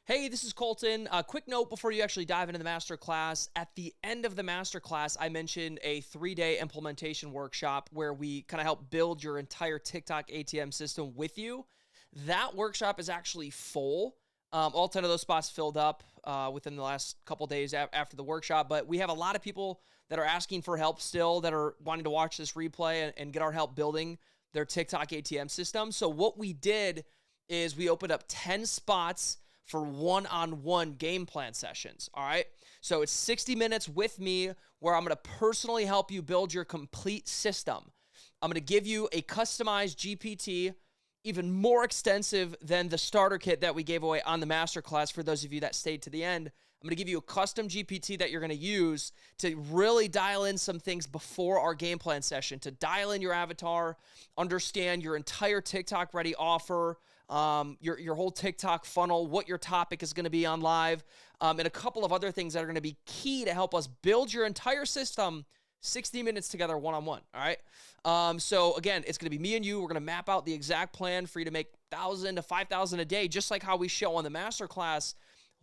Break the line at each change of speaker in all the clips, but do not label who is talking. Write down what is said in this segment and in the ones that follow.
Hey, this is Colton. A quick note before you actually dive into the masterclass. At the end of the masterclass, I mentioned a 3-day implementation workshop where we kind of help build your entire TikTok ATM system with you. That workshop is actually full. All 10 of those spots filled up within the last couple days after the workshop, but we have a lot of people that are asking for help still that are wanting to watch this replay and get our help building their TikTok ATM system. So what we did is we opened up 10 spots for one-on-one game plan sessions, all right? So it's 60 minutes with me where I'm gonna personally help you build your complete system. I'm gonna give you a customized GPT, even more extensive than the starter kit that we gave away on the masterclass for those of you that stayed to the end. I'm gonna give you a custom GPT that you're gonna use to really dial in some things before our game plan session, to dial in your avatar, understand your entire TikTok ready offer, your whole TikTok funnel, what your topic is going to be on live, and a couple of other things that are going to be key to help us build your entire system 60 minutes together one-on-one, all right? So again, it's going to be me and you. We're going to map out the exact plan for you to make 1,000 to 5,000 a day, just like how we show on the masterclass,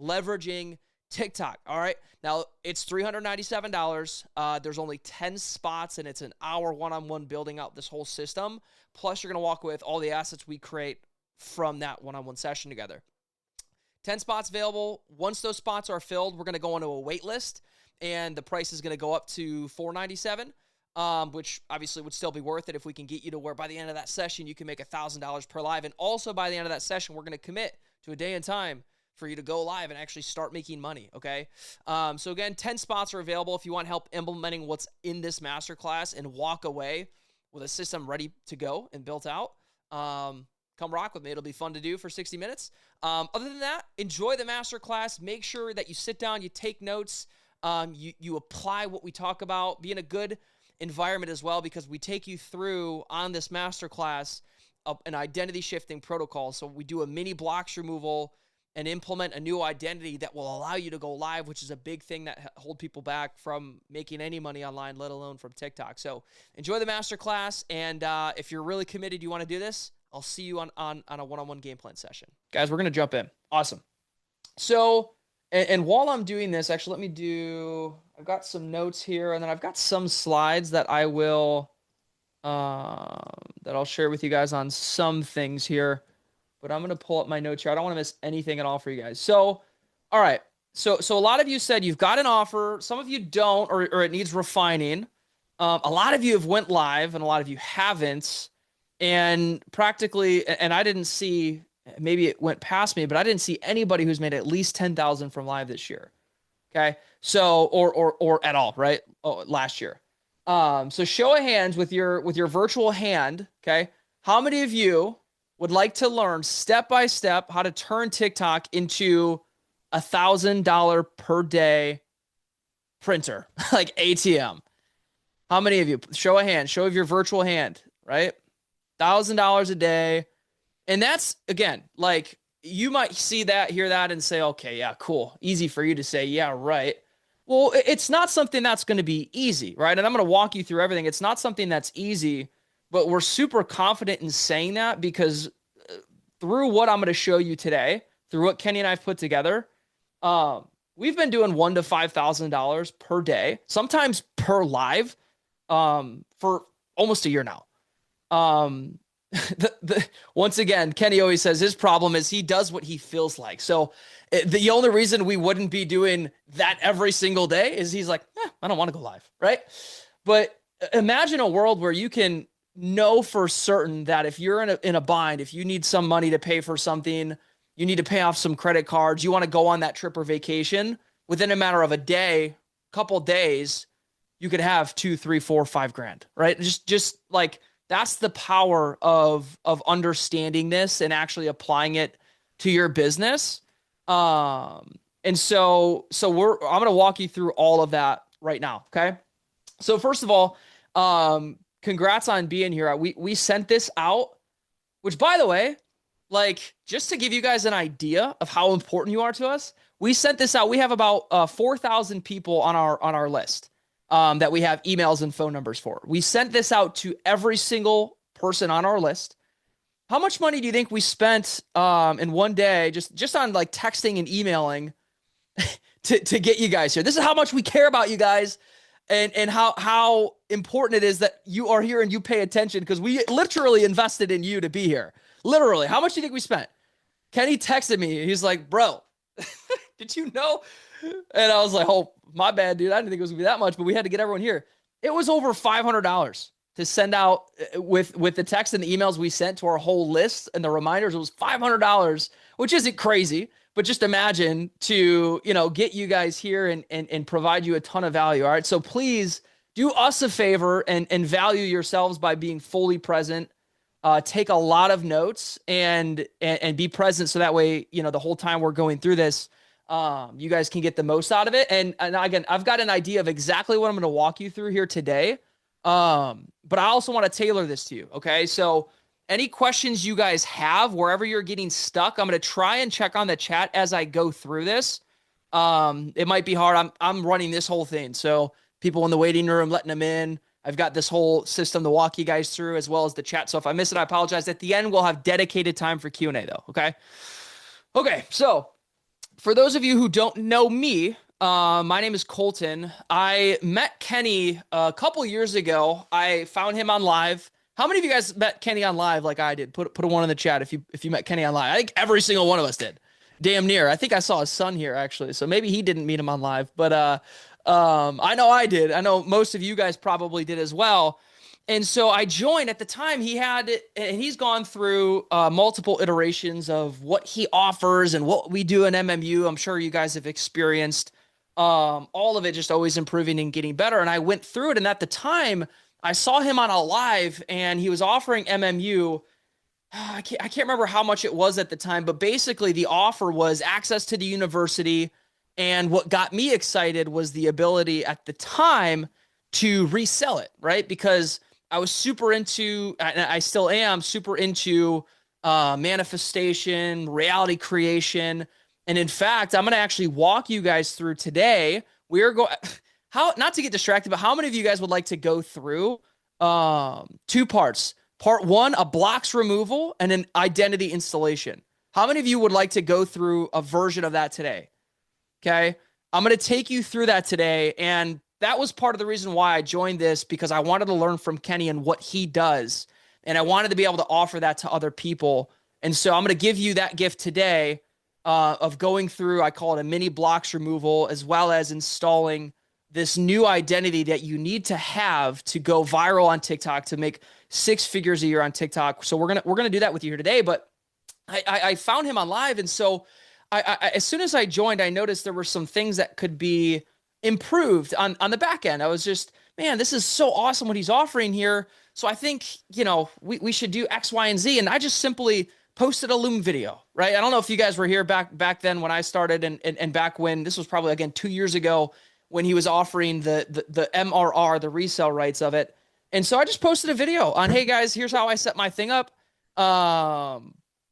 leveraging TikTok, all right? Now, it's $397. There's only 10 spots, and it's an hour one-on-one building out this whole system. Plus, you're going to walk with all the assets we create from that one-on-one session together. 10 spots available. Once those spots are filled, we're going to go onto a wait list, and the price is going to go up to $497, which obviously would still be worth it if we can get you to where by the end of that session, you can make $1,000 per live. And also by the end of that session, we're going to commit to a day and time for you to go live and actually start making money, okay? So again, 10 spots are available if you want help implementing what's in this masterclass and walk away with a system ready to go and built out. Come rock with me. It'll be fun to do for 60 minutes. Other than that, enjoy the masterclass. Make sure that you sit down, you take notes, you apply what we talk about. Be in a good environment as well, because we take you through on this masterclass an identity shifting protocol. So we do a mini blocks removal and implement a new identity that will allow you to go live, which is a big thing that hold people back from making any money online, let alone from TikTok. So enjoy the masterclass. And if you're really committed, you want to do this, I'll see you on a one-on-one game plan session. Guys, we're going to jump in. Awesome. So, and while I'm doing this, actually, I've got some notes here, and then I've got some slides that I will, that I'll share with you guys on some things here, but I'm going to pull up my notes here. I don't want to miss anything at all for you guys. So, all right. So a lot of you said you've got an offer. Some of you don't, or it needs refining. A lot of you have went live, and a lot of you haven't. And practically, and I didn't see, maybe it went past me, but I didn't see anybody who's made at least 10,000 from live this year. Okay. So, or at all, right? Last year. So show of hands with your virtual hand. Okay. How many of you would like to learn step by step how to turn TikTok into $1,000 per day printer, like ATM? How many of you? Show of hands, show of your virtual hand, right? $1,000 a day. And that's, again, like, you might see that, hear that, and say, okay, yeah, cool. Easy for you to say, yeah, right. Well, it's not something that's going to be easy, right? And I'm going to walk you through everything. It's not something that's easy, but we're super confident in saying that because through what I'm going to show you today, through what Kenny and I've put together, we've been doing $1,000 to $5,000 per day, sometimes per live, for almost a year now. Once again, Kenny always says his problem is he does what he feels like. So the only reason we wouldn't be doing that every single day is he's like, I don't want to go live, right? But imagine a world where you can know for certain that if you're in a bind, if you need some money to pay for something, you need to pay off some credit cards, you want to go on that trip or vacation, within a matter of a day, couple days, you could have 2, 3, 4, 5 grand, right? Just like, that's the power of understanding this and actually applying it to your business. And so I'm going to walk you through all of that right now. Okay. So first of all, congrats on being here. We sent this out, which, by the way, like, just to give you guys an idea of how important you are to us, we sent this out. We have about 4,000 people on our list. That we have emails and phone numbers for. We sent this out to every single person on our list. How much money do you think we spent in one day just on like texting and emailing to get you guys here? This is how much we care about you guys, and how important it is that you are here and you pay attention, because we literally invested in you to be here. Literally. How much do you think we spent? Kenny texted me. He's like, bro, did you know? And I was like, oh, my bad, dude. I didn't think it was gonna be that much, but we had to get everyone here. It was over $500 to send out with the text and the emails we sent to our whole list and the reminders. It was $500, which isn't crazy, but just imagine to, get you guys here and provide you a ton of value. All right. So please do us a favor and value yourselves by being fully present. Take a lot of notes and be present. So that way, the whole time we're going through this, you guys can get the most out of it. And again, I've got an idea of exactly what I'm going to walk you through here today. But I also want to tailor this to you. Okay. So any questions you guys have, wherever you're getting stuck, I'm going to try and check on the chat as I go through this. It might be hard. I'm running this whole thing. So people in the waiting room, letting them in. I've got this whole system to walk you guys through, as well as the chat. So if I miss it, I apologize. At the end, we'll have dedicated time for Q&A though. Okay. Okay. So for those of you who don't know me, my name is Colton. I met Kenny a couple years ago. I found him on live. How many of you guys met Kenny on live like I did? Put a one in the chat if you met Kenny on live. I think every single one of us did. Damn near. I think I saw his son here actually. So maybe he didn't meet him on live, but I know I did. I know most of you guys probably did as well. And so I joined at the time. He's gone through multiple iterations of what he offers and what we do in MMU. I'm sure you guys have experienced all of it, just always improving and getting better. And I went through it. And at the time I saw him on a live and he was offering MMU. I can't remember how much it was at the time, but basically the offer was access to the university. And what got me excited was the ability at the time to resell it, right? Because I was super into, and I still am super into manifestation, reality creation. And in fact, I'm going to actually walk you guys through today. We are going, not to get distracted, but how many of you guys would like to go through two parts? Part one, a blocks removal and an identity installation. How many of you would like to go through a version of that today? Okay. I'm going to take you through that today. And that was part of the reason why I joined this, because I wanted to learn from Kenny and what he does. And I wanted to be able to offer that to other people. And so I'm going to give you that gift today of going through, I call it a mini blocks removal, as well as installing this new identity that you need to have to go viral on TikTok, to make 6 figures a year on TikTok. So we're going to do that with you here today. But I found him on live. And so I as soon as I joined, I noticed there were some things that could be improved on the back end. I was just, man, this is so awesome what he's offering here. So I think, we should do X, Y, and Z. And I just simply posted a Loom video, right? I don't know if you guys were here back then when I started and back when, this was probably, again, 2 years ago, when he was offering the MRR, the resale rights of it. And so I just posted a video on, hey guys, here's how I set my thing up.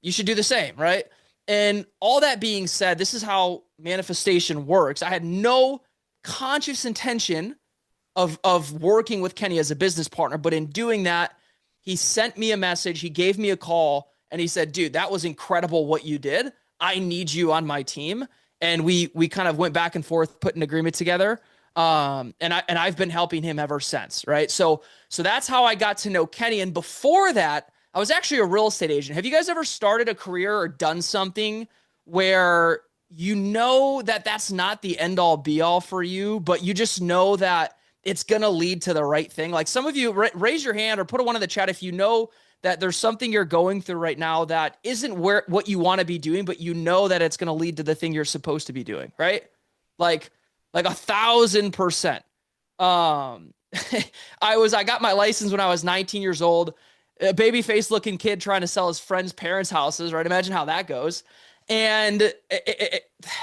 You should do the same, right? And all that being said, this is how manifestation works. I had no conscious intention of working with Kenny as a business partner, but in doing that, he sent me a message, he gave me a call, and he said, dude, that was incredible what you did. I need you on my team. And we kind of went back and forth, put an agreement together. And I've been helping him ever since, right? So that's how I got to know Kenny. And before that, I was actually a real estate agent. Have you guys ever started a career or done something where you know that that's not the end all be all for you, but you just know that it's going to lead to the right thing? Like some of you, raise your hand or put a one in the chat if you know that there's something you're going through right now that isn't what you want to be doing, but you know that it's going to lead to the thing you're supposed to be doing, right? Like 1,000%. I got my license when I was 19 years old, a baby face looking kid trying to sell his friends' parents' houses, right? Imagine how that goes. And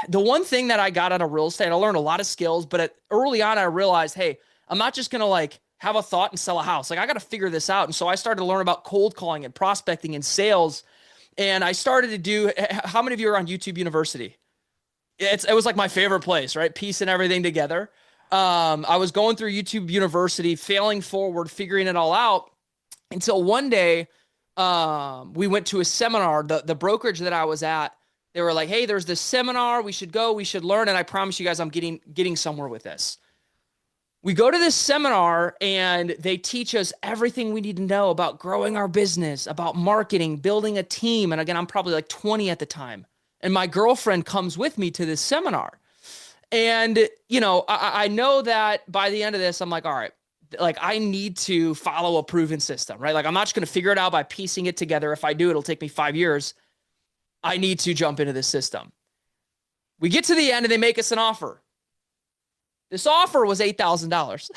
the one thing that I got out of real estate, I learned a lot of skills, but early on I realized, hey, I'm not just going to have a thought and sell a house. I got to figure this out. And so I started to learn about cold calling and prospecting and sales. And I started to do, how many of you are on YouTube University? It was like my favorite place, right? Piecing everything together. I was going through YouTube University, failing forward, figuring it all out until one day, we went to a seminar. The brokerage that I was at, they were like, hey, there's this seminar. We should go. We should learn. And I promise you guys, I'm getting somewhere with this. We go to this seminar and they teach us everything we need to know about growing our business, about marketing, building a team. And again, I'm probably like 20 at the time. And my girlfriend comes with me to this seminar. And, you know, I know that by the end of this, I'm like, all right, like I need to follow a proven system, right? Like I'm not just going to figure it out by piecing it together. If I do, it'll take me 5 years. I need to jump into this system. We get to the end and they make us an offer. This offer was $8,000.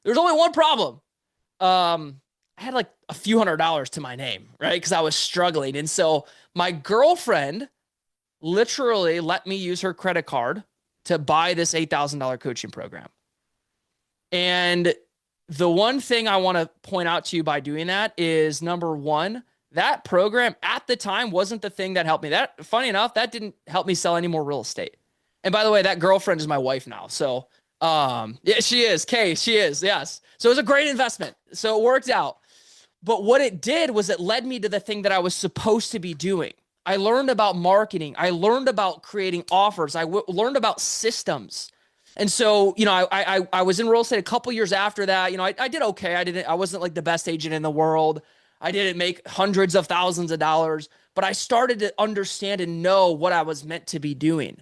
There's only one problem. I had like a few $100s to my name, right? Because I was struggling. And so my girlfriend literally let me use her credit card to buy this $8,000 coaching program. And the one thing I want to point out to you by doing that is, number one, that program at the time wasn't the thing that helped me. That, funny enough, that didn't help me sell any more real estate. And by the way, that girlfriend is my wife now. So, yeah, she is. Kay, she is. Yes. So it was a great investment. So it worked out. But what it did was it led me to the thing that I was supposed to be doing. I learned about marketing. I learned about creating offers. I learned about systems. And so, you know, I was in real estate a couple years after that. You know, I did okay. I wasn't like the best agent in the world. I didn't make hundreds of thousands of dollars, but I started to understand and know what I was meant to be doing.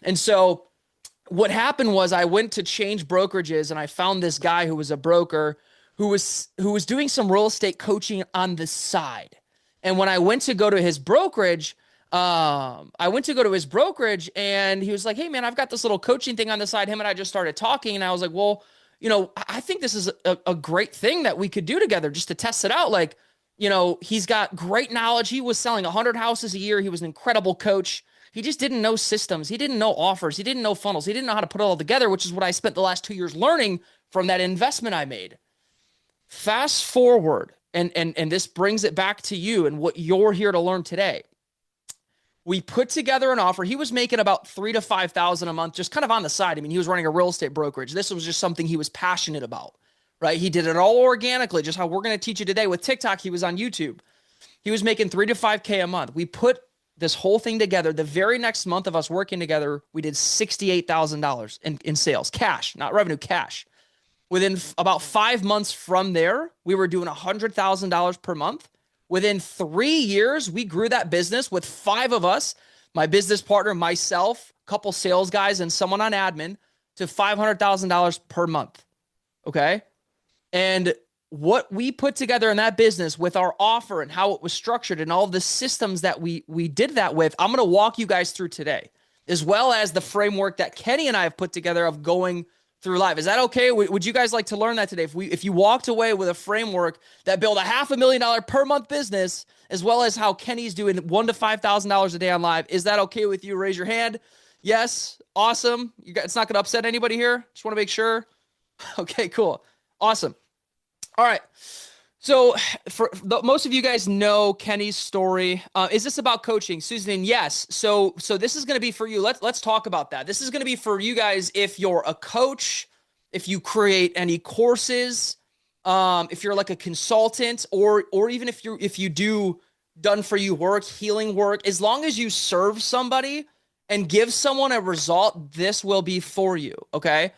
And so what happened was I went to change brokerages and I found this guy who was a broker who was doing some real estate coaching on the side. And when I went to go to his brokerage, and he was like, hey man, I've got this little coaching thing on the side. Him and I just started talking. And I was like, well, you know, I think this is a great thing that we could do together just to test it out. Like, you know, he's got great knowledge. He was selling 100 houses a year. He was an incredible coach. He just didn't know systems. He didn't know offers. He didn't know funnels. He didn't know how to put it all together, which is what I spent the last 2 years learning from that investment I made. Fast forward, and this brings it back to you and what you're here to learn today. We put together an offer. He was making about $3,000 to $5,000 a month, just kind of on the side. I mean, he was running a real estate brokerage. This was just something he was passionate about, right? He did it all organically, just how we're going to teach you today with TikTok. He was on YouTube. He was making $3,000 to $5,000 a month. We put this whole thing together. The very next month of us working together, we did $68,000 in sales, cash, not revenue, cash. Within about 5 months from there, we were doing $100,000 per month. Within 3 years, we grew that business with 5 of us, my business partner, myself, a couple sales guys, and someone on admin, to $500,000 per month. Okay. And what we put together in that business with our offer and how it was structured and all the systems that we did that with, I'm going to walk you guys through today, as well as the framework that Kenny and I have put together of going through life. Is that okay? Would you guys like to learn that today? If you walked away with a framework that built a $500,000 per month business, as well as how Kenny's doing $1,000 to $5,000 a day on live, is that okay with you? Raise your hand. Yes. Awesome. It's not going to upset anybody here. Just want to make sure. Okay, cool. Awesome. All right. So most of you guys know Kenny's story. Is this about coaching, Susan? Yes. So this is going to be for you. Let's talk about that. This is going to be for you guys. If you're a coach, if you create any courses, if you're like a consultant, or even if you do done for you work, healing work, as long as you serve somebody and give someone a result, this will be for you. Okay.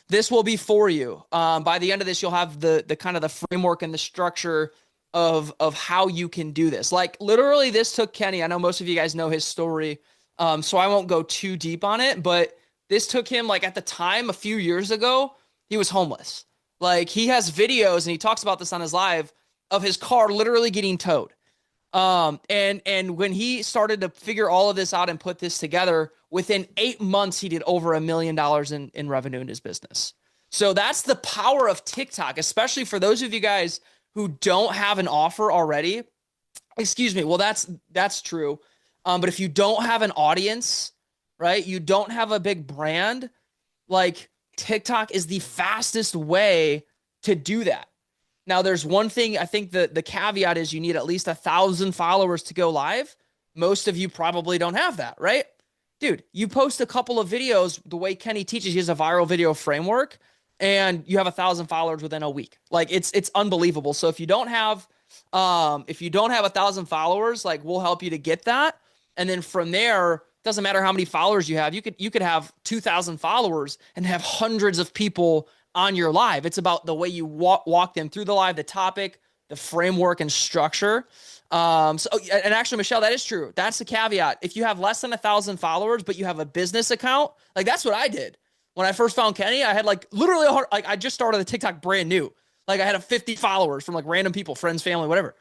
This will be for you. By the end of this, you'll have the kind of the framework and the structure of how you can do this. Like literally this took Kenny. I know most of you guys know his story. So I won't go too deep on it, but this took him, like at the time, a few years ago, he was homeless. Like he has videos and he talks about this on his live of his car literally getting towed. And when he started to figure all of this out and put this together, within 8 months, he did over $1 million in revenue in his business. So that's the power of TikTok, especially for those of you guys who don't have an offer already. Excuse me. Well, that's true. But if you don't have an audience, right? You don't have a big brand, like TikTok is the fastest way to do that. Now, there's one thing, I think the caveat is you need at least 1,000 followers to go live. Most of you probably don't have that, right? Dude, you post a couple of videos, the way Kenny teaches, he has a viral video framework, and you have 1,000 followers within a week. Like it's unbelievable. So if you don't have If you don't have 1,000 followers, like we'll help you to get that. And then from there, doesn't matter how many followers you have. You could have 2,000 followers and have hundreds of people on your live. It's about the way you walk them through the live, the topic, the framework and structure. And actually, Michelle, that is true. That's the caveat. If you have less than 1,000 followers, but you have a business account, like that's what I did. When I first found Kenny, I had like literally, like I just started the TikTok brand new. Like I had 50 followers from like random people, friends, family, whatever.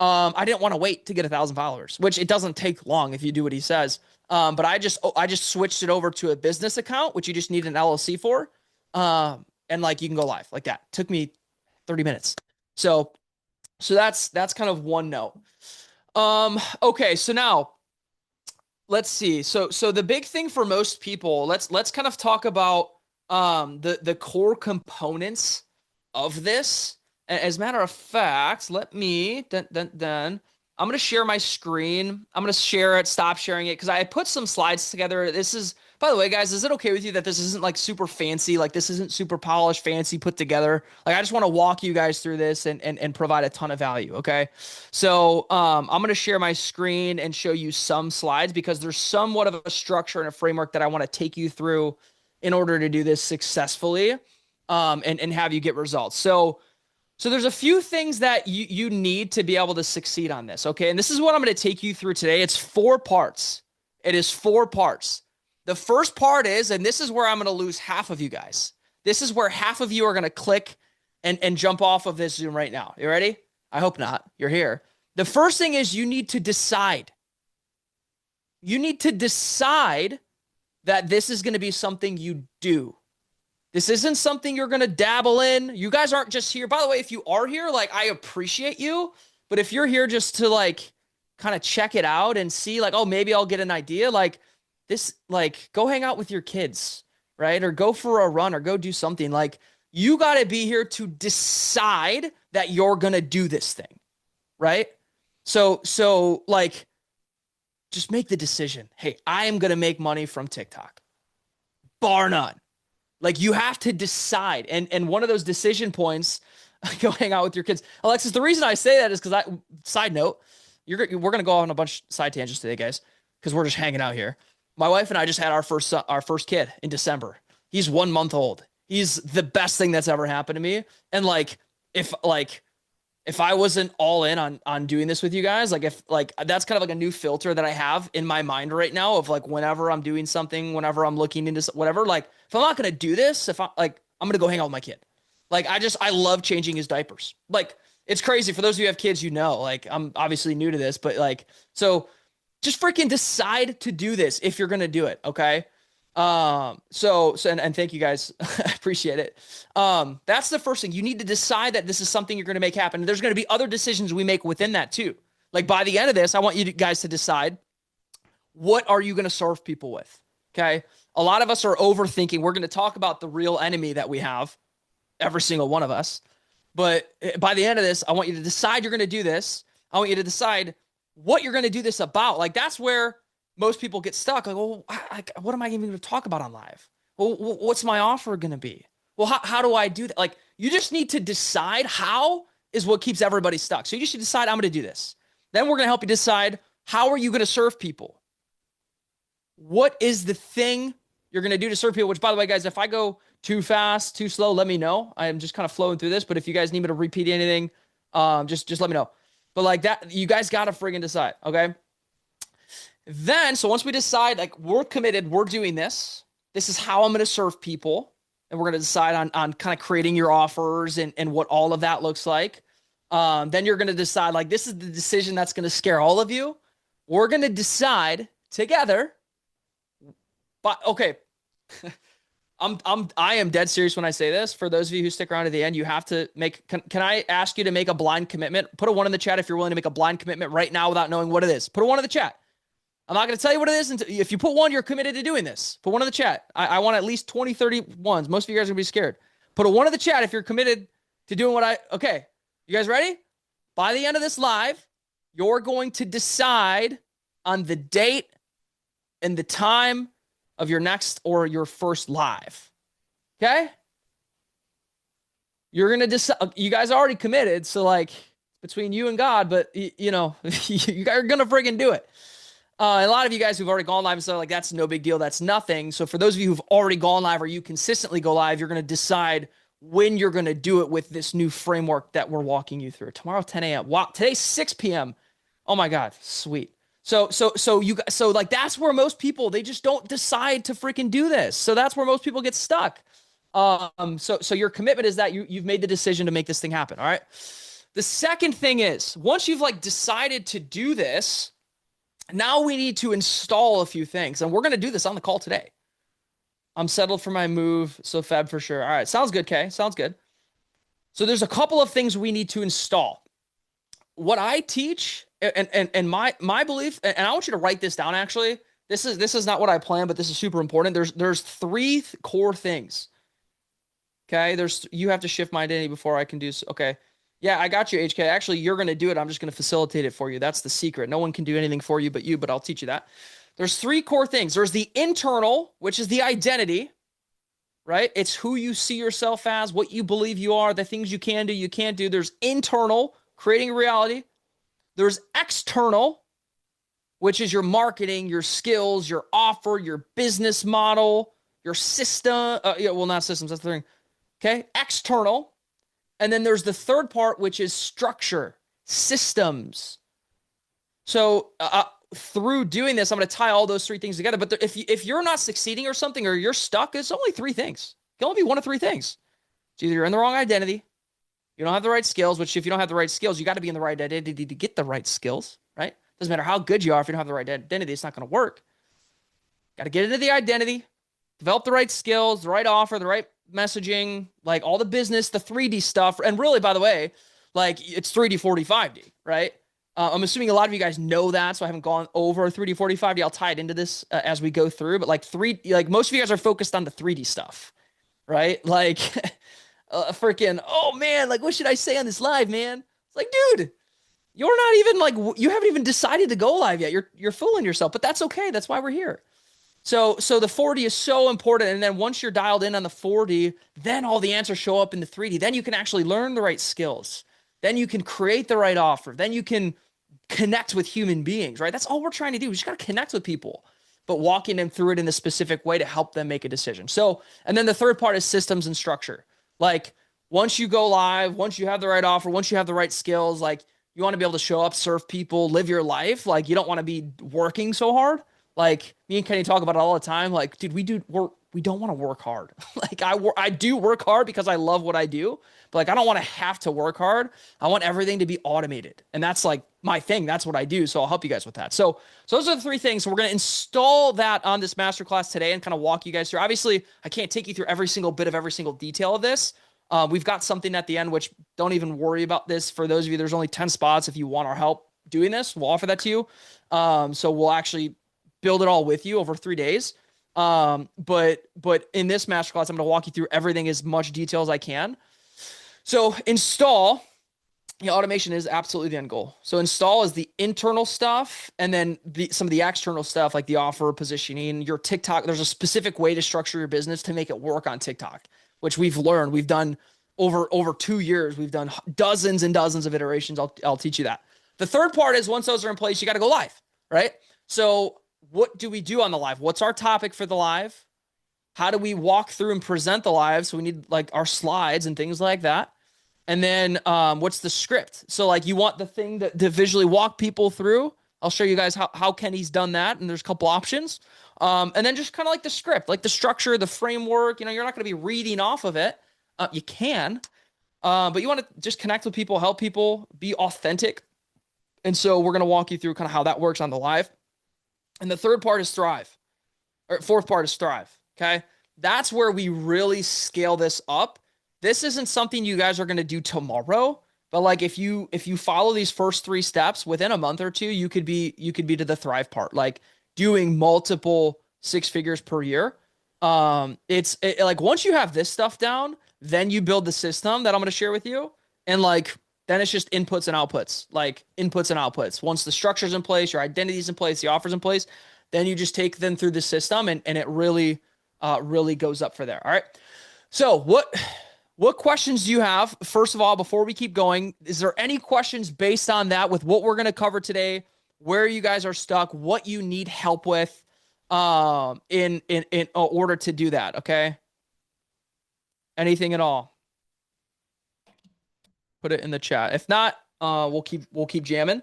I didn't want to wait to get 1,000 followers, which it doesn't take long if you do what he says. But I just switched it over to a business account, which you just need an LLC for. And like you can go live like that. Took me 30 minutes. So that's kind of one note. Okay, so now let's see. So the big thing for most people, let's kind of talk about the core components of this. As a matter of fact, let me I'm going to share my screen. I'm going to share it, stop sharing it, because I put some slides together. This is, by the way, guys, is it okay with you that this isn't like super fancy? Like this isn't super polished, fancy, put together. Like I just want to walk you guys through this and provide a ton of value. Okay. So I'm going to share my screen and show you some slides because there's somewhat of a structure and a framework that I want to take you through in order to do this successfully and have you get results. So there's a few things that you need to be able to succeed on this, okay? And this is what I'm going to take you through today. It's 4 parts. It is 4 parts. The first part is, and this is where I'm going to lose half of you guys. This is where half of you are going to click and jump off of this Zoom right now. You ready? I hope not. You're here. The first thing is you need to decide. You need to decide that this is going to be something you do. This isn't something you're going to dabble in. You guys aren't just here. By the way, if you are here, like I appreciate you, but if you're here just to like kind of check it out and see like, oh, maybe I'll get an idea, like this, like go hang out with your kids, right? Or go for a run or go do something. Like you got to be here to decide that you're going to do this thing, right? So like just make the decision. Hey, I am going to make money from TikTok. Bar none. Like you have to decide. And one of those decision points, go hang out with your kids. Alexis, the reason I say that is because side note, we're going to go on a bunch of side tangents today, guys, because we're just hanging out here. My wife and I just had our first kid in December. He's 1 month old. He's the best thing that's ever happened to me. And if I wasn't all in on doing this with you guys, like if like that's kind of like a new filter that I have in my mind right now of like whenever I'm doing something, whenever I'm looking into whatever, like if I'm not going to do this, I'm going to go hang out with my kid. Like I love changing his diapers. Like it's crazy. For those of you who have kids, you know, like I'm obviously new to this, but like, so just freaking decide to do this if you're going to do it. Okay. And thank you guys. I appreciate it. That's the first thing. You need to decide that this is something you're going to make happen. There's going to be other decisions we make within that too. Like by the end of this, I want you guys to decide, what are you going to serve people with? Okay. A lot of us are overthinking. We're going to talk about the real enemy that we have, every single one of us. But by the end of this, I want you to decide you're going to do this. I want you to decide what you're going to do this about. Like that's where most people get stuck. Like, well, what am I even going to talk about on live? Well, what's my offer going to be? Well, how do I do that? Like, you just need to decide. How is what keeps everybody stuck. So you just need to decide, I'm going to do this. Then we're going to help you decide, how are you going to serve people? What is the thing you're going to do to serve people? Which, by the way, guys, if I go too fast, too slow, let me know. I am just kind of flowing through this. But if you guys need me to repeat anything, just let me know. But like that, you guys got to friggin' decide. Okay. Then, so once we decide, like we're committed, we're doing this. This is how I'm going to serve people. And we're going to decide on kind of creating your offers and what all of that looks like. Then you're going to decide, like, this is the decision that's going to scare all of you. We're going to decide together. But okay. I am dead serious when I say this. For those of you who stick around to the end, you have to make, can I ask you to make a blind commitment? Put a 1 in the chat if you're willing to make a blind commitment right now without knowing what it is. Put a 1 in the chat. I'm not going to tell you what it is. Until, if you put 1, you're committed to doing this. Put 1 in the chat. I want at least 20, 30 ones. Most of you guys are going to be scared. Put a 1 in the chat if you're committed to doing what okay. You guys ready? By the end of this live, you're going to decide on the date and the time of your next or your first live. Okay? You're going to decide. You guys are already committed. So like, it's between you and God, but you know, you guys are going to friggin' do it. A lot of you guys who've already gone live and stuff like that's no big deal. That's nothing. So for those of you who've already gone live or you consistently go live, you're going to decide when you're going to do it with this new framework that we're walking you through. Tomorrow, 10 a.m. Wow, today's 6 p.m. Oh my God, sweet. So like that's where most people they just don't decide to freaking do this. So that's where most people get stuck. So your commitment is that you've made the decision to make this thing happen. All right. The second thing is once you've like decided to do this, now we need to install a few things, and we're going to do this on the call today. I'm settled for my move, so Feb for sure. All right, sounds good, Kay. Sounds good. So there's a couple of things we need to install. What I teach, and my belief, and I want you to write this down. Actually, this is not what I planned, but this is super important. There's three core things. Okay, you have to shift my identity before I can do so. Okay. Yeah, I got you, HK. Actually, you're going to do it. I'm just going to facilitate it for you. That's the secret. No one can do anything for you but I'll teach you that. There's three core things. There's the internal, which is the identity, right? It's who you see yourself as, what you believe you are, the things you can do, you can't do. There's internal, creating reality. There's external, which is your marketing, your skills, your offer, your business model, your system. Well, not systems. That's the thing. Okay. External. And then there's the third part, which is structure, systems. So through doing this, I'm going to tie all those three things together. But if you're not succeeding or something, or you're stuck, it's only three things. It can only be one of three things. It's either you're in the wrong identity, you don't have the right skills, which if you don't have the right skills, you got to be in the right identity to get the right skills, right? Doesn't matter how good you are. If you don't have the right identity, it's not going to work. Got to get into the identity, develop the right skills, the right offer, the right messaging, like all the business, the 3D stuff. And really, by the way, like it's 3D, 4D, 5D, right? I'm assuming a lot of you guys know that, so I haven't gone over 3D, 4D, 5D. I'll tie it into this as we go through, but like most of you guys are focused on the 3D stuff, right? Like freaking, oh man, like what should I say on this live, man? It's like, dude, you're not even like, you haven't even decided to go live yet. You're fooling yourself, but that's okay. That's why we're here. So the 4D is so important. And then once you're dialed in on the 4D, then all the answers show up in the 3D. Then you can actually learn the right skills. Then you can create the right offer. Then you can connect with human beings, right? That's all we're trying to do. We just got to connect with people, but walking them through it in a specific way to help them make a decision. So, and then the third part is systems and structure. Like once you go live, once you have the right offer, once you have the right skills, like you want to be able to show up, serve people, live your life. Like you don't want to be working so hard. Like me and Kenny talk about it all the time. Like, dude, we don't want to work hard. Like I do work hard because I love what I do, but like, I don't want to have to work hard. I want everything to be automated. And that's like my thing. That's what I do. So I'll help you guys with that. So those are the three things. So we're going to install that on this masterclass today and kind of walk you guys through. Obviously I can't take you through every single bit of every single detail of this. We've got something at the end, which don't even worry about this. For those of you, there's only 10 spots. If you want our help doing this, we'll offer that to you. So we'll actually build it all with you over 3 days. But in this masterclass, I'm going to walk you through everything as much detail as I can. So install, automation is absolutely the end goal. So install is the internal stuff. And then some of the external stuff, like the offer, positioning, your TikTok. There's a specific way to structure your business to make it work on TikTok, which we've learned. We've done over 2 years. We've done dozens and dozens of iterations. I'll teach you that. The third part is once those are in place, you got to go live, right? So what do we do on the live? What's our topic for the live? How do we walk through and present the live? So we need like our slides and things like that. And then what's the script? So like you want the thing to visually walk people through. I'll show you guys how Kenny's done that. And there's a couple options. And then just kind of like the script, like the structure, the framework. You're not going to be reading off of it. You can, but you want to just connect with people, help people, be authentic. And so we're going to walk you through kind of how that works on the live. And the third part is thrive, or fourth part is thrive. Okay. That's where we really scale this up. This isn't something you guys are going to do tomorrow, but like if you follow these first 3 steps within a month or two, you could be to the thrive part, like doing multiple 6 figures per year. Like once you have this stuff down, then you build the system that I'm going to share with you. And like, then it's just inputs and outputs, like inputs and outputs. Once the structure's in place, your identity's in place, the offer's in place, then you just take them through the system and it really goes up for there. All right. So What questions do you have? First of all, before we keep going, is there any questions based on that with what we're going to cover today, where you guys are stuck, what you need help with in order to do that, okay? Anything at all? Put it in the chat. If not, we'll keep jamming.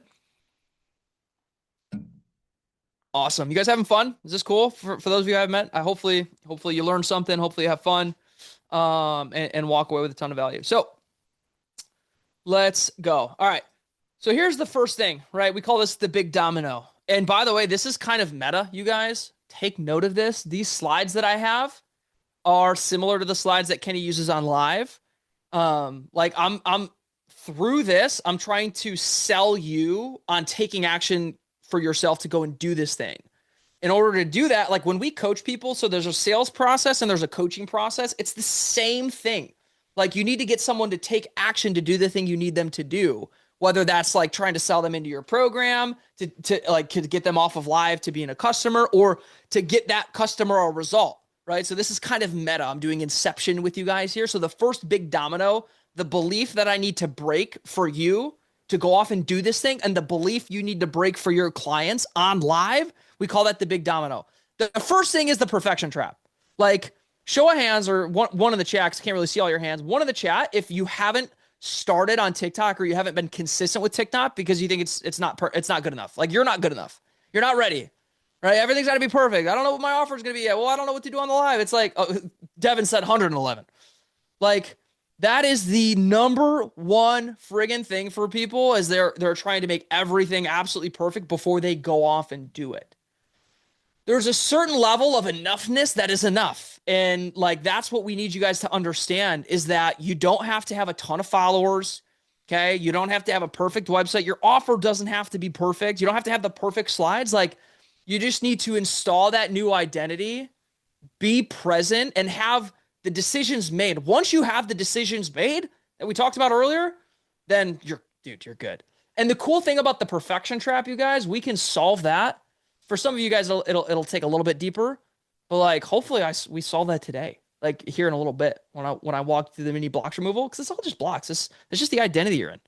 Awesome. You guys having fun? Is this cool for those of you I haven't met? Hopefully you learned something. Hopefully you have fun and walk away with a ton of value. So let's go. All right. So here's the first thing, right? We call this the big domino. And by the way, this is kind of meta, you guys. Take note of this. These slides that I have are similar to the slides that Kenny uses on live. Like I'm through this, I'm trying to sell you on taking action for yourself to go and do this thing. In order to do that, like when we coach people, so there's a sales process and there's a coaching process. It's the same thing. Like you need to get someone to take action to do the thing you need them to do, whether that's like trying to sell them into your program, to get them off of live to being a customer, or to get that customer a result, right? So this is kind of meta. I'm doing inception with you guys here. So the first big domino, the belief that I need to break for you to go off and do this thing, and the belief you need to break for your clients on live, we call that the big domino. The first thing is the perfection trap. Like, show of hands, or one in the chat, 'cause I can't really see all your hands. One in the chat, if you haven't started on TikTok or you haven't been consistent with TikTok because you think it's not good enough. Like, you're not good enough. You're not ready, right? Everything's got to be perfect. I don't know what my offer is going to be yet. Well, I don't know what to do on the live. It's like, Devin said 111. Like, that is the number one friggin' thing for people, is they're trying to make everything absolutely perfect before they go off and do it. There's a certain level of enoughness that is enough. And like, that's what we need you guys to understand, is that you don't have to have a ton of followers. Okay. You don't have to have a perfect website. Your offer doesn't have to be perfect. You don't have to have the perfect slides. Like, you just need to install that new identity, be present, and have the decisions made. Once you have the decisions made that we talked about earlier, then you're good. And the cool thing about the perfection trap, you guys, we can solve that. For some of you guys, it'll take a little bit deeper, but like, hopefully we solve that today, like here in a little bit when I walk through the mini blocks removal, because it's all just blocks. It's just the identity you're in.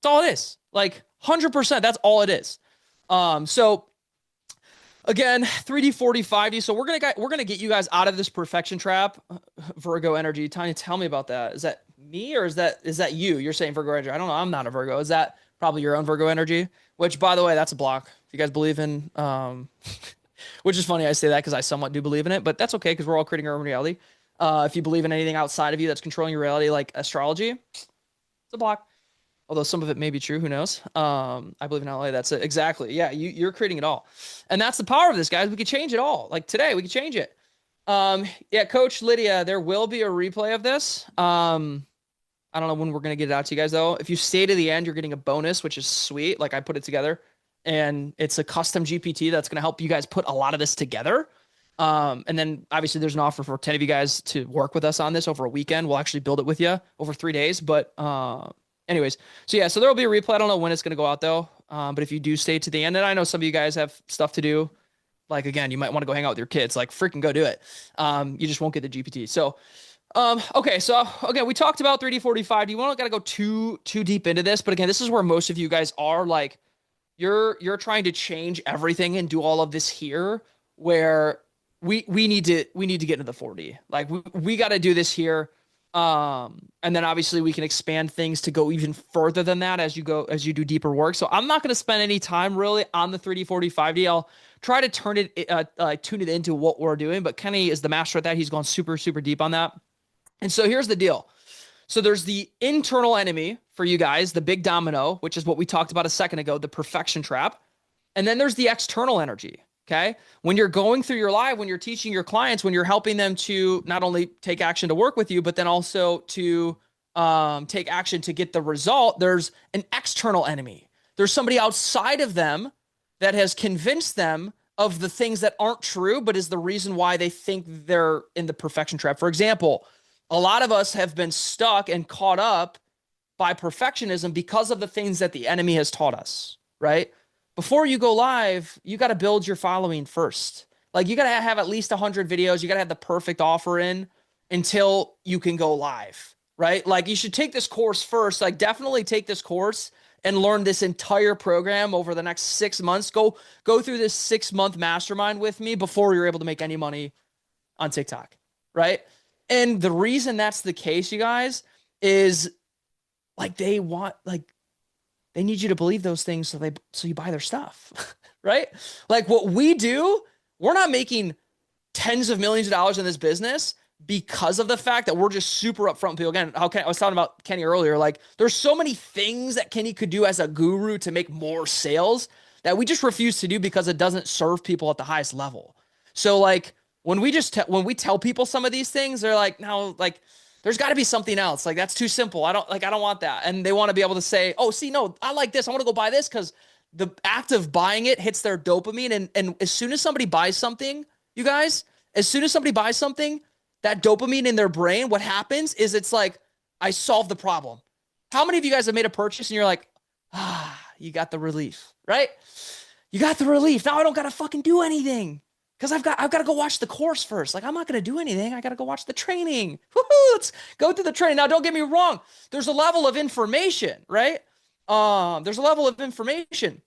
That's all it is. Like 100%. That's all it is. So again, 3D, 4D, 5D. So we're gonna get you guys out of this perfection trap. Virgo energy. Tanya, tell me about that. Is that me, or is that you? You're saying Virgo energy. I don't know. I'm not a Virgo. Is that probably your own Virgo energy? Which, by the way, that's a block. If you guys believe in, which is funny I say that because I somewhat do believe in it, but that's okay because we're all creating our own reality. If you believe in anything outside of you that's controlling your reality, like astrology, it's a block. Although some of it may be true, who knows? I believe in LA. That's it. Exactly. Yeah, you're creating it all. And that's the power of this, guys. We could change it all. Like today, we could change it. Yeah, Coach Lydia, there will be a replay of this. I don't know when we're going to get it out to you guys, though. If you stay to the end, you're getting a bonus, which is sweet. Like, I put it together, and it's a custom GPT that's going to help you guys put a lot of this together. And then obviously there's an offer for 10 of you guys to work with us on this over a weekend. We'll actually build it with you over 3 days. But anyways, so yeah, so there will be a replay. I don't know when it's going to go out, though. But if you do stay to the end, and I know some of you guys have stuff to do, like, again, you might want to go hang out with your kids, like freaking go do it. You just won't get the GPT. So, okay. So again, we talked about 3D, 4D, 5D. We don't got to go too deep into this, but again, this is where most of you guys are. Like, you're trying to change everything and do all of this here, where we need to get into the 4D. Like, we got to do this here. And then obviously we can expand things to go even further than that as you do deeper work. So I'm not going to spend any time really on the 3D, 4D, 5D. I'll try to tune it into what we're doing, but Kenny is the master at that. He's gone super, super deep on that. And so here's the deal. So there's the internal enemy for you guys, the big domino, which is what we talked about a second ago, the perfection trap. And then there's the external energy. Okay. When you're going through your live, when you're teaching your clients, when you're helping them to not only take action to work with you, but then also to take action to get the result, there's an external enemy. There's somebody outside of them that has convinced them of the things that aren't true, but is the reason why they think they're in the perfection trap. For example, a lot of us have been stuck and caught up by perfectionism because of the things that the enemy has taught us, right? Before you go live, you got to build your following first. Like, you got to have at least 100 videos. You got to have the perfect offer in until you can go live. right? Like you should take this course first, like definitely take this course and learn this entire program over the next 6 months. Go through this 6 month mastermind with me before you're able to make any money on TikTok, right? And the reason that's the case, you guys, is like they need you to believe those things so you buy their stuff, right? Like what we do, we're not making tens of millions of dollars in this business because of the fact that we're just super upfront with people. Again, I was talking about Kenny earlier. Like there's so many things that Kenny could do as a guru to make more sales that we just refuse to do because it doesn't serve people at the highest level. So like when we tell people some of these things, they're like, no, like there's got to be something else. Like that's too simple. I don't want that. And they want to be able to say, oh, see, no, I like this. I want to go buy this because the act of buying it hits their dopamine. And as soon as somebody buys something, you guys, as soon as somebody buys something, that dopamine in their brain, what happens is it's like, I solved the problem. How many of you guys have made a purchase and you're like, you got the relief, right? You got the relief. Now I don't got to fucking do anything because I've got to go watch the course first. Like I'm not going to do anything. I got to go watch the training. Woo-hoo, let's go through the training. Now, don't get me wrong. There's a level of information, right? There's a level of information,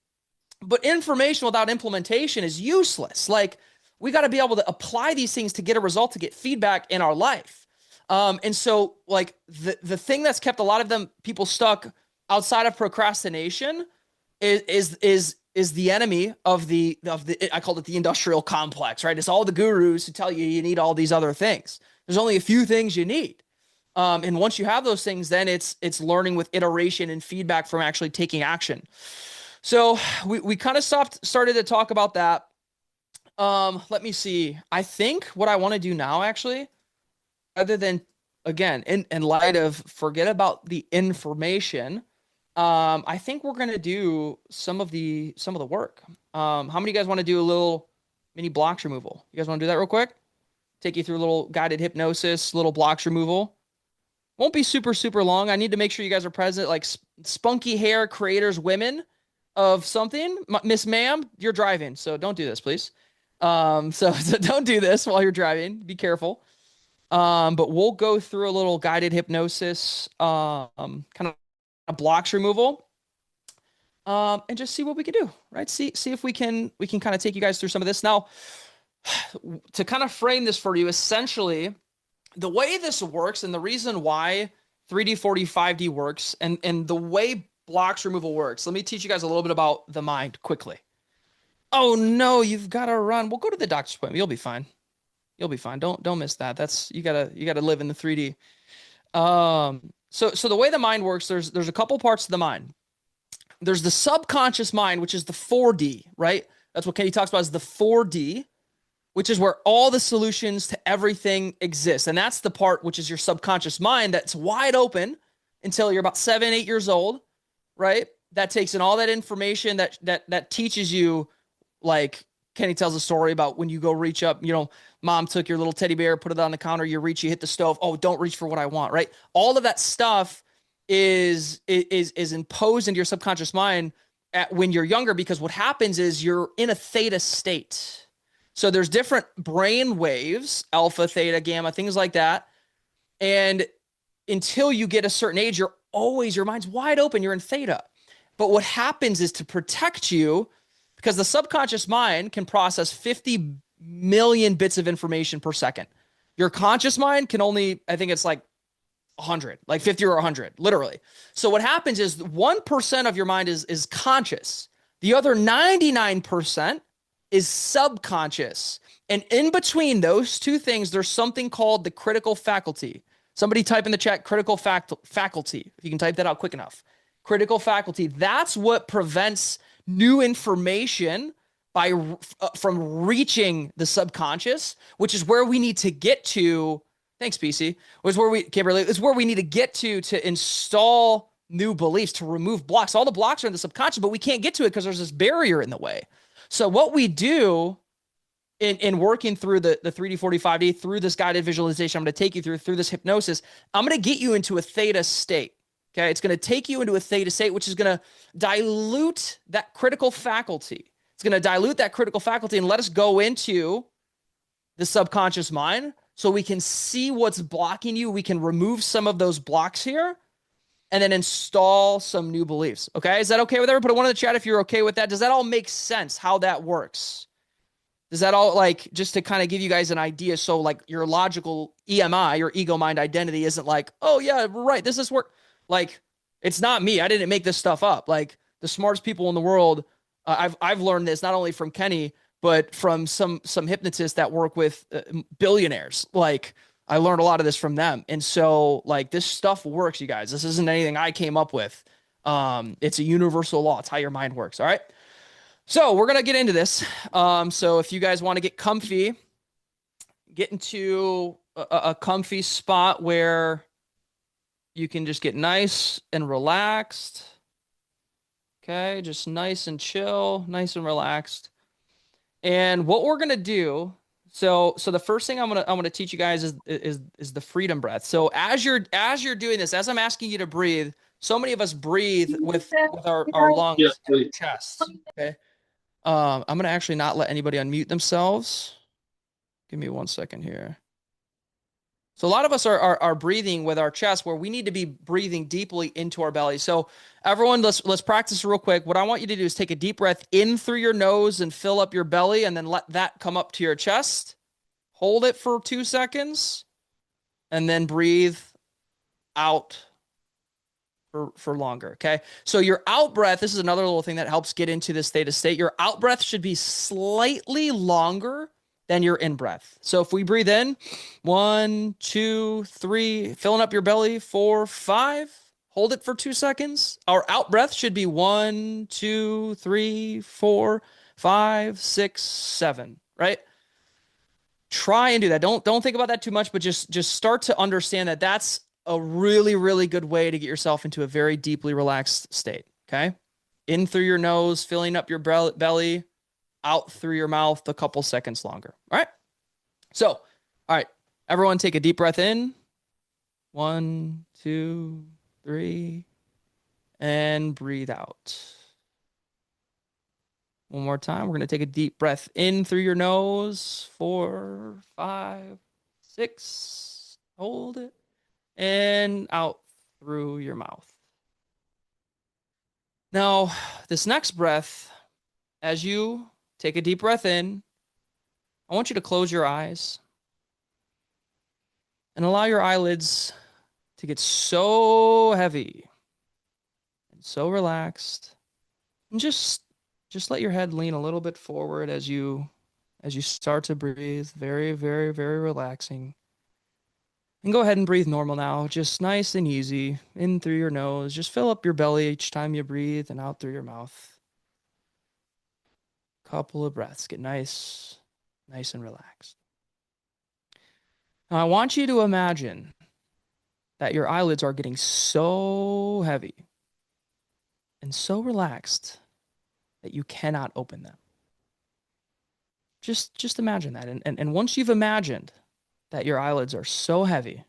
but information without implementation is useless. Like we got to be able to apply these things to get a result, to get feedback in our life. And so like the thing that's kept a lot of them people stuck outside of procrastination is the enemy of the I called it the industrial complex, right? It's all the gurus who tell you need all these other things. There's only a few things you need. And once you have those things, then it's learning with iteration and feedback from actually taking action. So we kind of started to talk about that. Let me see. I think what I want to do now, actually, other than, again, in light of forget about the information, I think we're going to do some of the work. How many of you guys want to do a little mini blocks removal? You guys want to do that real quick? Take you through a little guided hypnosis, little blocks removal. Won't be super, super long. I need to make sure you guys are present, like spunky hair creators, women of something. Miss Ma'am, you're driving, so don't do this, please. So don't do this while you're driving. Be careful. But we'll go through a little guided hypnosis, kind of a blocks removal, and just see what we can do, right? See if we can kind of take you guys through some of this. Now, to kind of frame this for you, essentially, the way this works and the reason why 3D, 4D, 5D works and the way blocks removal works, let me teach you guys a little bit about the mind quickly. Oh no, you've got to run. We'll go to the doctor's appointment. You'll be fine. You'll be fine. Don't miss that. That's you gotta live in the 3D. So the way the mind works, there's a couple parts to the mind. There's the subconscious mind, which is the 4D, right? That's what Kenny talks about is the 4D, which is where all the solutions to everything exist. And that's the part which is your subconscious mind that's wide open until you're about 7, 8 years old, right? That takes in all that information that teaches you. Like Kenny tells a story about when you go reach up, mom took your little teddy bear, put it on the counter, you reach, you hit the stove. Oh, don't reach for what I want, right? All of that stuff is imposed into your subconscious mind when you're younger, because what happens is you're in a theta state. So there's different brain waves, alpha, theta, gamma, things like that. And until you get a certain age, your mind's wide open. You're in theta. But what happens is to protect you, because the subconscious mind can process 50 million bits of information per second. Your conscious mind can only, I think it's like 100, like 50 or 100, literally. So what happens is 1% of your mind is conscious. The other 99% is subconscious. And in between those two things, there's something called the critical faculty. Somebody type in the chat, critical faculty, if you can type that out quick enough. Critical faculty. That's what prevents new information from reaching the subconscious, which is where we need to get to. Thanks, PC. Kimberly, is where we need to get to install new beliefs, to remove blocks. All the blocks are in the subconscious, but we can't get to it because there's this barrier in the way. So what we do in working through the 3D, 4D, 5D, through this guided visualization, I'm going to take you through this hypnosis. I'm going to get you into a theta state. Okay, it's going to take you into a theta state, which is going to dilute that critical faculty. It's going to dilute that critical faculty and let us go into the subconscious mind so we can see what's blocking you. We can remove some of those blocks here and then install some new beliefs. Okay. Is that okay with everybody? Put one in the chat if you're okay with that. Does that all make sense how that works? Does that all, like, just to kind of give you guys an idea? So like your logical EMI, your ego mind identity, isn't like, oh yeah, right, this is work. Like, it's not me. I didn't make this stuff up. Like, the smartest people in the world, I've learned this not only from Kenny, but from some hypnotists that work with billionaires. Like, I learned a lot of this from them. And so like this stuff works, you guys. This isn't anything I came up with. It's a universal law. It's how your mind works. All right. So we're gonna get into this. So if you guys want to get comfy, get into a comfy spot where you can just get nice and relaxed. Okay, just nice and chill, nice and relaxed. And what we're gonna do, so the first thing I'm gonna teach you guys is the freedom breath. So as you're doing this, as I'm asking you to breathe, so many of us breathe with our lungs and our chest. Okay. I'm going to actually not let anybody unmute themselves. Give me 1 second here. So a lot of us are breathing with our chest, where we need to be breathing deeply into our belly. So everyone, let's practice real quick. What I want you to do is take a deep breath in through your nose and fill up your belly, and then let that come up to your chest. Hold it for 2 seconds, and then breathe out for longer. Okay. So your out breath, this is another little thing that helps get into this theta state. Your out breath should be slightly longer than your in breath. So if we breathe in 1, 2, 3, filling up your belly, 4, 5, hold it for 2 seconds. Our out breath should be 1, 2, 3, 4, 5, 6, 7, right? Try and do that. Don't think about that too much, but just start to understand that that's a really, really good way to get yourself into a very deeply relaxed state. Okay. In through your nose, filling up your belly, out through your mouth a couple seconds longer. All right. So, all right, everyone take a deep breath in. 1, 2, 3, and breathe out. One more time. We're going to take a deep breath in through your nose. 4, 5, 6. Hold it. And out through your mouth. Now, this next breath, as you take a deep breath in, I want you to close your eyes and allow your eyelids to get so heavy and so relaxed. And just let your head lean a little bit forward as you start to breathe. Very, very, very relaxing. And go ahead and breathe normal now, just nice and easy, in through your nose. Just fill up your belly each time you breathe and out through your mouth. Couple of breaths, get nice and relaxed. Now I want you to imagine that your eyelids are getting so heavy and so relaxed that you cannot open them. Just imagine that. And once you've imagined that your eyelids are so heavy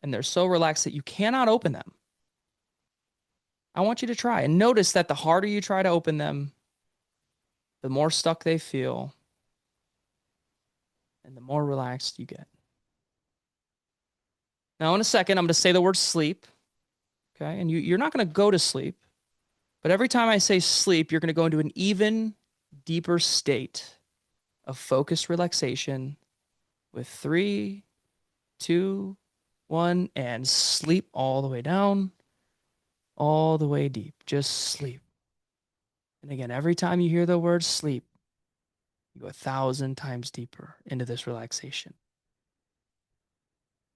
and they're so relaxed that you cannot open them, I want you to try and notice that the harder you try to open them, the more stuck they feel and the more relaxed you get. Now, in a second, I'm going to say the word sleep. Okay. And you're not going to go to sleep, but every time I say sleep, you're going to go into an even deeper state of focused relaxation with 3, 2, 1, and sleep all the way down, all the way deep. Just sleep. And again, every time you hear the word sleep, you go 1,000 times deeper into this relaxation.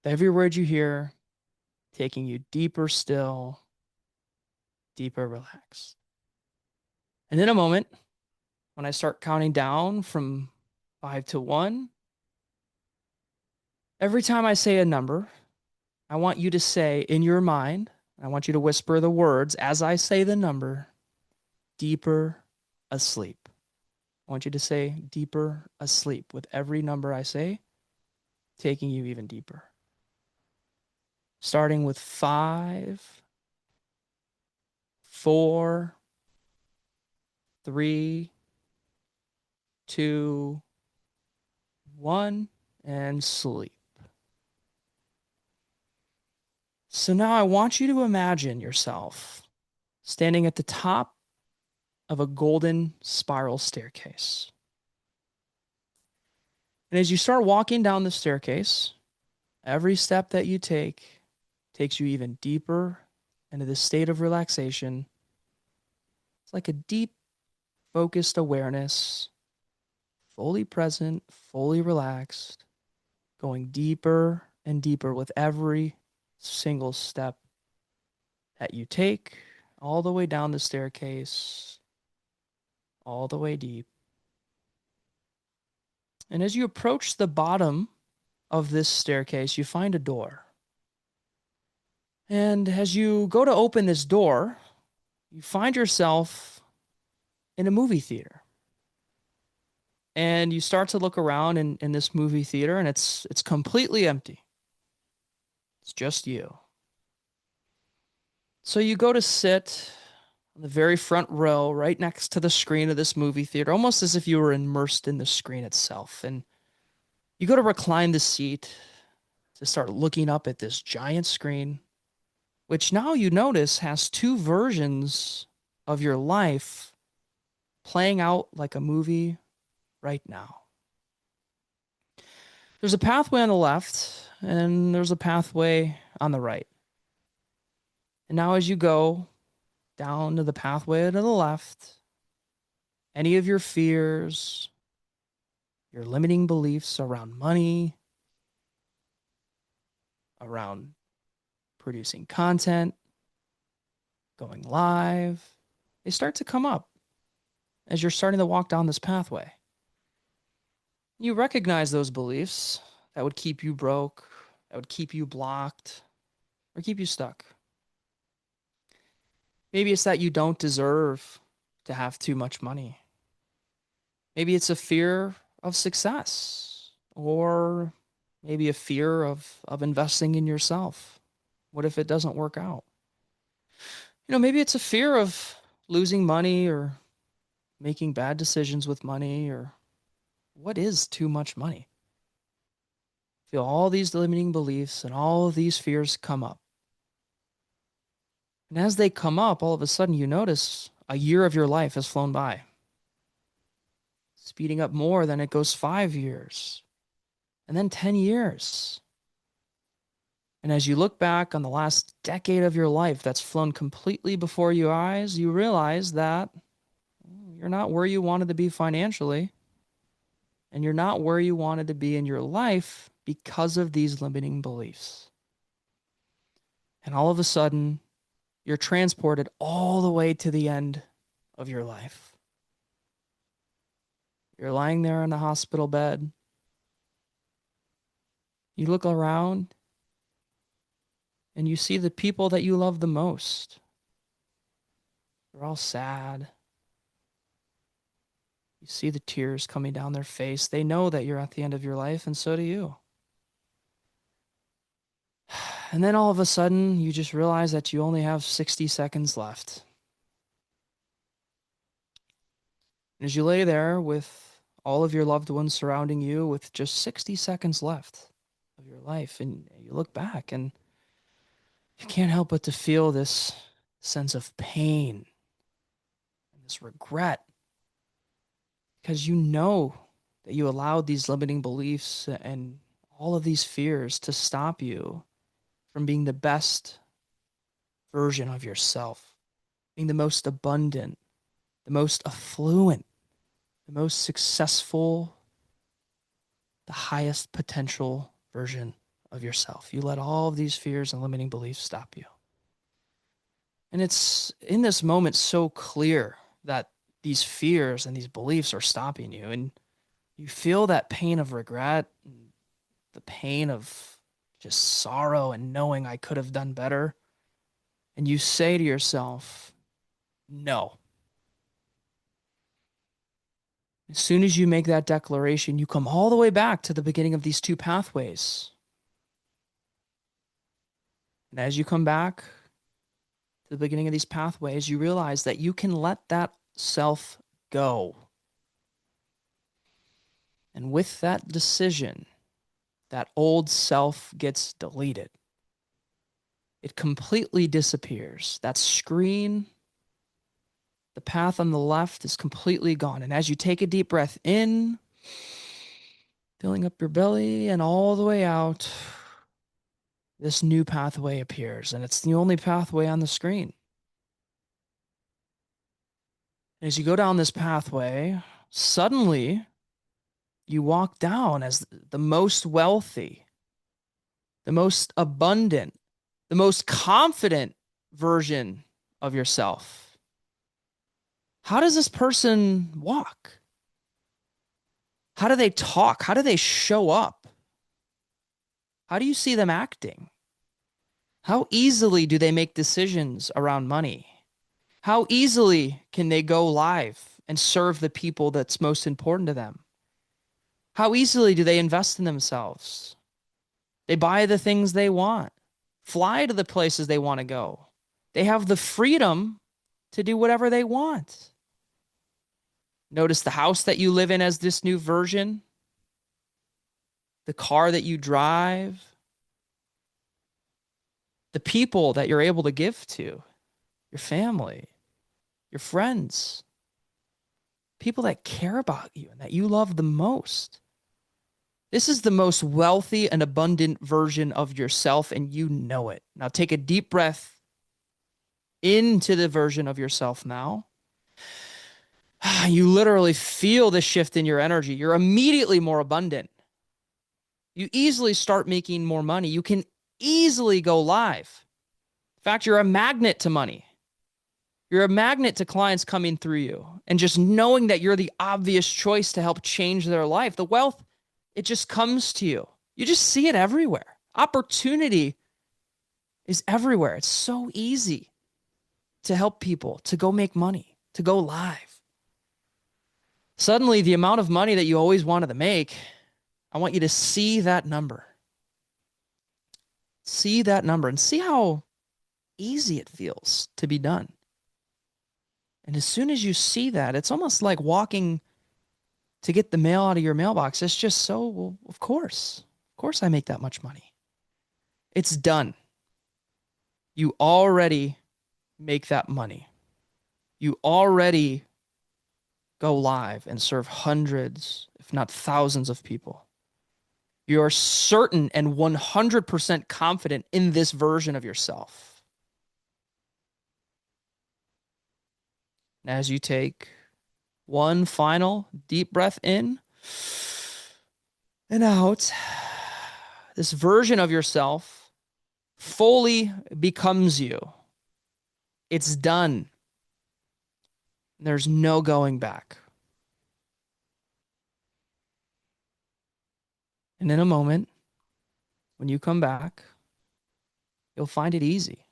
Every word you hear, taking you deeper still, deeper relaxed. And in a moment, when I start counting down from 5 to 1, every time I say a number, I want you to say in your mind, I want you to whisper the words as I say the number, deeper asleep. I want you to say deeper asleep with every number I say, taking you even deeper. Starting with 5, 4, 3, 2, 1. and sleep. So now I want you to imagine yourself standing at the top of a golden spiral staircase. And as you start walking down the staircase, every step that you take takes you even deeper into this state of relaxation. It's like a deep, focused awareness, fully present, fully relaxed, going deeper and deeper with every single step that you take, all the way down the staircase, all the way deep. And as you approach the bottom of this staircase, you find a door. And as you go to open this door, you find yourself in a movie theater. And you start to look around in this movie theater, and it's completely empty. It's just you. So you go to sit on the very front row, right next to the screen of this movie theater, almost as if you were immersed in the screen itself. And you go to recline the seat to start looking up at this giant screen, which now you notice has two versions of your life playing out like a movie right now. There's a pathway on the left, and there's a pathway on the right. And now as you go down to the pathway to the left, any of your fears, your limiting beliefs around money, around producing content, going live, they start to come up as you're starting to walk down this pathway. You recognize those beliefs that would keep you broke, that would keep you blocked, or keep you stuck. Maybe it's that you don't deserve to have too much money. Maybe it's a fear of success, or maybe a fear of investing in yourself. What if it doesn't work out? Maybe it's a fear of losing money or making bad decisions with money, or what is too much money? Feel all these limiting beliefs and all of these fears come up. And as they come up, all of a sudden you notice a year of your life has flown by, speeding up more than it goes 5 years, and then 10 years. And as you look back on the last decade of your life that's flown completely before your eyes, you realize that you're not where you wanted to be financially, and you're not where you wanted to be in your life because of these limiting beliefs. And all of a sudden, you're transported all the way to the end of your life. You're lying there in the hospital bed. You look around and you see the people that you love the most. They're all sad. You see the tears coming down their face. They know that you're at the end of your life, and so do you. And then all of a sudden, you just realize that you only have 60 seconds left. And as you lay there with all of your loved ones surrounding you with just 60 seconds left of your life, and you look back and you can't help but to feel this sense of pain and this regret, because you know that you allowed these limiting beliefs and all of these fears to stop you from being the best version of yourself, being the most abundant, the most affluent, the most successful, the highest potential version of yourself. You let all of these fears and limiting beliefs stop you. And it's in this moment so clear that these fears and these beliefs are stopping you. And you feel that pain of regret, the pain of just sorrow and knowing I could have done better. And you say to yourself, no. As soon as you make that declaration, you come all the way back to the beginning of these two pathways. And as you come back to the beginning of these pathways, you realize that you can let that self go. And with that decision, that old self gets deleted. It completely disappears. That screen, the path on the left is completely gone. And as you take a deep breath in, filling up your belly and all the way out, this new pathway appears, and it's the only pathway on the screen. And as you go down this pathway, suddenly you walk down as the most wealthy, the most abundant, the most confident version of yourself. How does this person walk? How do they talk? How do they show up? How do you see them acting? How easily do they make decisions around money? How easily can they go live and serve the people that's most important to them? How easily do they invest in themselves? They buy the things they want, fly to the places they want to go. They have the freedom to do whatever they want. Notice the house that you live in as this new version, the car that you drive, the people that you're able to give to, your family, your friends, people that care about you and that you love the most. This is the most wealthy and abundant version of yourself, and you know it. Now take a deep breath into the version of yourself now. You literally feel the shift in your energy. You're immediately more abundant. You easily start making more money. You can easily go live. In fact, you're a magnet to money. You're a magnet to clients coming through you. And just knowing that you're the obvious choice to help change their life, the wealth, it just comes to you. You just see it everywhere. Opportunity is everywhere. It's so easy to help people, to go make money, to go live. Suddenly, the amount of money that you always wanted to make, I want you to see that number. See that number and see how easy it feels to be done. And as soon as you see that, it's almost like walking to get the mail out of your mailbox. It's just so, well, of course I make that much money. It's done. You already make that money. You already go live and serve hundreds, if not thousands of people. You're certain and 100% confident in this version of yourself. And as you take one final deep breath in and out, this version of yourself fully becomes you. It's done. There's no going back. And in a moment, when you come back, you'll find it easy.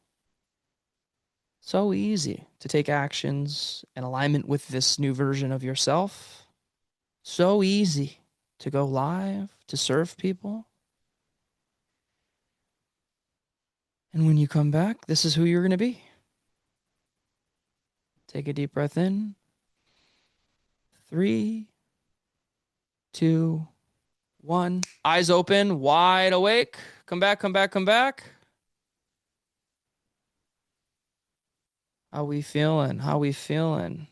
So easy to take actions in alignment with this new version of yourself. So easy to go live, to serve people. And when you come back, this is who you're going to be. Take a deep breath in. 3, 2, 1. Eyes open, wide awake. Come back, come back, come back. How we feeling? How we feeling?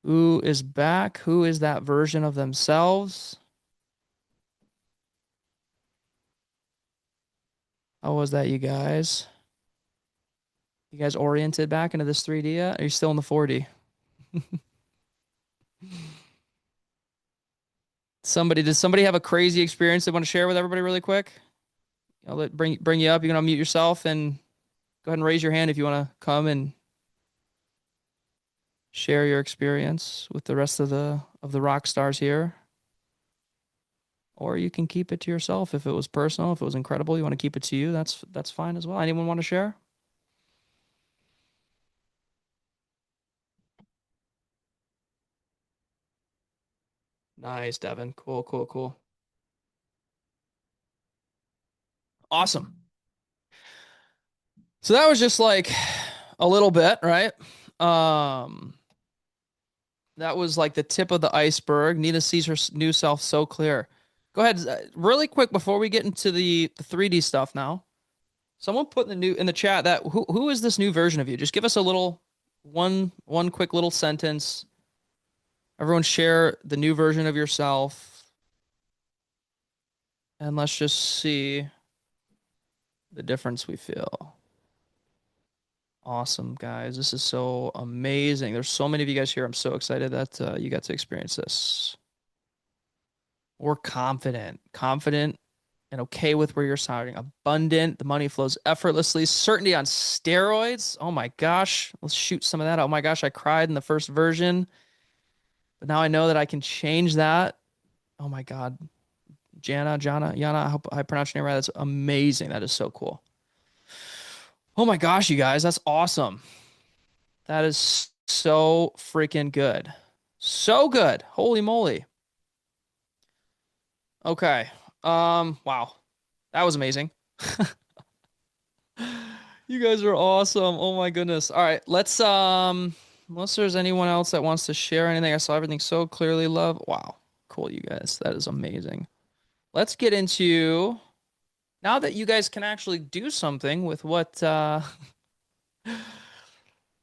Who is back? Who is that version of themselves? How was that, you guys? You guys oriented back into this 3D yet? Are you still in the 4D? Did somebody have a crazy experience they want to share with everybody really quick? I'll bring you up. You can unmute yourself and go ahead and raise your hand if you want to come and share your experience with the rest of the rock stars here. Or you can keep it to yourself. If it was personal, if it was incredible, you want to keep it to you, that's fine as well. Anyone want to share? Nice, Devin. Cool, cool, cool. Awesome. So that was just like a little bit, right? That was like the tip of the iceberg. Nina sees her new self so clear. Go ahead, really quick before we get into the 3D stuff now. Someone put in the chat that who is this new version of you? Just give us a little one quick little sentence. Everyone share the new version of yourself. And let's just see the difference we feel. Awesome, guys. This is so amazing. There's so many of you guys here. I'm so excited that you got to experience this. We're confident and okay with where you're starting. Abundant. The money flows effortlessly. Certainty on steroids. Oh my gosh. Let's shoot some of that. Oh my gosh. I cried in the first version, but now I know that I can change that. Oh my God. Yana, I hope I pronounced your name right. That's amazing. That is so cool. Oh my gosh, you guys. That's awesome. That is so freaking good. So good. Holy moly. Okay. Wow. That was amazing. You guys are awesome. Oh my goodness. All right, let's unless there's anyone else that wants to share anything. I saw everything so clearly, love. Wow. Cool, you guys. That is amazing. Let's get into now that you guys can actually do something with what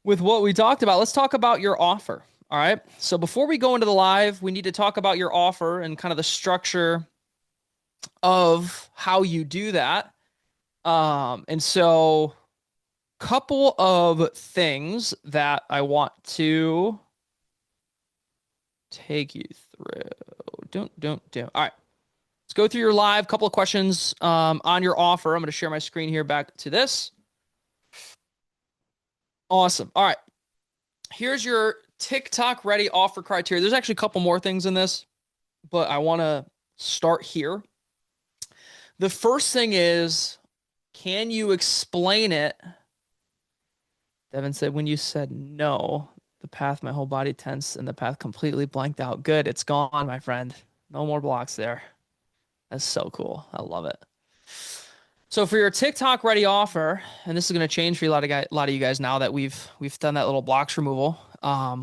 with what we talked about. Let's talk about your offer. All right. So before we go into the live, we need to talk about your offer and kind of the structure of how you do that. And so couple of things that I want to take you through. Don't. All right. Let's go through your live. Couple of questions on your offer. I'm going to share my screen here back to this. Awesome. All right. Here's your TikTok ready offer criteria. There's actually a couple more things in this, but I want to start here. The first thing is, can you explain it? Devin said, when you said no, the path, my whole body tensed and the path completely blanked out. Good. It's gone, my friend. No more blocks there. That's so cool. I love it. So for your TikTok ready offer, and this is going to change for a lot of you guys now that we've done that little blocks removal.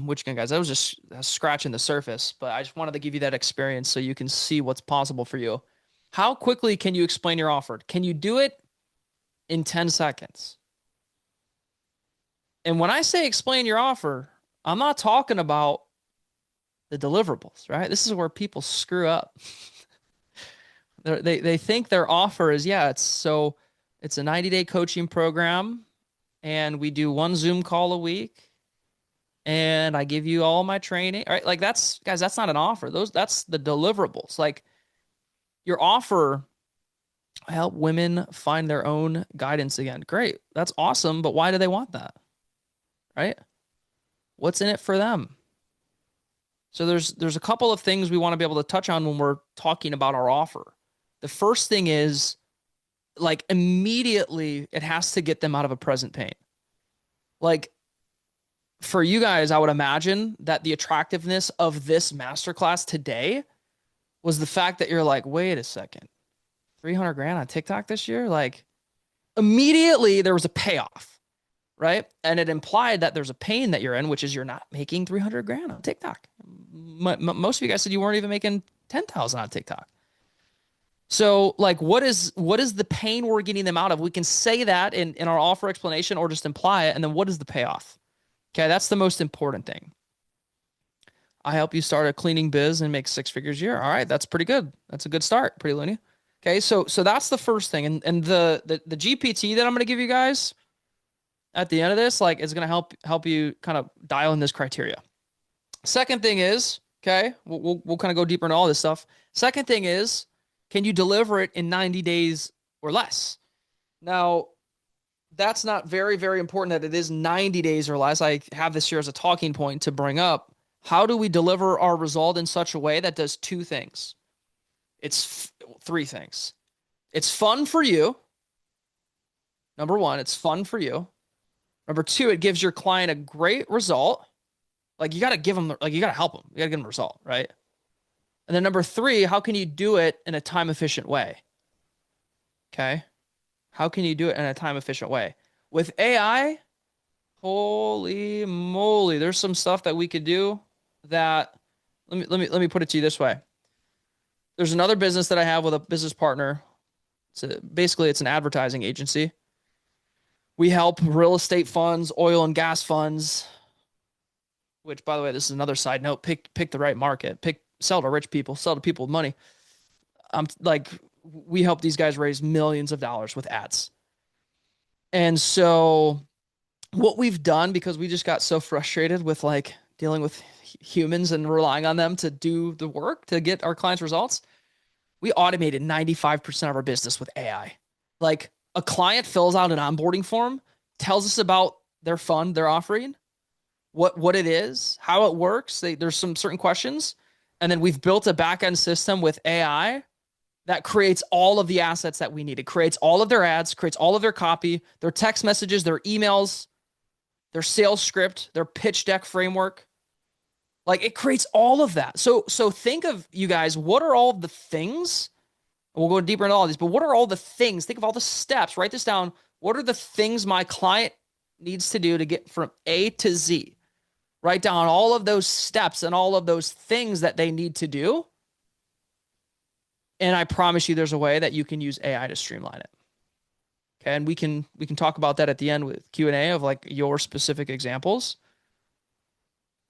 Which again, guys, that was just scratching the surface, but I just wanted to give you that experience so you can see what's possible for you. How quickly can you explain your offer? Can you do it in 10 seconds? And when I say explain your offer, I'm not talking about the deliverables, right? This is where people screw up. They think their offer is, it's a 90-day coaching program and we do one Zoom call a week and I give you all my training. All right, like that's not an offer. That's the deliverables. Like your offer, I help women find their own guidance again. Great. That's awesome, but why do they want that? Right? What's in it for them? So there's a couple of things we want to be able to touch on when we're talking about our offer. The first thing is, like, immediately it has to get them out of a present pain. Like, for you guys, I would imagine that the attractiveness of this masterclass today was the fact that you're like, wait a second, 300 grand on TikTok this year? Like, immediately there was a payoff, right? And it implied that there's a pain that you're in, which is you're not making 300 grand on TikTok. Most of you guys said you weren't even making 10,000 on TikTok. So like, what is the pain we're getting them out of? We can say that in our offer explanation or just imply it. And then what is the payoff? Okay. That's the most important thing. I help you start a cleaning biz and make 6 figures a year. All right. That's pretty good. That's a good start. Pretty loony. Okay. So that's the first thing. And the GPT that I'm going to give you guys at the end of this, like, is going to help you kind of dial in this criteria. Second thing is, okay, we'll kind of go deeper into all this stuff. Second thing is, can you deliver it in 90 days or less? Now, that's not very, very important that it is 90 days or less. I have this here as a talking point to bring up. How do we deliver our result in such a way that does 2 things? It's 3 things. It's fun for you. Number 1, it's fun for you. Number 2, it gives your client a great result. Like, you got to give them, like, you got to help them. You got to give them a result, right? And then number 3, how can you do it in a time efficient way? Okay. How can you do it in a time efficient way? With AI, holy moly, there's some stuff that we could do that let me put it to you this way. There's another business that I have with a business partner. Basically it's an advertising agency. We help real estate funds, oil and gas funds, which by the way, this is another side note, pick the right market. Sell to rich people, sell to people with money. Like we help these guys raise millions of dollars with ads. And so what we've done, because we just got so frustrated with like dealing with humans and relying on them to do the work to get our clients results, we automated 95% of our business with AI. Like a client fills out an onboarding form, tells us about their fund they're offering, what it is, how it works. There's some certain questions. And then we've built a back-end system with AI that creates all of the assets that we need. It creates all of their ads, creates all of their copy, their text messages, their emails, their sales script, their pitch deck framework. Like it creates all of that. So think of, you guys, what are all of the things? We'll go deeper into all of these, but what are all the things? Think of all the steps. Write this down. What are the things my client needs to do to get from A to Z? Write down all of those steps and all of those things that they need to do. And I promise you there's a way that you can use AI to streamline it. Okay, and we can talk about that at the end with Q&A of like your specific examples.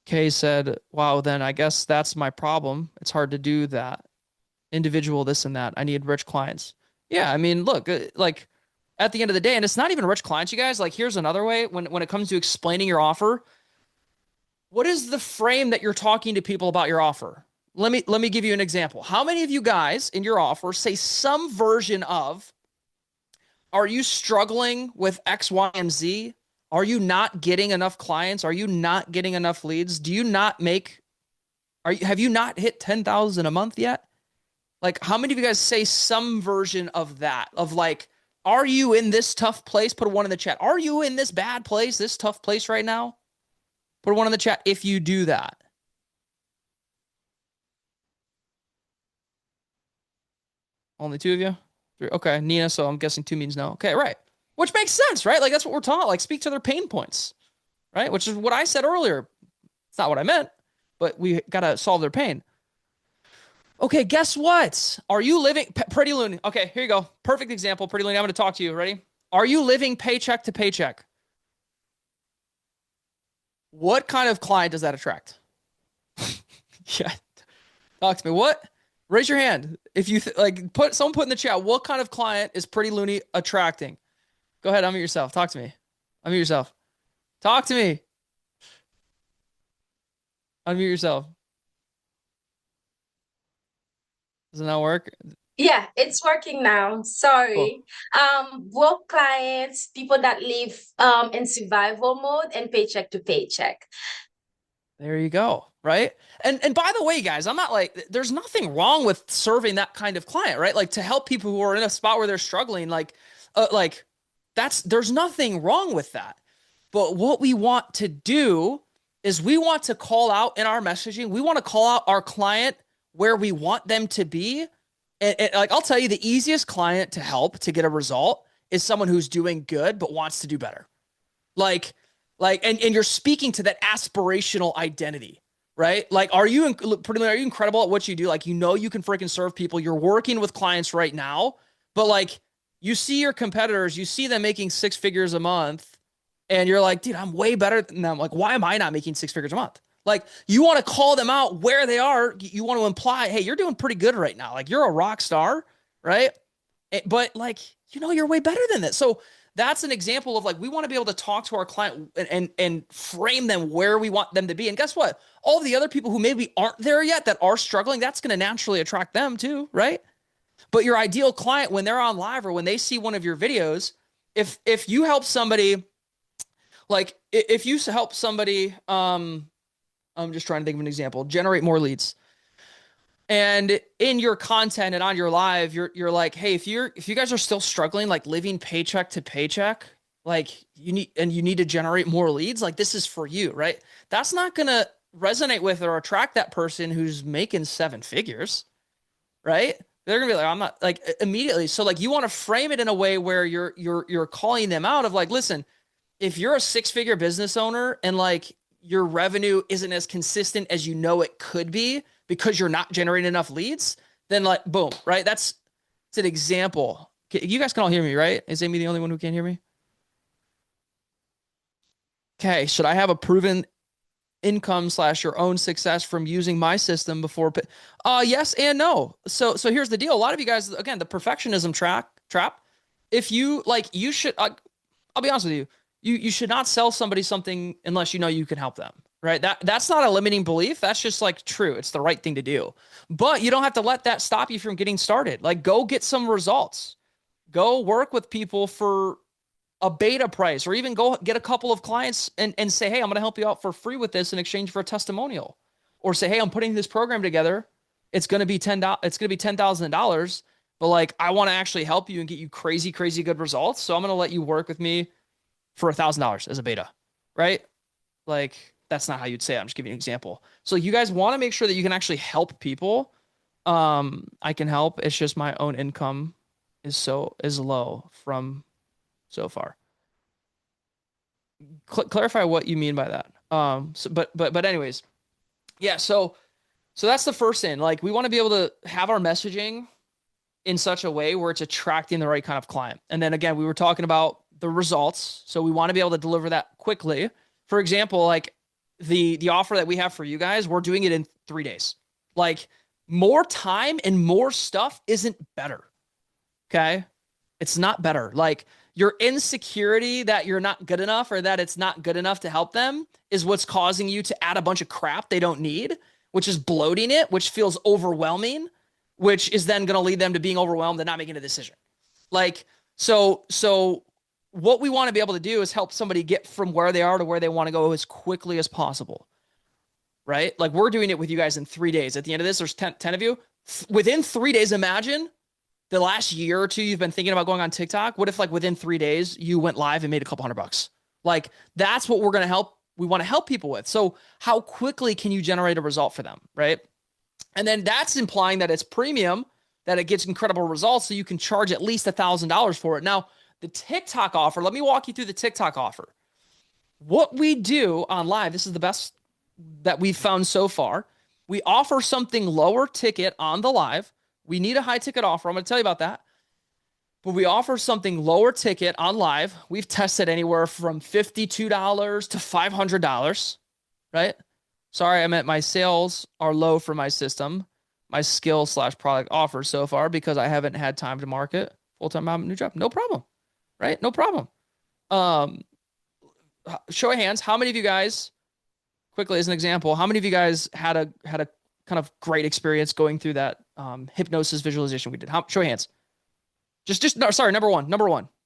Kay said, wow, then I guess that's my problem. It's hard to do that. Individual this and that. I need rich clients. Yeah, I mean, look, like at the end of the day, and it's not even rich clients, you guys, like here's another way when it comes to explaining your offer. What is the frame that you're talking to people about your offer? Let me give you an example. How many of you guys in your offer say some version of, are you struggling with X, Y, and Z? Are you not getting enough clients? Are you not getting enough leads? Do you not make, have you not hit 10,000 a month yet? Like how many of you guys say some version of that? Of like, are you in this tough place? Put a one in the chat. Are you in this bad place, this tough place right now? Put a one in the chat if you do that. Only two of you? Three. Okay, Nina, so I'm guessing two means no. Okay, right. Which makes sense, right? Like that's what we're taught. Like speak to their pain points, right? Which is what I said earlier. It's not what I meant, but we got to solve their pain. Okay, guess what? Are you living, Pretty Looney? Okay, here you go. Perfect example, Pretty Looney. I'm going to talk to you. Ready? Are you living paycheck to paycheck? What kind of client does that attract? Yeah. Talk to me. What? Raise your hand. If you someone put in the chat, what kind of client is Pretty Looney attracting? Go ahead, unmute yourself. Talk to me. Unmute yourself. Talk to me. Unmute yourself. Does it not work?
Yeah, it's working now. Sorry. Cool. Work clients, people that live in survival mode and paycheck to paycheck.
There you go. Right. And by the way, guys, I'm not like, there's nothing wrong with serving that kind of client, right? Like to help people who are in a spot where they're struggling, there's nothing wrong with that. But what we want to do is we want to call out in our messaging, we want to call out our client where we want them to be. And like, I'll tell you, the easiest client to help to get a result is someone who's doing good, but wants to do better. And you're speaking to that aspirational identity, right? Like, are you incredible at what you do? Like, you can freaking serve people. You're working with clients right now, but like you see your competitors, you see them making 6 figures a month and you're like, dude, I'm way better than them. Like, why am I not making 6 figures a month? Like, you want to call them out where they are. You want to imply, hey, you're doing pretty good right now. Like, you're a rock star, right? But like, you're way better than that. So that's an example of like, we want to be able to talk to our client and frame them where we want them to be. And guess what? All the other people who maybe aren't there yet that are struggling, that's going to naturally attract them too, right? But your ideal client, when they're on live or when they see one of your videos, if you help somebody, like if you help somebody, I'm just trying to think of an example, generate more leads. And in your content and on your live, you're like, hey, if you guys are still struggling, like living paycheck to paycheck, like you need to generate more leads, like this is for you, right? That's not going to resonate with or attract that person who's making 7 figures, right? They're going to be like, I'm not, like, immediately. So like, you want to frame it in a way where you're calling them out of like, listen, if you're a 6-figure business owner and like your revenue isn't as consistent as you know it could be because you're not generating enough leads, then like boom, right? It's an example. You guys can all hear me, right? Is Amy the only one who can't hear me? Okay, should I have a proven income slash your own success from using my system before? Yes and no. So here's the deal. A lot of you guys, again, the perfectionism trap. If you like, you should. I'll be honest with you. You should not sell somebody something unless you know you can help them. Right? That's not a limiting belief. That's just like true. It's the right thing to do. But you don't have to let that stop you from getting started. Like, go get some results. Go work with people for a beta price, or even go get a couple of clients and say, hey, I'm going to help you out for free with this in exchange for a testimonial. Or say, hey, I'm putting this program together. It's going to be $10,000, but like, I want to actually help you and get you crazy, crazy good results. So I'm going to let you work with me for $1,000 as a beta, right? Like, that's not how you'd say it. I'm just giving you an example. So you guys want to make sure that you can actually help people. I can help. It's just my own income is low from so far. Clarify what you mean by that. But anyways, yeah. So that's the first thing. Like, we want to be able to have our messaging in such a way where it's attracting the right kind of client. And then again, we were talking about the results. So we want to be able to deliver that quickly. For example, like the offer that we have for you guys, we're doing it in 3 days. Like, more time and more stuff isn't better. Okay. It's not better. Like, your insecurity that you're not good enough or that it's not good enough to help them is what's causing you to add a bunch of crap they don't need, which is bloating it, which feels overwhelming, which is then going to lead them to being overwhelmed and not making a decision. Like, so what we want to be able to do is help somebody get from where they are to where they want to go as quickly as possible. Right? Like, we're doing it with you guys in 3 days. At the end of this, there's 10 of you. Within 3 days, imagine the last year or two you've been thinking about going on TikTok. What if like within 3 days you went live and made a couple $100? Like, that's what we want to help people with. So how quickly can you generate a result for them, right? And then that's implying that it's premium, that it gets incredible results, so you can charge at least $1,000 for it. Now, the TikTok offer, let me walk you through the TikTok offer. What we do on live, this is the best that we've found so far. We offer something lower ticket on the live. We need a high ticket offer. I'm going to tell you about that. But we offer something lower ticket on live. We've tested anywhere from $52 to $500, right? Sorry, I meant my sales are low for my system, my skill slash product offer so far, because I haven't had time to market full-time. I'm a new job. No problem, right? No problem. Show of hands. How many of you guys, quickly as an example, how many of you guys had a kind of great experience going through that hypnosis visualization we did? Show of hands. No, sorry, number one.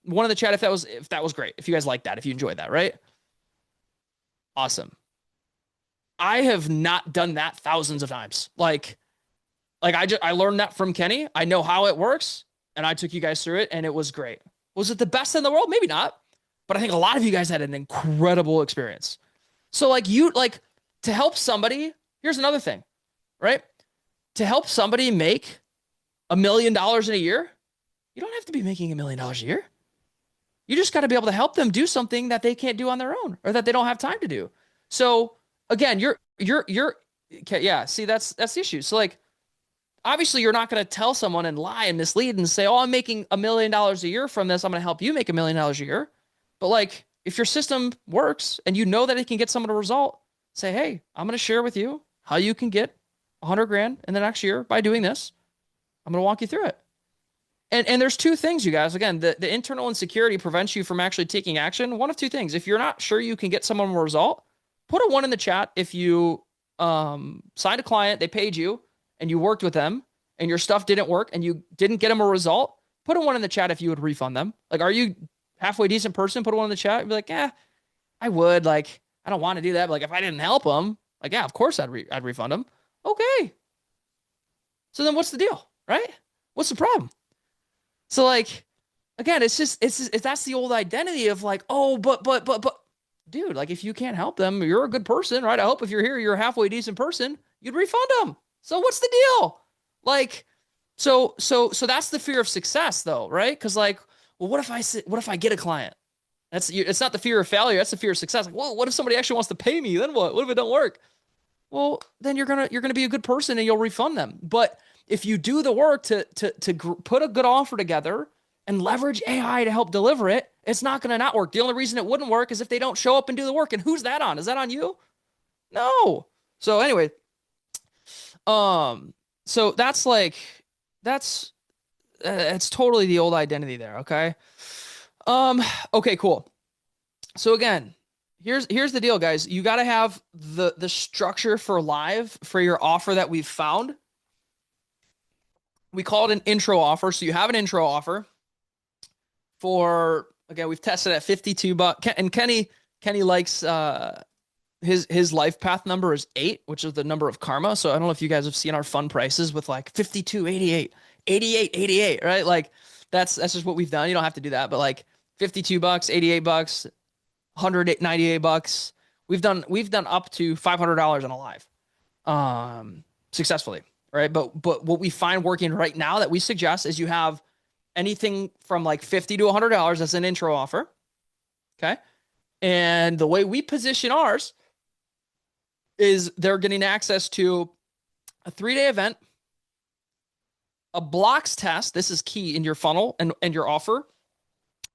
One in the chat if that was great. If you guys liked that, if you enjoyed that, right? Awesome. I have not done that thousands of times. Like I learned that from Kenny. I know how it works, and I took you guys through it, and it was great. Was it the best in the world? Maybe not, but I think a lot of you guys had an incredible experience. So to help somebody, here's another thing, right? To help somebody make $1 million in a year, you don't have to be making $1 million a year. You just got to be able to help them do something that they can't do on their own, or that they don't have time to do. So again, okay, yeah, see, that's the issue. So like, obviously you're not going to tell someone and lie and mislead and say, oh, I'm making $1 million a year from this, I'm going to help you make $1 million a year. But like, if your system works and you know that it can get someone a result, say, hey, I'm going to share with you how you can get 100 grand in the next year by doing this. I'm going to walk you through it. And there's two things, you guys. Again, the internal insecurity prevents you from actually taking action. One of two things. If you're not sure you can get someone a result, put a 1 in the chat. If you signed a client, they paid you, and you worked with them, and your stuff didn't work, and you didn't get them a result, put a 1 in the chat if you would refund them. Like, are you halfway decent person? Put a 1 in the chat. You'd be like, yeah, I would. Like, I don't want to do that. But like, if I didn't help them, like, yeah, of course I'd refund them. Okay. So then what's the deal, right? What's the problem? So like, again, it's that's the old identity of like, oh, but dude, like, if you can't help them, you're a good person, right? I hope if you're here, you're a halfway decent person, you'd refund them. So what's the deal? Like, so that's the fear of success though, right? Because like, well, what if I get a client? It's not the fear of failure. That's the fear of success. Like, well, what if somebody actually wants to pay me? Then what? What if it don't work? Well, then you're gonna be a good person and you'll refund them. But if you do the work to put a good offer together and leverage AI to help deliver it, it's not gonna not work. The only reason it wouldn't work is if they don't show up and do the work. And who's that on? Is that on you? No. So anyway, so that's it's totally the old identity there. Okay. Um, okay, cool. So again, here's the deal, guys. You got to have the structure for live for your offer that we've found. We call it an intro offer. So you have an intro offer for, again, we've tested at $52. And Kenny likes his life path number is 8, which is the number of karma. So I don't know if you guys have seen our fun prices with like 52, 88, 88, 88, right? Like that's just what we've done. You don't have to do that, but like $52, $88, $198. We've done up to $500 on a live, successfully, right? But what we find working right now that we suggest is you have anything from like $50 to $100 as an intro offer, okay? And the way we position ours is they're getting access to a 3-day event, a blocks test. This is key in your funnel and your offer.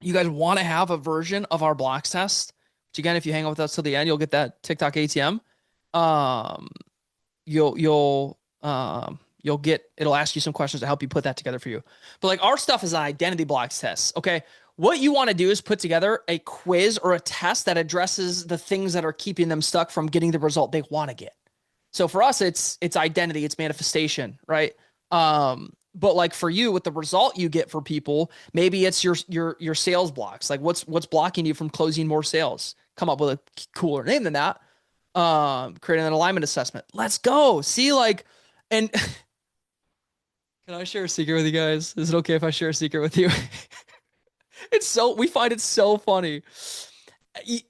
You guys want to have a version of our blocks test, which again, if you hang out with us till the end, you'll get that TikTok ATM. You'll get, it'll ask you some questions to help you put that together for you. But like our stuff is an identity blocks test. Okay. What you want to do is put together a quiz or a test that addresses the things that are keeping them stuck from getting the result they want to get. So for us, it's identity, it's manifestation, right? But like for you, with the result you get for people, maybe it's your sales blocks. Like what's blocking you from closing more sales? Come up with a cooler name than that. Creating an alignment assessment. Let's go. See, like, and can I share a secret with you guys? Is it okay if I share a secret with you? We find it so funny.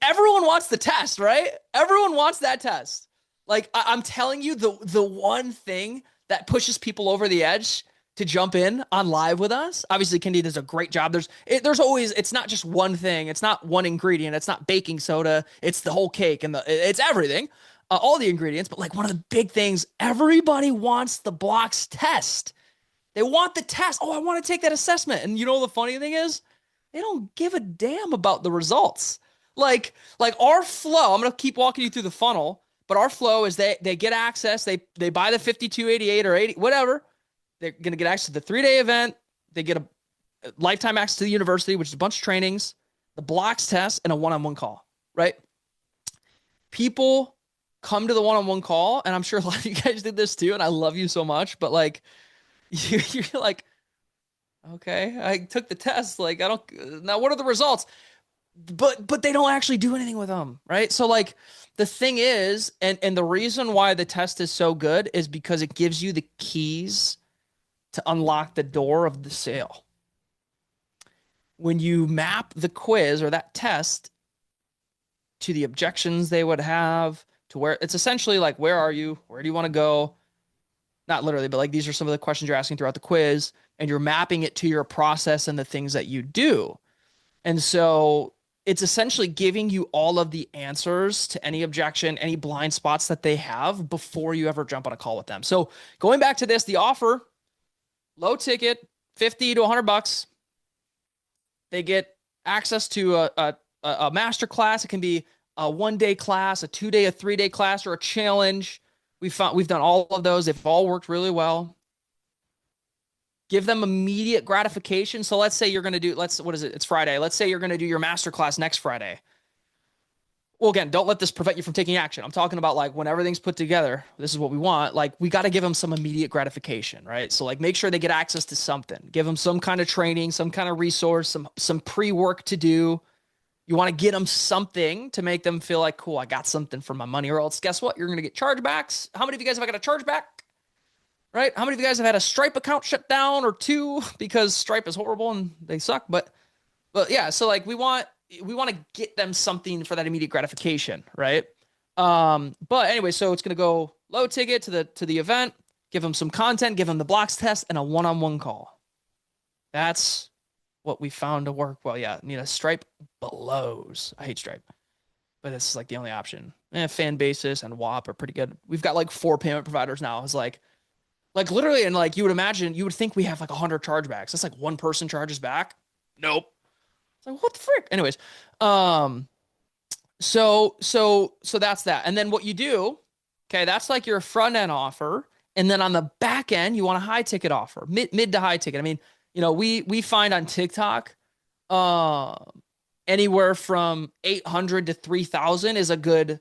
Everyone wants the test, right? Everyone wants that test. Like I'm telling you, the one thing that pushes people over the edge to jump in on live with us. Obviously, Kendi does a great job. There's always, it's not just one thing. It's not one ingredient. It's not baking soda. It's the whole cake and it's everything, all the ingredients. But like one of the big things, everybody wants the blocks test. They want the test. Oh, I want to take that assessment. And you know, the funny thing is they don't give a damn about the results. Like our flow, I'm going to keep walking you through the funnel, but our flow is they get access. They buy the 5288 or 80, whatever. They're going to get access to the 3-day event. They get a lifetime access to the university, which is a bunch of trainings, the blocks test, and a one-on-one call, right? People come to the one-on-one call, and I'm sure a lot of you guys did this too, and I love you so much, but like, you're like, okay, I took the test. Like, now what are the results? But they don't actually do anything with them, right? So like the thing is, and the reason why the test is so good is because it gives you the keys to unlock the door of the sale. When you map the quiz or that test to the objections they would have, to where it's essentially like, where are you? Where do you want to go? Not literally, but like these are some of the questions you're asking throughout the quiz, and you're mapping it to your process and the things that you do. And so it's essentially giving you all of the answers to any objection, any blind spots that they have before you ever jump on a call with them. So going back to this, the offer, low ticket, 50 to $100. They get access to a master class. It can be a 1-day class, a 2-day, a 3-day class, or a challenge. We've done all of those. They've all worked really well. Give them immediate gratification. So let's say you're going to do, what is it? It's Friday. Let's say you're going to do your master class next Friday. Well, again, don't let this prevent you from taking action. I'm talking about like when everything's put together, this is what we want. Like we got to give them some immediate gratification, right? So like make sure they get access to something, give them some kind of training, some kind of resource, some pre-work to do. You want to get them something to make them feel like, cool, I got something for my money, or else guess what? You're going to get chargebacks. How many of you guys have got a chargeback? Right? How many of you guys have had a Stripe account shut down or 2 because Stripe is horrible and they suck? But yeah, so like we want to get them something for that immediate gratification, right? But anyway, so it's going to go low ticket to the event, give them some content, give them the blocks test, and a one-on-one call. That's what we found to work well. Yeah, Stripe blows. I hate Stripe, but it's like the only option. Fan basis and WAP are pretty good. We've got like 4 payment providers now. It's like literally, and like you would imagine, you would think we have like 100 chargebacks. That's like one person charges back. Nope. It's like, what the frick? Anyways, um, so that's that. And then what you do, okay, that's like your front end offer. And then on the back end, you want a high ticket offer, mid to high ticket. I mean, we find on TikTok, uh, anywhere from 800 to 3,000 is a good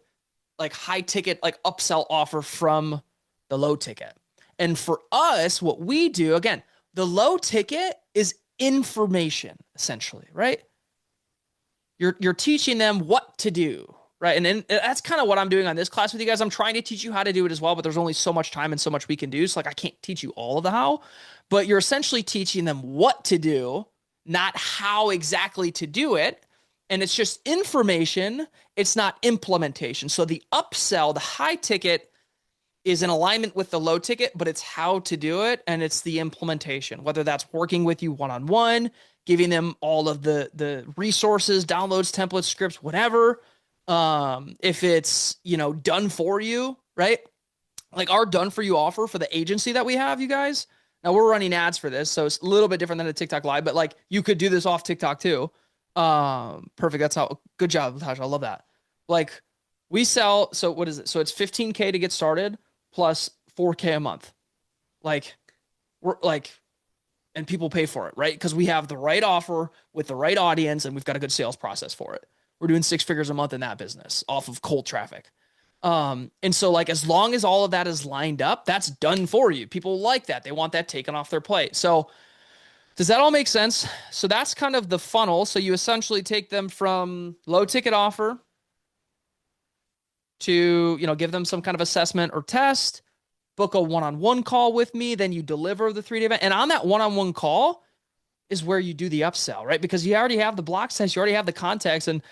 like high ticket like upsell offer from the low ticket. And for us, what we do, again, the low ticket is information essentially, right? You're teaching them what to do, right? And that's kind of what I'm doing on this class with you guys. I'm trying to teach you how to do it as well, but there's only so much time and so much we can do. So like I can't teach you all of the how, but you're essentially teaching them what to do, not how exactly to do it. And it's just information. It's not implementation. So the upsell, the high ticket is in alignment with the low ticket, but it's how to do it. And it's the implementation, whether that's working with you one-on-one, giving them all of the resources, downloads, templates, scripts, whatever. If it's, done for you, right? Like our done for you offer for the agency that we have, you guys. Now we're running ads for this, so it's a little bit different than a TikTok live, but like you could do this off TikTok too. Perfect. That's how, good job, Tasha. I love that. Like we sell, so what is it? So it's 15K to get started plus 4K a month. Like we're like, and people pay for it, right? Because we have the right offer with the right audience and we've got a good sales process for it. We're doing 6 figures a month in that business off of cold traffic. And so like, as long as all of that is lined up, that's done for you. People like that. They want that taken off their plate. So does that all make sense? So that's kind of the funnel. So you essentially take them from low ticket offer to, give them some kind of assessment or test, book a one-on-one call with me, then you deliver the 3-day event. And on that one-on-one call is where you do the upsell, right? Because you already have the block sense, you already have the context. And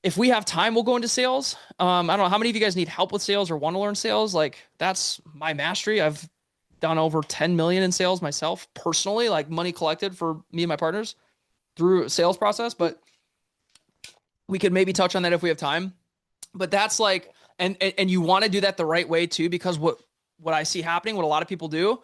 if we have time, we'll go into sales. I don't know how many of you guys need help with sales or want to learn sales. Like that's my mastery. I've done over 10 million in sales myself personally, like money collected for me and my partners through a sales process. But we could maybe touch on that if we have time. But that's like, and you want to do that the right way too, because what I see happening, what a lot of people do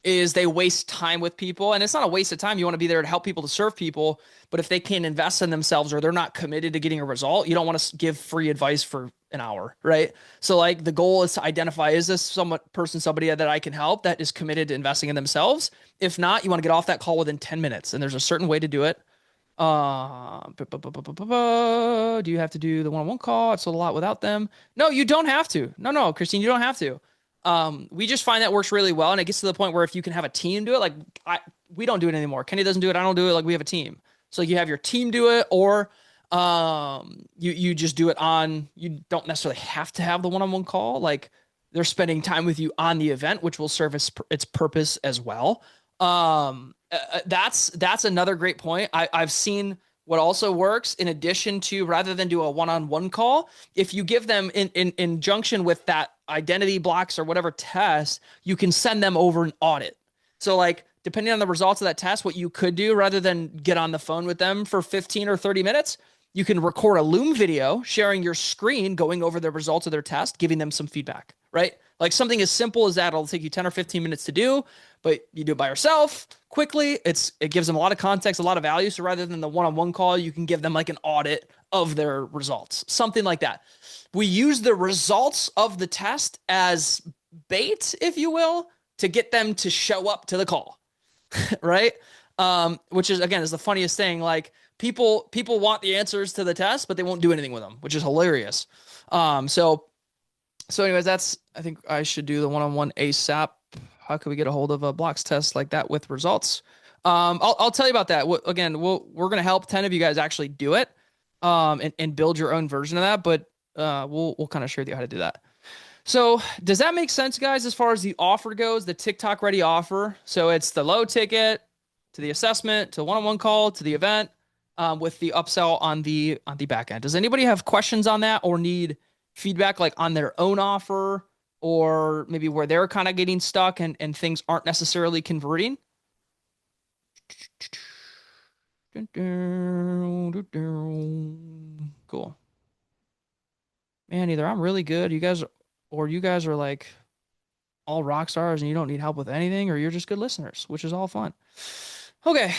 is they waste time with people. And it's not a waste of time. You want to be there to help people, to serve people. But if they can't invest in themselves or they're not committed to getting a result, you don't want to give free advice for an hour, right? So like the goal is to identify, is this somebody that I can help that is committed to investing in themselves? If not, you want to get off that call within 10 minutes. And there's a certain way to do it. Do you have to do the one-on-one call? It's a lot without them. No, you don't have to. No, Christine, you don't have to. We just find that works really well. And it gets to the point where if you can have a team do it, like we don't do it anymore. Kenny doesn't do it. I don't do it. Like we have a team. So you have your team do it, or you just do it on, you don't necessarily have to have the one-on-one call. Like they're spending time with you on the event, which will serve its purpose as well. That's another great point. I've seen what also works in addition to, rather than do a one-on-one call, if you give them in conjunction with that identity blocks or whatever test, you can send them over an audit. So like, depending on the results of that test, what you could do rather than get on the phone with them for 15 or 30 minutes, you can record a Loom video sharing your screen, going over the results of their test, giving them some feedback, right? Like something as simple as that, it'll take you 10 or 15 minutes to do, but you do it by yourself quickly. It gives them a lot of context, a lot of value. So rather than the one-on-one call, you can give them like an audit of their results, something like that. We use the results of the test as bait, if you will, to get them to show up to the call, right? Which is, again, is the funniest thing. Like people want the answers to the test, but they won't do anything with them, which is hilarious. So anyways, I think I should do the one-on-one ASAP. How can we get a hold of a blocks test like that with results? I'll tell you about that. Again, we're going to help 10 of you guys actually do it, and build your own version of that. But, we'll kind of share with you how to do that. So does that make sense, guys? As far as the offer goes, the TikTok ready offer. So it's the low ticket to the assessment, to one-on-one call, to the event, with the upsell on the back end. Does anybody have questions on that or need feedback like on their own offer, or maybe where they're kind of getting stuck and things aren't necessarily converting? Cool. Man, either I'm really good, or you guys are like all rock stars and you don't need help with anything, or you're just good listeners, which is all fun. Okay.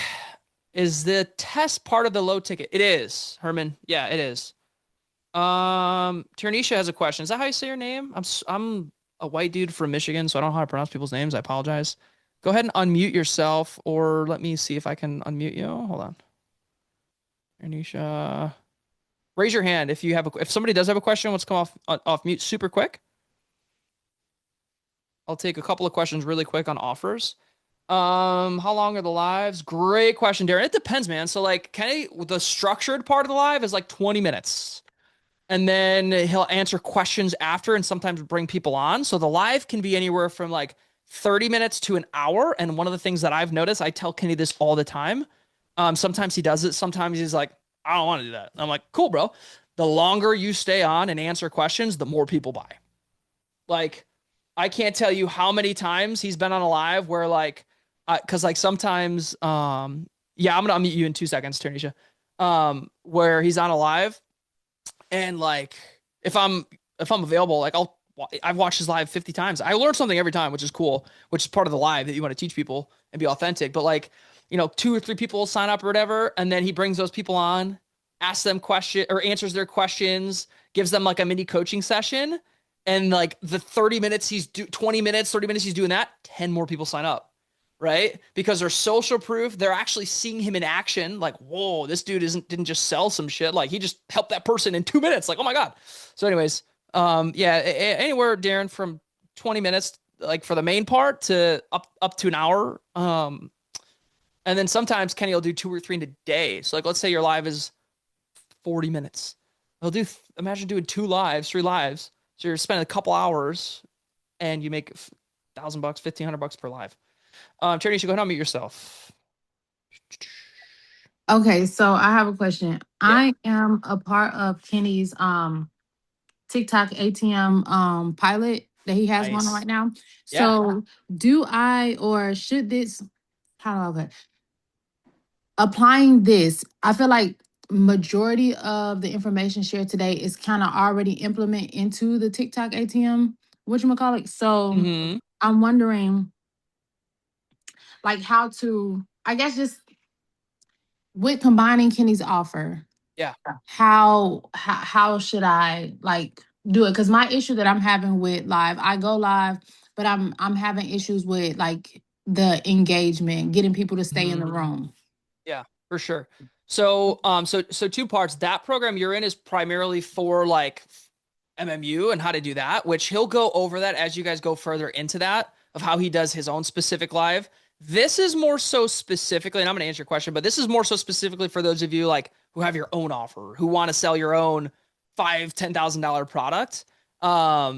Is the test part of the low ticket? It is, Herman. Yeah, it is. Ternisha has a question. Is that how you say your name? I'm a white dude from Michigan, so I don't know how to pronounce people's names. I apologize. Go ahead and unmute yourself, or let me see if I can unmute you. Hold on. Ternisha, raise your hand if you have if somebody does have a question. Let's come off mute super quick. I'll take a couple of questions really quick on offers. How long are the lives? Great question, Darren. It depends, man. So like Kenny, the structured part of the live is like 20 minutes. And then he'll answer questions after and sometimes bring people on. So the live can be anywhere from like 30 minutes to an hour. And one of the things that I've noticed, I tell Kenny this all the time. Sometimes he does it. Sometimes he's like, I don't want to do that. I'm like, cool, bro. The longer you stay on and answer questions, the more people buy. Like, I can't tell you how many times he's been on a live where like, cause like sometimes, yeah, I'm gonna unmute you in 2 seconds, Tanisha. Where he's on a live and like, if I'm available, like I've watched his live 50 times. I learn something every time, which is cool, which is part of the live that you want to teach people and be authentic. But like, 2 or 3 people sign up or whatever. And then he brings those people on, asks them question or answers their questions, gives them like a mini coaching session. And like the 30 minutes 20 minutes, 30 minutes he's doing that, 10 more people sign up. Right? Because they're social proof. They're actually seeing him in action. Like, whoa, this dude didn't just sell some shit. Like he just helped that person in 2 minutes. Like, oh my God. So anyways, yeah, anywhere, Darren, from 20 minutes, like for the main part to up to an hour. And then sometimes Kenny will do 2 or 3 in a day. So like, let's say your live is 40 minutes. He'll imagine doing 2 lives, 3 lives. So you're spending a couple hours and you make $1,000, $1,500 per live. Charity, you should go ahead and unmute yourself.
Okay, so I have a question.
Yeah.
I am a part of Kenny's TikTok ATM pilot that he has going on
Nice.
right now.
Yeah.
So do I or should this how do I put applying this? I feel like majority of the information shared today is kind of already implement into the TikTok ATM, whatchamacallit. So
Mm-hmm.
I'm wondering like how to, I guess just with combining Kenny's offer,
Yeah.
how should I like do it? Because my issue that I'm having with live, I go live, but I'm having issues with like the engagement, getting people to stay in the room.
Yeah, for sure. So 2 parts. That program you're in is primarily for like MMU and how to do that, which he'll go over that as you guys go further into that of how he does his own specific live. This is more so specifically, and I'm going to answer your question, but this is more so specifically for those of you like who have your own offer, who want to sell your own $5,000, $10,000 product.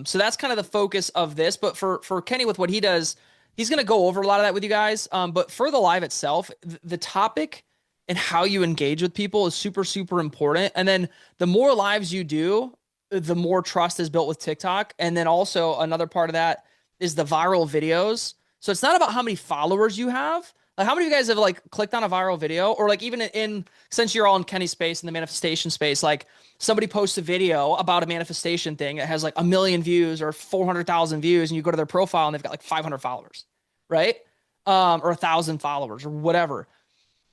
So that's kind of the focus of this. But for Kenny with what he does, he's going to go over a lot of that with you guys. But for the live itself, the topic and how you engage with people is super, super important. And then the more lives you do, the more trust is built with TikTok. And then also another part of that is the viral videos. So it's not about how many followers you have. Like how many of you guys have like clicked on a viral video or like even since you're all in Kenny's space in the manifestation space, like somebody posts a video about a manifestation thing that has like 1 million views or 400,000 views and you go to their profile and they've got like 500 followers, right? Or 1,000 followers or whatever.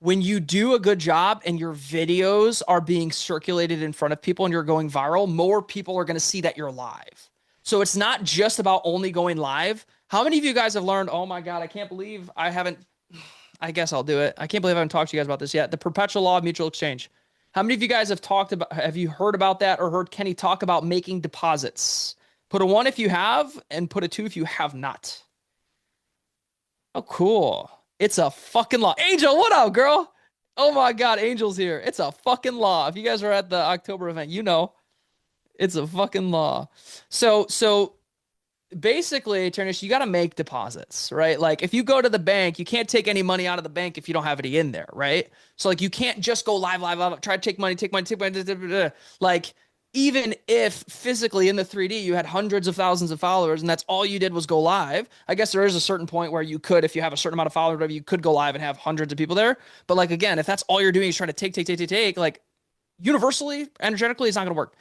When you do a good job and your videos are being circulated in front of people and you're going viral, more people are going to see that you're live. So it's not just about only going live. How many of you guys have learned, oh my God, I can't believe I guess I'll do it. I can't believe I haven't talked to you guys about this yet. The perpetual law of mutual exchange. How many of you guys have you heard about that or heard Kenny talk about making deposits? Put a 1 if you have and put a 2 if you have not. Oh, cool. It's a fucking law. Angel, what up, girl? Oh my God, Angel's here. It's a fucking law. If you guys were at the October event, it's a fucking law. So basically, Turnish, you got to make deposits, right? Like if you go to the bank, you can't take any money out of the bank if you don't have any in there, right? So like you can't just go live, try to take money. Like even if physically in the 3D you had hundreds of thousands of followers and that's all you did was go live, I guess there is a certain point where you could, if you have a certain amount of followers, you could go live and have hundreds of people there. But like, again, if that's all you're doing is trying to take, like universally, energetically, it's not going to work.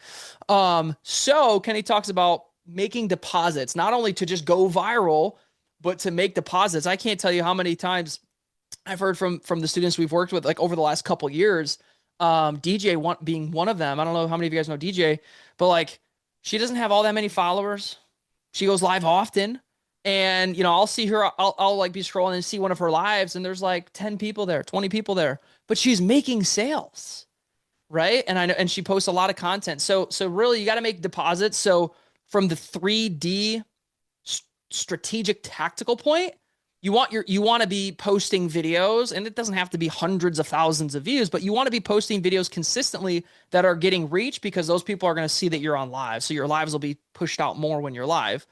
So Kenny talks about making deposits, not only to just go viral, but to make deposits. I can't tell you how many times I've heard from the students we've worked with, like over the last couple years, DJ being one of them. I don't know how many of you guys know DJ, but like she doesn't have all that many followers. She goes live often, and I'll see her. I'll like be scrolling and see one of her lives, and there's like 10 people there, 20 people there, but she's making sales, right? And I know, and she posts a lot of content. So really, you got to make deposits. So from the 3D strategic tactical point, you want to be posting videos, and it doesn't have to be hundreds of thousands of views, but you want to be posting videos consistently that are getting reach, because those people are going to see that you're on live. So your lives will be pushed out more when you're live.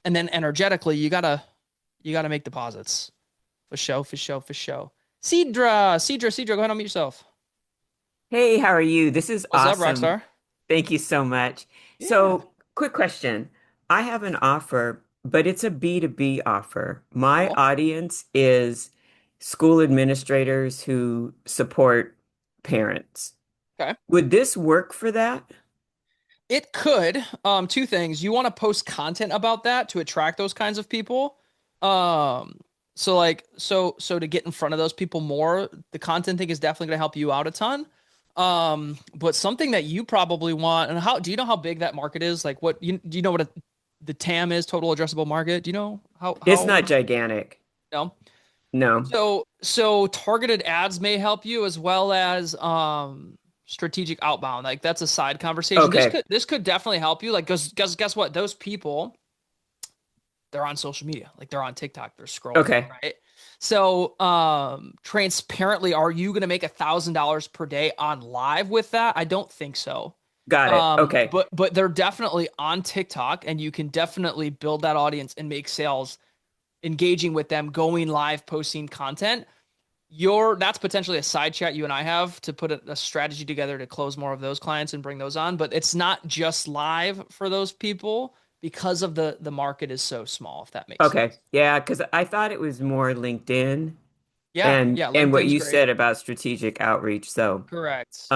And then energetically, you gotta make deposits. For show. Cedra, go ahead and unmute yourself.
Hey, how are you? This is
What's up,
awesome.
Rockstar?
Thank you so much.
Yeah.
So, quick question. I have an offer, but it's a B2B offer. My
Cool.
audience is school administrators who support parents.
Okay.
Would this work for that?
It could. Two things. You want to post content about that to attract those kinds of people. So to get in front of those people more, the content thing is definitely going to help you out a ton. But something that you probably want, and how do you know how big that market is? Like, do you know what the TAM is, total addressable market? Do you know how
It's not gigantic.
No.
No.
So targeted ads may help you, as well as strategic outbound. Like, that's a side conversation.
Okay.
This could definitely help you. Like, because guess what? Those people, they're on social media. Like, they're on TikTok, they're scrolling.
Okay.
Right. So, transparently, are you going to make $1,000 per day on live with that? I don't think so.
Got it. Okay.
But they're definitely on TikTok, and you can definitely build that audience and make sales, engaging with them, going live, posting content. That's potentially a side chat you and I have to put a strategy together to close more of those clients and bring those on. But it's not just live for those people, because of the market is so small, if that makes sense.
Okay. Yeah, because I thought it was more LinkedIn and what
LinkedIn's
you
great.
said about strategic outreach. So
Correct.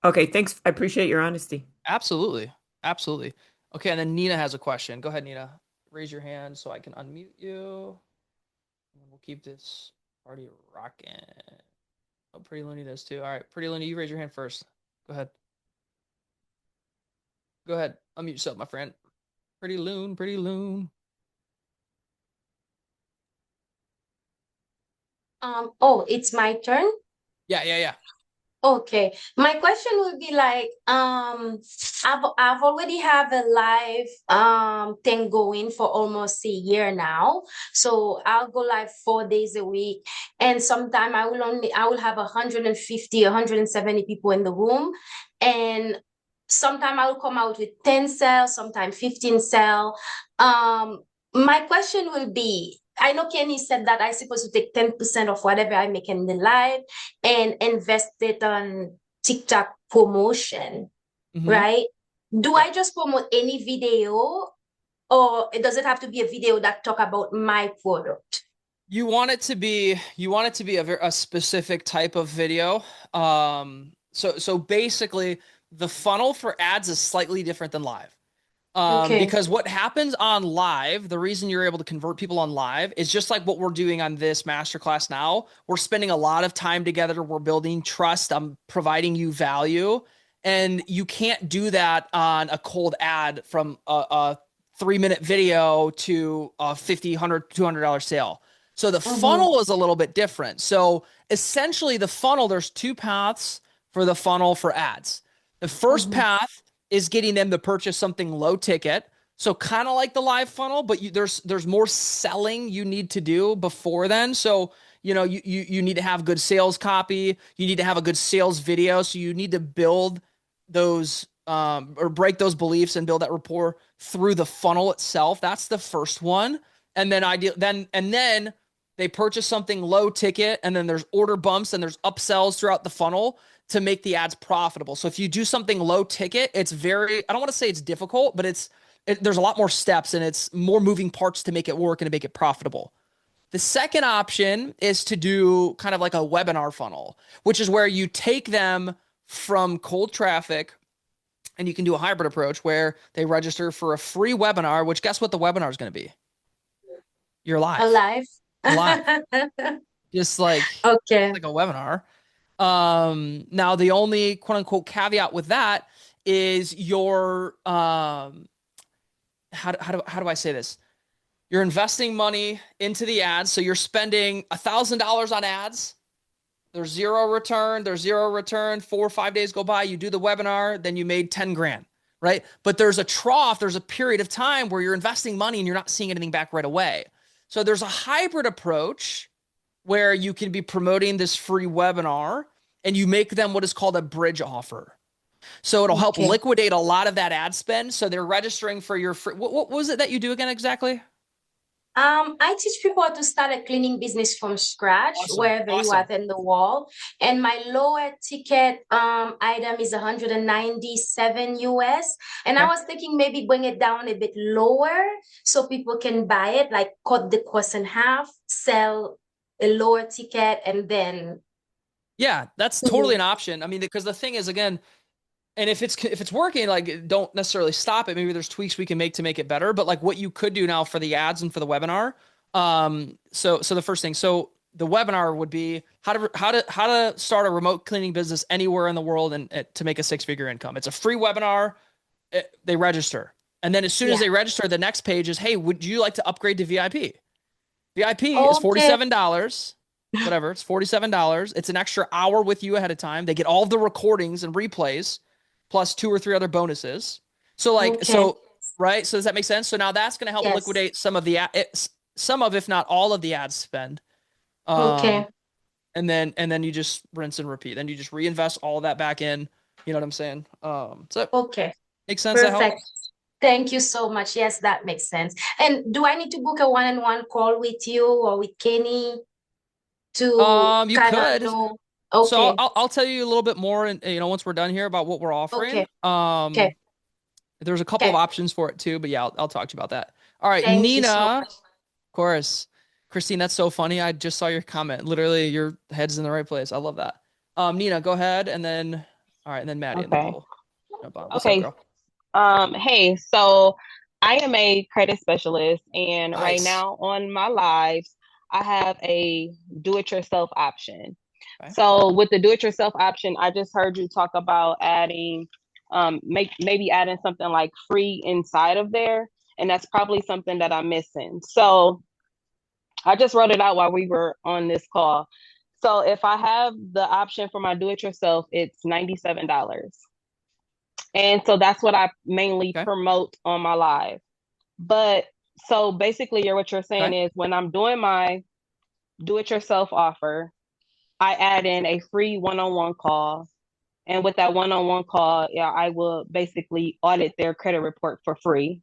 Okay, thanks. I appreciate your honesty.
Absolutely. Okay, and then Nina has a question. Go ahead, Nina. Raise your hand so I can unmute you. And we'll keep this party rocking. Oh, Pretty Looney does too. All right, Pretty Looney, you raise your hand first. Go ahead. Unmute yourself, my friend. Pretty Loon.
It's my turn.
Yeah.
Okay. My question would be like, I've already have a live thing going for almost a year now. So I'll go live 4 days a week. And sometime I will have 150, 170 people in the room. And sometime I will come out with 10 sales, sometime 15 sell. My question will be, I know Kenny said that I'm supposed to take 10% of whatever I make in the live and invest it on TikTok promotion, right? Do I just promote any video, or does it have to be a video that talk about my product?
You want it to be a specific type of video. So basically, the funnel for ads is slightly different than live. Because what happens on live, the reason you're able to convert people on live is just like what we're doing on this masterclass now. We're spending a lot of time together. We're building trust. I'm providing you value. And you can't do that on a cold ad from a 3-minute video to a $50, $100, $200 sale. So the funnel is a little bit different. So essentially the funnel, there's two paths for the funnel for ads. The first path is getting them to purchase something low ticket. So kind of like the live funnel, but there's more selling you need to do before then. So, you need to have good sales copy. You need to have a good sales video. So you need to build those or break those beliefs and build that rapport through the funnel itself. That's the first one. And then they purchase something low ticket, and then there's order bumps and there's upsells throughout the funnel. to make the ads profitable. So if you do something low ticket, it's very, I don't want to say it's difficult, but there's a lot more steps and it's more moving parts to make it work and to make it profitable. The second option is to do kind of like a webinar funnel, which is where you take them from cold traffic and you can do a hybrid approach where they register for a free webinar, which guess what the webinar is going to be? You're live.
Alive.
Live. Just like
Okay.
a webinar. Now the only quote unquote caveat with that is your how do I say this? You're investing money into the ads. So you're spending $1,000 on ads. There's zero return. 4 or 5 days go by. You do the webinar, then you made 10 grand, right? But there's a trough. There's a period of time where you're investing money and you're not seeing anything back right away. So there's a hybrid approach where you can be promoting this free webinar and you make them what is called a bridge offer. So it'll help liquidate a lot of that ad spend. So they're registering for your free. What was it that you do again exactly?
I teach people how to start a cleaning business from scratch, wherever you are in the world. And my lower ticket item is 197 US. And I was thinking maybe bring it down a bit lower so people can buy it, like cut the cost in half, sell a lower ticket, and then.
Yeah, that's totally an option. I mean, because the thing is, again, and if it's working, like don't necessarily stop it. Maybe there's tweaks we can make to make it better. But like what you could do now for the ads and for the webinar. So the first thing, so the webinar would be how to start a remote cleaning business anywhere in the world and to make a 6-figure income. It's a free webinar. They register, and then as soon as they register, the next page is, hey, would you like to upgrade to VIP? VIP is $47. Whatever, it's $47. It's an extra hour with you ahead of time. They get all of the recordings and replays, plus 2 or 3 other bonuses. So right? So does that make sense? So now that's going to help liquidate some of if not all of the ad spend. And then you just rinse and repeat. Then you just reinvest all of that back in. You know what I'm saying? Makes sense.
Perfect. Thank you so much. Yes, that makes sense. And do I need to book a one-on-one call with you or with Kenny to
you could
know?
So I'll tell you a little bit more, and once we're done here about what we're offering. There's a couple of options for it too, but yeah, I'll talk to you about that. All right,
Thank
Nina,
you so much.
of course, Christine, that's so funny. I just saw your comment. Literally, your head's in the right place. I love that. Nina, go ahead, and then Maddie.
Okay.
What's up, girl?
Hey, so I am a credit specialist, and
Nice.
right now on my lives, I have a do-it-yourself option.
Okay.
So with the do-it-yourself option, I just heard you talk about adding, maybe adding something like free inside of there, and that's probably something that I'm missing. So I just wrote it out while we were on this call. So if I have the option for my do-it-yourself, it's $97. And so that's what I mainly promote on my live. But so basically what you're saying is when I'm doing my do-it-yourself offer, I add in a free one-on-one call. And with that one-on-one call, I will basically audit their credit report for free.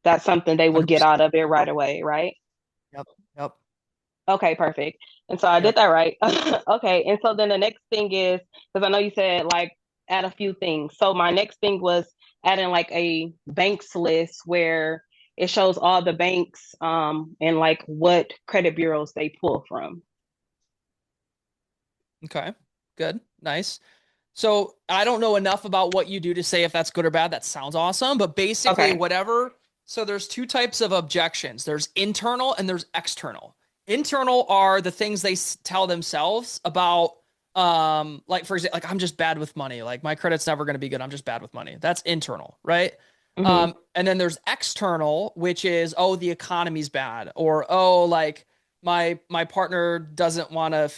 That's something they will
100%.
get out of it right away, right?
Yep.
Okay, perfect. And so I did that right. Okay. And so then the next thing is, because I know you said like add a few things. So my next thing was adding like a banks list where it shows all the banks and like what credit bureaus they pull from.
Okay, good, nice. So I don't know enough about what you do to say if that's good or bad. That sounds awesome, but basically whatever. So there's 2 types of objections. There's internal and there's external. Internal are the things they tell themselves about, like for example, like I'm just bad with money. Like my credit's never going to be good. I'm just bad with money. That's internal, right? And then there's external, which is, oh, the economy's bad, or oh, like my partner doesn't want to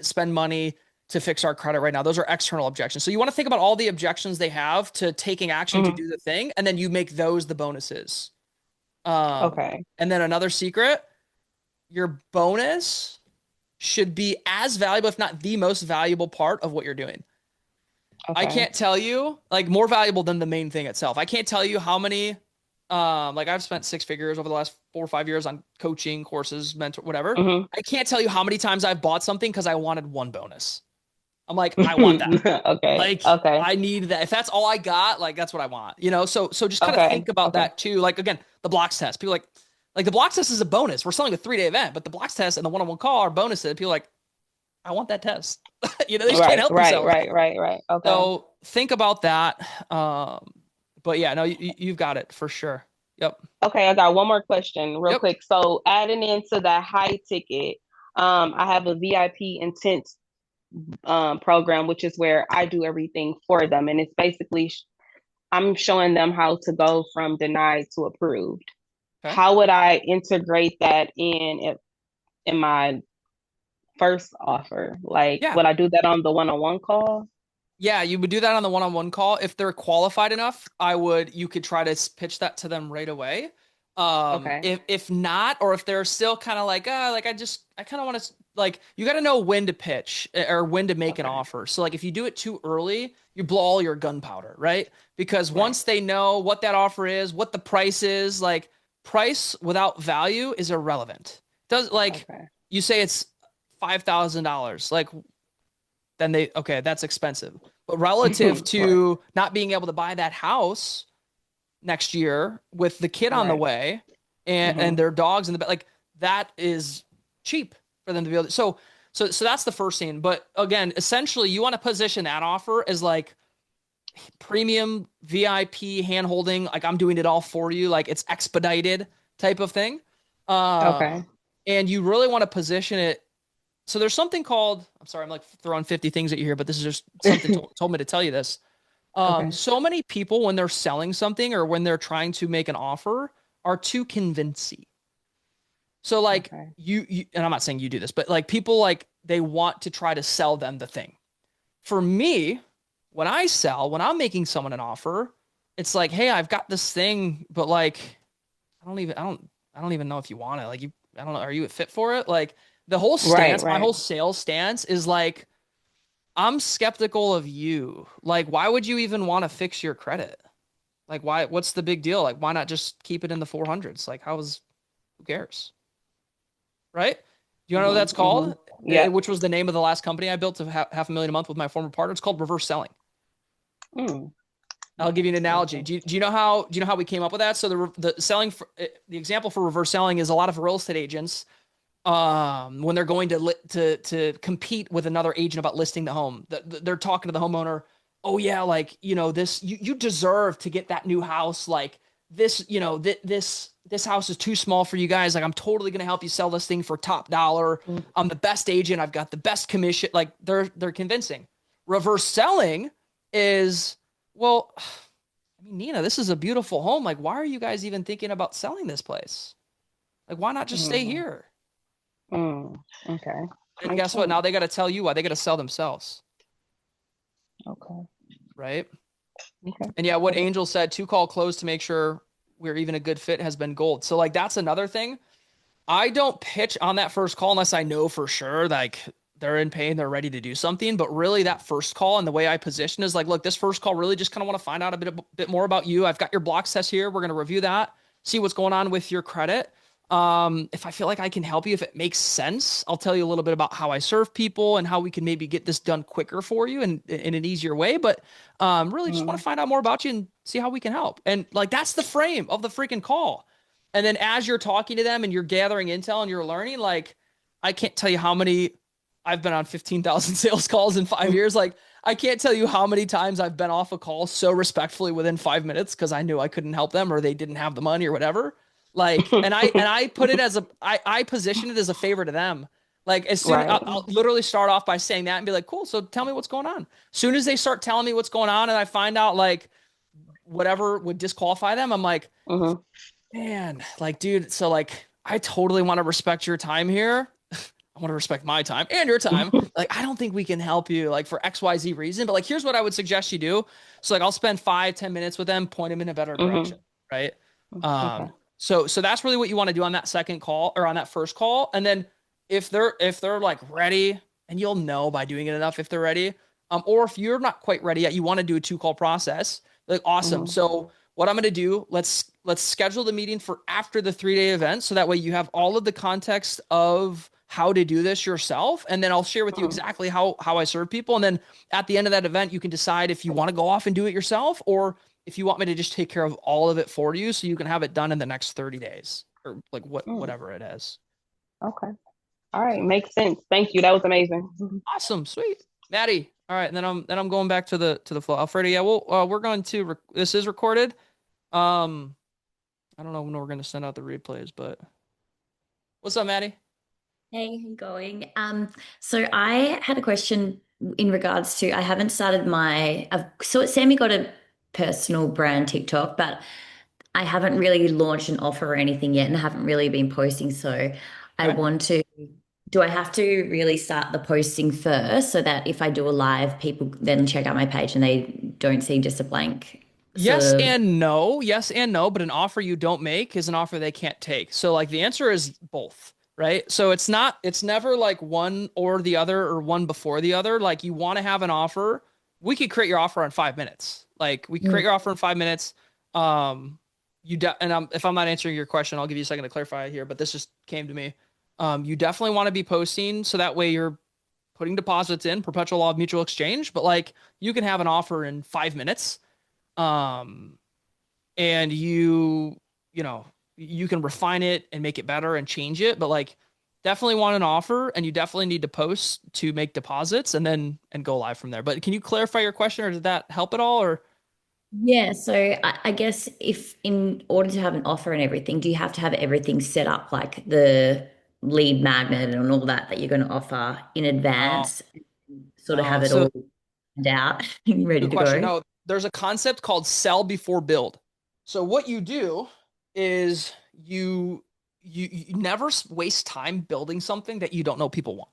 spend money to fix our credit right now. Those are external objections. So you want to think about all the objections they have to taking action to do the thing, and then you make those the bonuses. And then another secret, your bonus should be as valuable, if not the most valuable part of what you're doing. I can't tell you, like more valuable than the main thing itself. I can't tell you how many, like I've spent 6 figures over the last 4 or 5 years on coaching courses, mentor, whatever. I can't tell you how many times I've bought something because I wanted one bonus. I'm like, I want that.
Okay.
Like,
Okay.
I need that. If that's all I got, like, that's what I want, you know? So just kind of
Okay.
think about
Okay.
that too. Like, again, the blocks test. People like the blocks test is a bonus. We're selling a 3-day event, but the blocks test and the one-on-one call are bonuses. People are like, I want that test. You know, they just can't
Right.
help
Right.
themselves.
Right. Right. Right. Okay.
So think about that. But yeah, no, you've got it for sure. Yep.
Okay. I got one more question real
Yep.
quick. So adding into the high ticket, I have a VIP intense program, which is where I do everything for them. And it's basically, I'm showing them how to go from denied to approved.
Okay.
How would I integrate that in my first offer? Like,
Yeah.
would I do that on the one-on-one call?
Yeah, you would do that on the one-on-one call. If they're qualified enough, you could try to pitch that to them right away.
Okay.
If not, or if they're still kind of like, like I kind of want to like, you got to know when to pitch or when to make an
Okay.
offer. So like if you do it too early, you blow all your gunpowder, right? Because
Right.
once they know what that offer is, what the price is, like price without value is irrelevant. Does like
Okay.
you say it's $5,000, like then okay, that's expensive. But relative
Right.
to not being able to buy that house next year with the kid on the
Right.
way and
Mm-hmm.
their dogs in the back, like that is cheap for them to be able to. So that's the first thing. But again, essentially, you want to position that offer as like premium VIP hand holding, like I'm doing it all for you, like it's expedited type of thing.
Okay.
And you really want to position it. So there's something called, I'm sorry, I'm like throwing 50 things at you here, but this is just something told me to tell you this.
Okay.
So many people, when they're selling something or when they're trying to make an offer, are too convincing. So like
Okay.
and I'm not saying you do this, but like people like they want to try to sell them the thing. For me, when I'm making someone an offer, it's like, hey, I've got this thing, but like I don't even know if you want it. Like I don't know, are you fit for it? Like
Right.
my
Right.
whole sales stance is like I'm skeptical of you. Like, why would you even want to fix your credit? Like, what's the big deal? Like, why not just keep it in the 400s? Like, who cares? Right? Do you know what
Mm-hmm.
that's called?
Mm-hmm. Yep.
Which was the name of the last company I built to half a million a month with my former partner. It's called reverse selling.
Mm.
I'll give you an analogy.
Okay.
Do you know how we came up with that? So the example for reverse selling is a lot of real estate agents when they're going to compete with another agent about listing the home, they're talking to the homeowner. Oh yeah, like this you deserve to get that new house. Like this, this house is too small for you guys. Like I'm totally gonna help you sell this thing for top dollar. I'm the best agent. I've got the best commission. Like they're convincing. Reverse selling is, well, I mean, Nina, this is a beautiful home. Like, why are you guys even thinking about selling this place? Like, why not just stay
Mm.
here?
Mm. Okay.
And
Makes
guess what? Now
sense.
they got to tell you why. They got to sell themselves,
Okay.
right?
Okay.
And yeah, what
Okay.
Angel said, 2 call close to make sure we're even a good fit has been gold. So like that's another thing. I don't pitch on that first call unless I know for sure like they're in pain, they're ready to do something. But really, that first call and the way I position is like, look, this first call really just kind of want to find out a bit more about you. I've got your blocks test here. We're going to review that, see what's going on with your credit. If I feel like I can help you, if it makes sense, I'll tell you a little bit about how I serve people and how we can maybe get this done quicker for you and in an easier way. But really just want
Mm.
to find out more about you and see how we can help. And like that's the frame of the freaking call. And then as you're talking to them and you're gathering intel and you're learning, like I can't tell you how many I've been on 15,000 sales calls in 5 years. Like I can't tell you how many times I've been off a call so respectfully within 5 minutes because I knew I couldn't help them or they didn't have the money or whatever. Like, and I put it as I position it as a favor to them. Like as soon
Right.
I'll literally start off by saying that and be like, cool. So tell me what's going on. Soon as they start telling me what's going on and I find out like whatever would disqualify them, I'm like,
Mm-hmm.
man, like, dude, so like I totally want to respect your time here. I want to respect my time and your time. Like, I don't think we can help you like for XYZ reason, but like, here's what I would suggest you do. So like, I'll spend 5-10 minutes with them, point them in a better direction.
Mm-hmm.
Right.
Okay.
So that's really what you want to do on that second call or on that first call. And then if they're like ready and you'll know by doing it enough, if they're ready, or if you're not quite ready yet, you want to do a 2 call process. Like, awesome.
Mm-hmm.
So what I'm going to do, let's schedule the meeting for after the 3-day event. So that way you have all of the context of how to do this yourself. And then I'll share with you exactly how I serve people. And then at the end of that event, you can decide if you want to go off and do it yourself, or if you want me to just take care of all of it for you so you can have it done in the next 30 days or like whatever it is.
Okay. All right. Makes sense. Thank you. That was amazing.
Awesome. Sweet. Maddie. All right. And then I'm going back to the flow. Alfredo. Yeah. We're going to, this is recorded. I don't know when we're going to send out the replays, but what's up, Maddie?
Hey, how you going? So I had a question in regards to I haven't started Sammy got a personal brand TikTok, but I haven't really launched an offer or anything yet, and I haven't really been posting. So I want to. Do I have to really start the posting first so that if I do a live, people then check out my page and they don't see just a blank?
Yes and no. Yes and no. But an offer you don't make is an offer they can't take. So like the answer is both. Right. So it's never like one or the other or one before the other. Like you want to have an offer. We could create your offer in 5 minutes. Like we can create your offer in 5 minutes. If I'm not answering your question, I'll give you a second to clarify here, but this just came to me. You definitely want to be posting so that way you're putting deposits in, perpetual law of mutual exchange, but like you can have an offer in 5 minutes. And you can refine it and make it better and change it, but like definitely want an offer, and you definitely need to post to make deposits and go live from there. But can you clarify your question, or did that help at all? Or
Yeah, so I guess if in order to have an offer and everything, do you have to have everything set up like the lead magnet and all that you're going to offer in advance, sort of have it all planned out and ready
good
to
question.
go?
No, there's a concept called sell before build. So what you do is you never waste time building something that you don't know people want.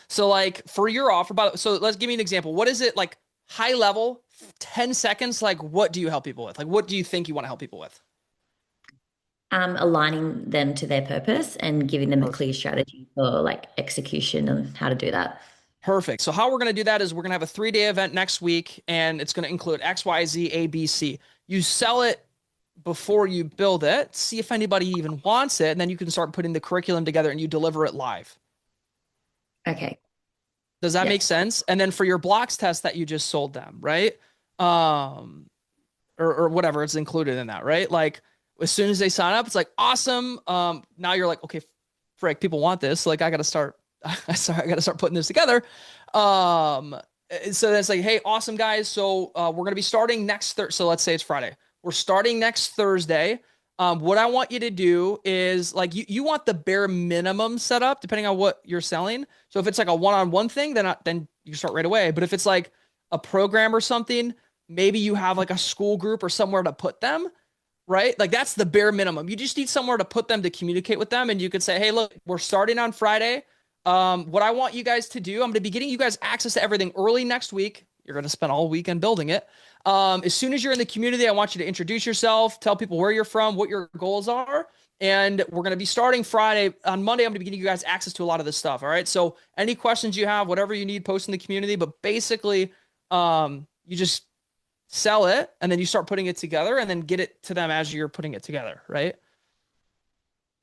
So like for your offer, so let's give me an example. What is it like high level, 10 seconds? Like what do you help people with? Like what do you think you want to help people with?
Aligning them to their purpose and giving them a clear strategy for like execution and how to do that.
Perfect. So how we're going to do that is we're going to have a 3-day event next week, and it's going to include X, Y, Z, A, B, C. You sell it before you build it, see if anybody even wants it, and then you can start putting the curriculum together and you deliver it live.
Okay.
Does that make sense? And then for your blocks test that you just sold them, right? Or whatever, it's included in that, right? Like as soon as they sign up, it's like, awesome. Now you're like, okay, frick, people want this. Like I got to start putting this together. So that's like, hey, awesome guys. So we're going to be starting next Thursday. So let's say it's Friday. We're starting next Thursday. What I want you to do is like, you want the bare minimum set up depending on what you're selling. So if it's like a one-on-one thing, then you start right away. But if it's like a program or something, maybe you have like a school group or somewhere to put them, right? Like that's the bare minimum. You just need somewhere to put them to communicate with them. And you could say, hey, look, we're starting on Friday. What I want you guys to do, I'm going to be getting you guys access to everything early next week. You're going to spend all weekend building it. As soon as you're in the community, I want you to introduce yourself, tell people where you're from, what your goals are. And we're going to be starting Friday. On Monday, I'm going to be getting you guys access to a lot of this stuff. All right. So any questions you have, whatever you need, post in the community. But basically, you just sell it and then you start putting it together and then get it to them as you're putting it together. Right.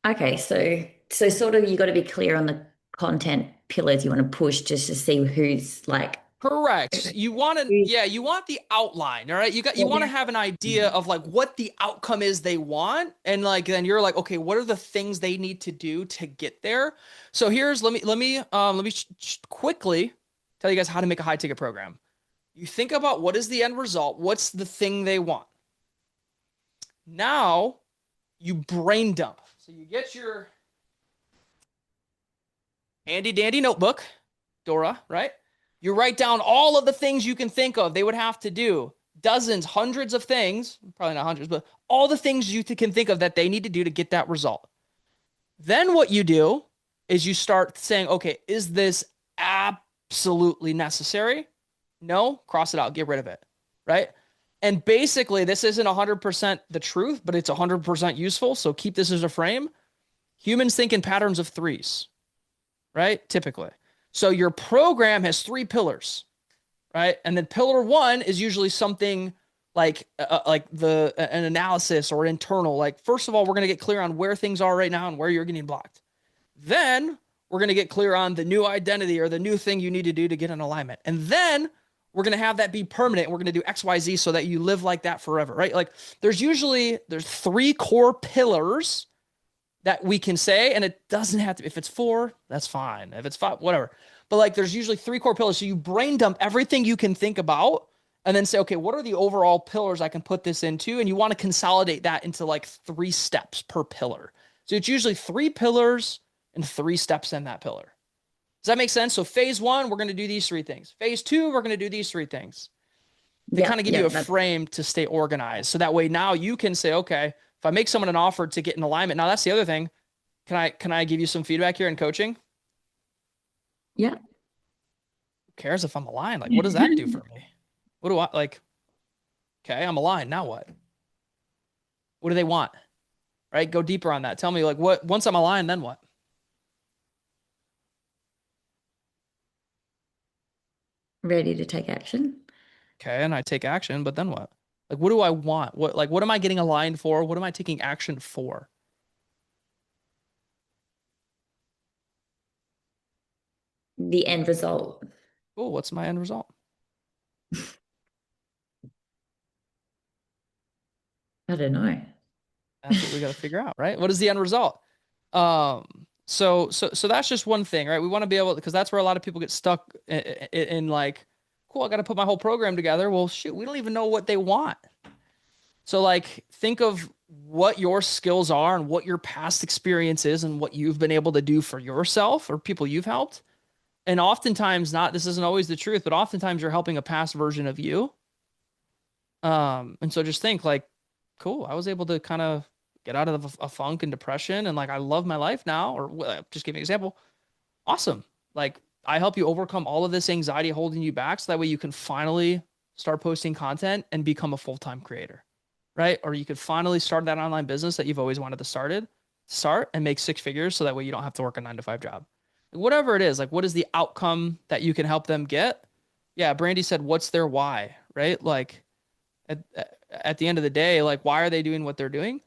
Okay. So sort of, you got to be clear on the content pillars you want to push just to see who's like.
Correct. You want the outline. All right. You want to have an idea of like what the outcome is they want. And like, then you're like, okay, what are the things they need to do to get there? So let me quickly tell you guys how to make a high ticket program. You think about what is the end result? What's the thing they want? Now you brain dump. So you get your handy dandy notebook, Dora, right? You write down all of the things you can think of they would have to do, dozens, hundreds of things, probably not hundreds, but all the things you can think of that they need to do to get that result. Then what you do is you start saying, okay, is this absolutely necessary? No, cross it out, get rid of it, right? And basically, this isn't 100% the truth, but it's 100% useful, so keep this as a frame. Humans think in patterns of threes, right? Typically. So your program has 3 pillars, right? And then pillar 1 is usually something like an analysis or internal. Like, first of all, we're going to get clear on where things are right now and where you're getting blocked. Then we're going to get clear on the new identity or the new thing you need to do to get in alignment. And then we're going to have that be permanent. We're going to do XYZ so that you live like that forever, right? Like there's 3 core pillars that we can say, and it doesn't have to, if it's 4, that's fine. If it's 5, whatever. But like there's usually 3 core pillars. So you brain dump everything you can think about and then say, okay, what are the overall pillars I can put this into? And you want to consolidate that into like 3 steps per pillar. So it's usually 3 pillars and 3 steps in that pillar. Does that make sense? So phase 1, we're going to do these 3 things. Phase 2, we're going to do these 3 things. They kind of give you a frame to stay organized. So that way now you can say, okay, if I make someone an offer to get in alignment, now that's the other thing. Can I give you some feedback here in coaching?
Yeah.
Who cares if I'm aligned? Like, what does that do for me? What do I like? Okay, I'm aligned. Now what? What do they want? Right? Go deeper on that. Tell me like what, once I'm aligned, then what?
Ready to take action.
Okay, and I take action, but then what? Like, what do I want? What am I getting aligned for? What am I taking action for?
The end result.
Oh, what's my end result?
I don't know.
That's what we got to figure out, right? What is the end result? So that's just one thing, right? We want to be able, because that's where a lot of people get stuck in like, cool, I got to put my whole program together. Well, shoot, we don't even know what they want. So like, think of what your skills are and what your past experience is and what you've been able to do for yourself or people you've helped. And oftentimes this isn't always the truth, but oftentimes you're helping a past version of you. And so just think like, cool, I was able to kind of get out of a funk and depression. And like, I love my life now, or just give me an example. Awesome. Like I help you overcome all of this anxiety holding you back. So that way you can finally start posting content and become a full-time creator, right? Or you could finally start that online business that you've always wanted to start and make 6 figures. So that way you don't have to work a 9-to-5 job. Whatever it is, like what is the outcome that you can help them get? Yeah. Brandy said, what's their why, right? Like at the end of the day, like why are they doing what they're doing?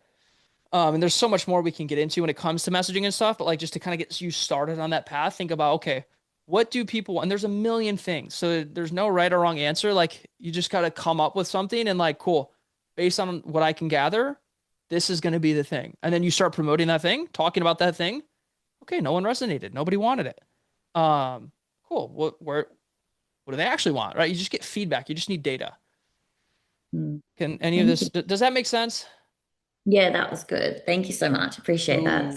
And there's so much more we can get into when it comes to messaging and stuff, but like just to kind of get you started on that path, think about, okay, what do people want? And there's a million things. So there's no right or wrong answer. Like you just got to come up with something and like, cool, based on what I can gather, this is going to be the thing. And then you start promoting that thing, talking about that thing. Okay, no one resonated. Nobody wanted it. Cool. What do they actually want? Right? You just get feedback. You just need data. Can any of this, does that make sense?
Yeah, that was good. Thank you so much. Appreciate that.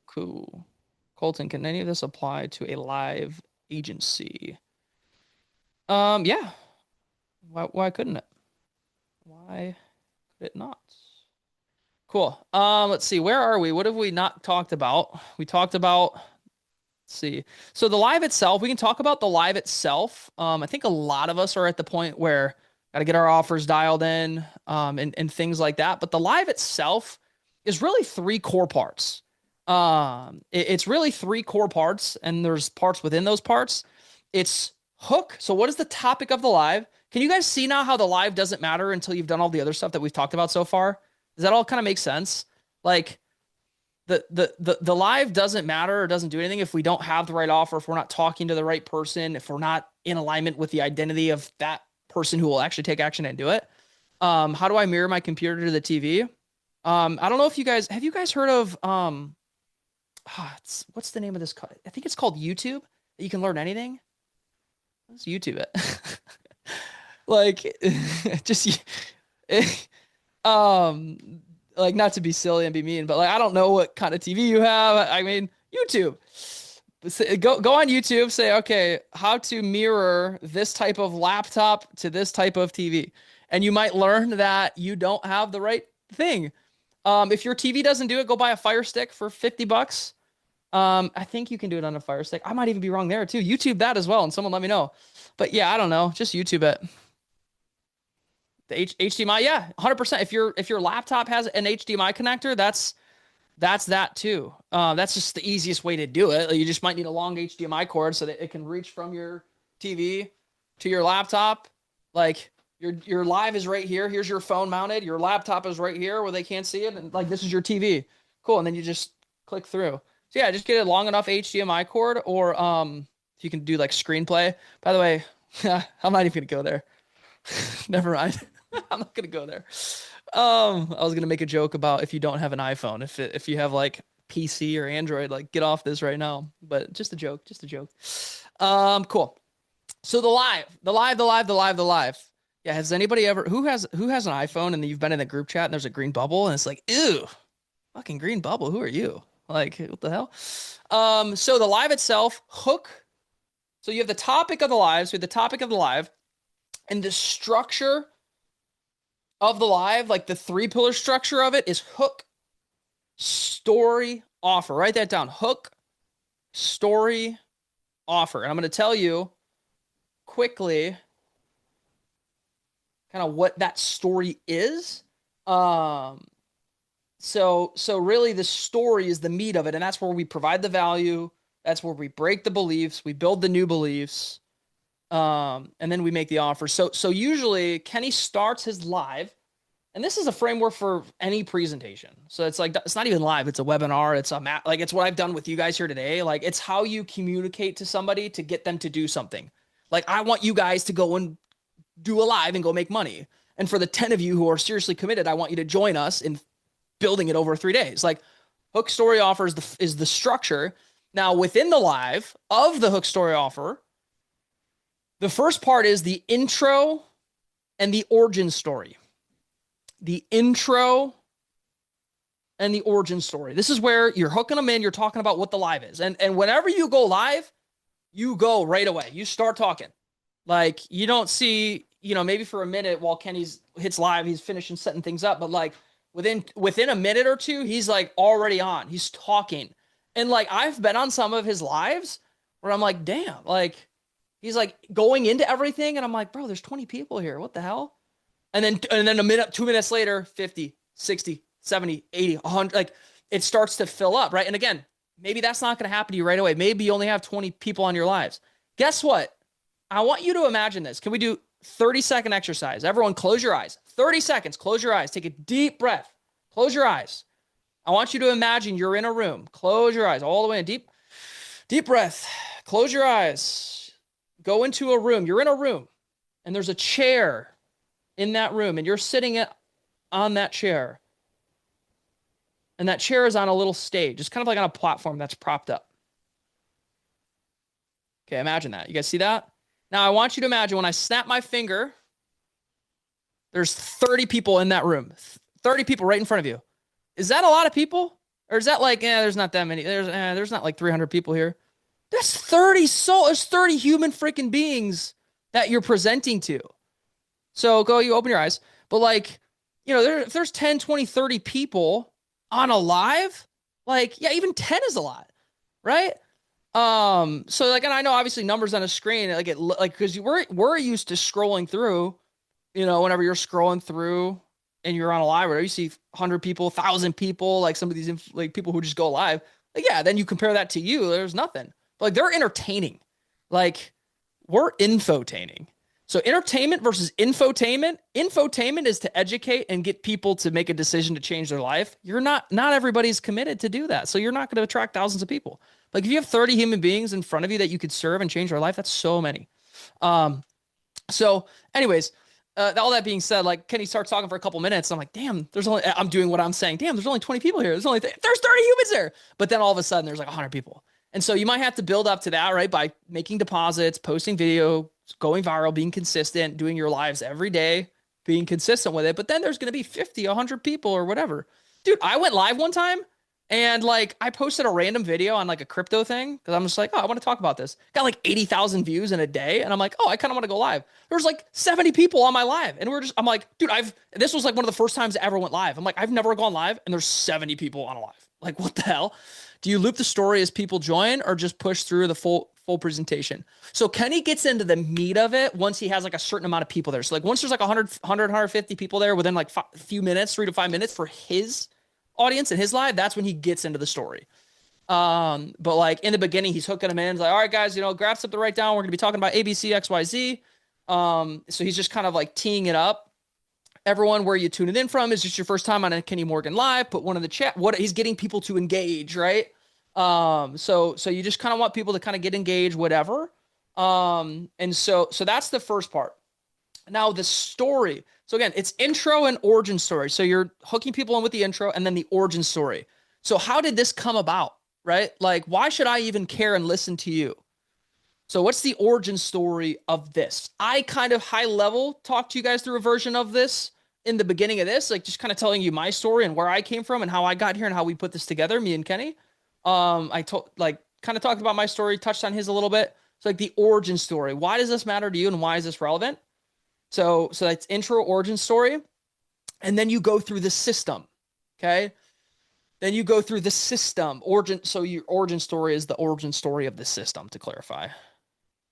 Cool. Colton, can any of this apply to a live agency? Yeah. Why couldn't it? Why could it not? Cool. Let's see. Where are we? What have we not talked about? We talked about, let's see. So the live itself, we can talk about the live itself. I think a lot of us are at the point where got to get our offers dialed in, and things like that. But the live itself is really 3 core parts. It's really 3 core parts, and there's parts within those parts. It's hook. So what is the topic of the live? Can you guys see now how the live doesn't matter until you've done all the other stuff that we've talked about so far? Does that all kind of make sense? Like the live doesn't matter or doesn't do anything if we don't have the right offer, if we're not talking to the right person, if we're not in alignment with the identity of that person who will actually take action and do it. How do I mirror my computer to the TV? I don't know if have you guys heard of, what's the name of this? I think it's called YouTube. You can learn anything. Let's YouTube it. Like just, like not to be silly and be mean, but like, I don't know what kind of TV you have. I mean, YouTube. Go on YouTube, say, okay, how to mirror this type of laptop to this type of TV. And you might learn that you don't have the right thing. If your TV doesn't do it, go buy a Fire Stick for $50. I think you can do it on a Fire Stick. I might even be wrong there too. YouTube that as well. And someone let me know. But yeah, I don't know. Just YouTube it. The HDMI, yeah, 100%. If your laptop has an HDMI connector, that's that too. That's just the easiest way to do it. You just might need a long HDMI cord so that it can reach from your TV to your laptop. Like your live is right here. Here's your phone mounted. Your laptop is right here where they can't see it. And like, this is your TV. Cool. And then you just click through. So yeah, just get a long enough HDMI cord, or if you can do like screenplay. By the way, I'm not even gonna go there. Never mind. I'm not gonna go there. I was gonna make a joke about if you don't have an iPhone, if you have like PC or Android, like get off this right now. But just a joke, just a joke. Cool. So the live. Yeah, has anybody ever who has an iPhone and you've been in a group chat and there's a green bubble and it's like, ew, fucking green bubble, who are you? Like, what the hell? So the live itself, hook. So you have the topic of the live, so the topic of the live, and the structure of the live, like the 3-pillar structure of it is hook, story, offer. Write that down. Hook, story, offer. And I'm going to tell you quickly kind of what that story is. So really the story is the meat of it, and that's where we provide the value. That's where we break the beliefs, we build the new beliefs, and then we make the offer. So usually Kenny starts his live, and this is a framework for any presentation. So it's like, it's not even live, it's a webinar, it's like it's what I've done with you guys here today. Like, it's how you communicate to somebody to get them to do something. Like, I want you guys to go and do a live and go make money. And for the 10 of you who are seriously committed, I want you to join us in building it over 3 days. Like, hook, story, offer is the structure. Now, within the live of the hook, story, offer, the first part is the intro and the origin story. The intro and the origin story. This is where you're hooking them in. You're talking about what the live is. And whenever you go live, you go right away. You start talking. Like, you don't see, maybe for a minute while Kenny hits live, he's finishing setting things up. But like within a minute or two, he's like already on. He's talking. And like, I've been on some of his lives where I'm like, damn, like he's like going into everything. And I'm like, bro, there's 20 people here. What the hell? And then a minute, 2 minutes later, 50, 60, 70, 80, 100, like it starts to fill up, right? And again, maybe that's not going to happen to you right away. Maybe you only have 20 people on your lives. Guess what? I want you to imagine this. Can we do 30-second exercise? Everyone close your eyes. 30 seconds, close your eyes. Take a deep breath. Close your eyes. I want you to imagine you're in a room. Close your eyes all the way in. Deep breath. Close your eyes. Go into a room. You're in a room and there's a chair in that room and you're sitting on that chair. And that chair is on a little stage. It's kind of like on a platform that's propped up. Okay, imagine that. You guys see that? Now I want you to imagine when I snap my finger, there's 30 people in that room. 30 people right in front of you. Is that a lot of people? Or is that like, there's not that many. There's not like 300 people here. That's 30 there's 30 human freaking beings that you're presenting to. So you open your eyes. But like, if there's 10, 20, 30 people on a live, like, yeah, even 10 is a lot, right? So like, and I know obviously numbers on a screen, because we're used to scrolling through, whenever you're scrolling through and you're on a live, where you see 100 people, 1,000 people, like some of these like people who just go live, like, yeah, then you compare that to you, there's nothing. But like, they're entertaining. Like, we're infotaining. So entertainment versus infotainment. Infotainment is to educate and get people to make a decision to change their life. Not everybody's committed to do that. So you're not going to attract thousands of people. Like, if you have 30 human beings in front of you that you could serve and change their life, that's so many. So anyways, all that being said, like, Kenny starts talking for a couple minutes. I'm like, damn, I'm doing what I'm saying. Damn, there's only 20 people here. There's 30 humans there. But then all of a sudden there's like 100 people. And so you might have to build up to that, right? By making deposits, posting video, going viral, being consistent, doing your lives every day, being consistent with it. But then there's going to be 50, 100 people or whatever. Dude, I went live one time and like I posted a random video on like a crypto thing because I'm just like, oh, I want to talk about this. Got like 80,000 views in a day. And I'm like, oh, I kind of want to go live. There's like 70 people on my live. And I'm like, dude, this was like one of the first times I ever went live. I'm like, I've never gone live and there's 70 people on a live. Like, what the hell? Do you loop the story as people join or just push through the full presentation? So Kenny gets into the meat of it once he has like a certain amount of people there. So like once there's like 150 people there within like a few minutes, 3 to 5 minutes for his audience and his live, that's when he gets into the story. But like in the beginning, he's hooking them in. He's like, all right, guys, grab something to write down. We're going to be talking about ABC, XYZ. So he's just kind of like teeing it up. Everyone, where you tune it in from, is just your first time on a Kenny Morgan live, put one in the chat. What he's getting people to engage, right? So you just kind of want people to kind of get engaged, whatever. And so that's the first part. Now the story. So again, it's intro and origin story. So you're hooking people in with the intro and then the origin story. So how did this come about, right? Like, why should I even care and listen to you? So what's the origin story of this? I kind of high level talked to you guys through a version of this in the beginning of this, like just kind of telling you my story and where I came from and how I got here and how we put this together, me and Kenny. I told like kind of talked about my story, touched on his a little bit. So like the origin story. Why does this matter to you and why is this relevant? So that's intro, origin story. And then you go through the system. Okay. Then you go through the system origin. So your origin story is the origin story of the system, to clarify.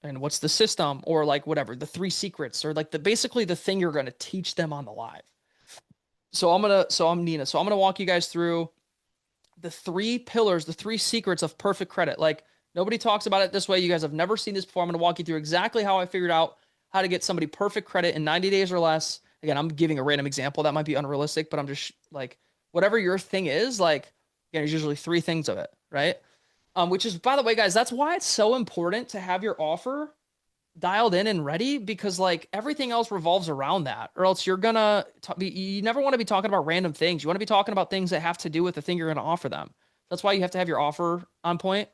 And what's the system, or like whatever, the 3 secrets, or like basically the thing you're going to teach them on the live. So I'm Nina. So I'm going to walk you guys through the 3 pillars, the 3 secrets of perfect credit. Like nobody talks about it this way. You guys have never seen this before. I'm going to walk you through exactly how I figured out how to get somebody perfect credit in 90 days or less. Again, I'm giving a random example that might be unrealistic, but I'm just like, whatever your thing is, like, again, there's usually 3 things of it, right? Which is, by the way, guys, that's why it's so important to have your offer dialed in and ready, because like everything else revolves around that, or else you're gonna you never want to be talking about random things. You want to be talking about things that have to do with the thing you're going to offer them. That's why you have to have your offer on point,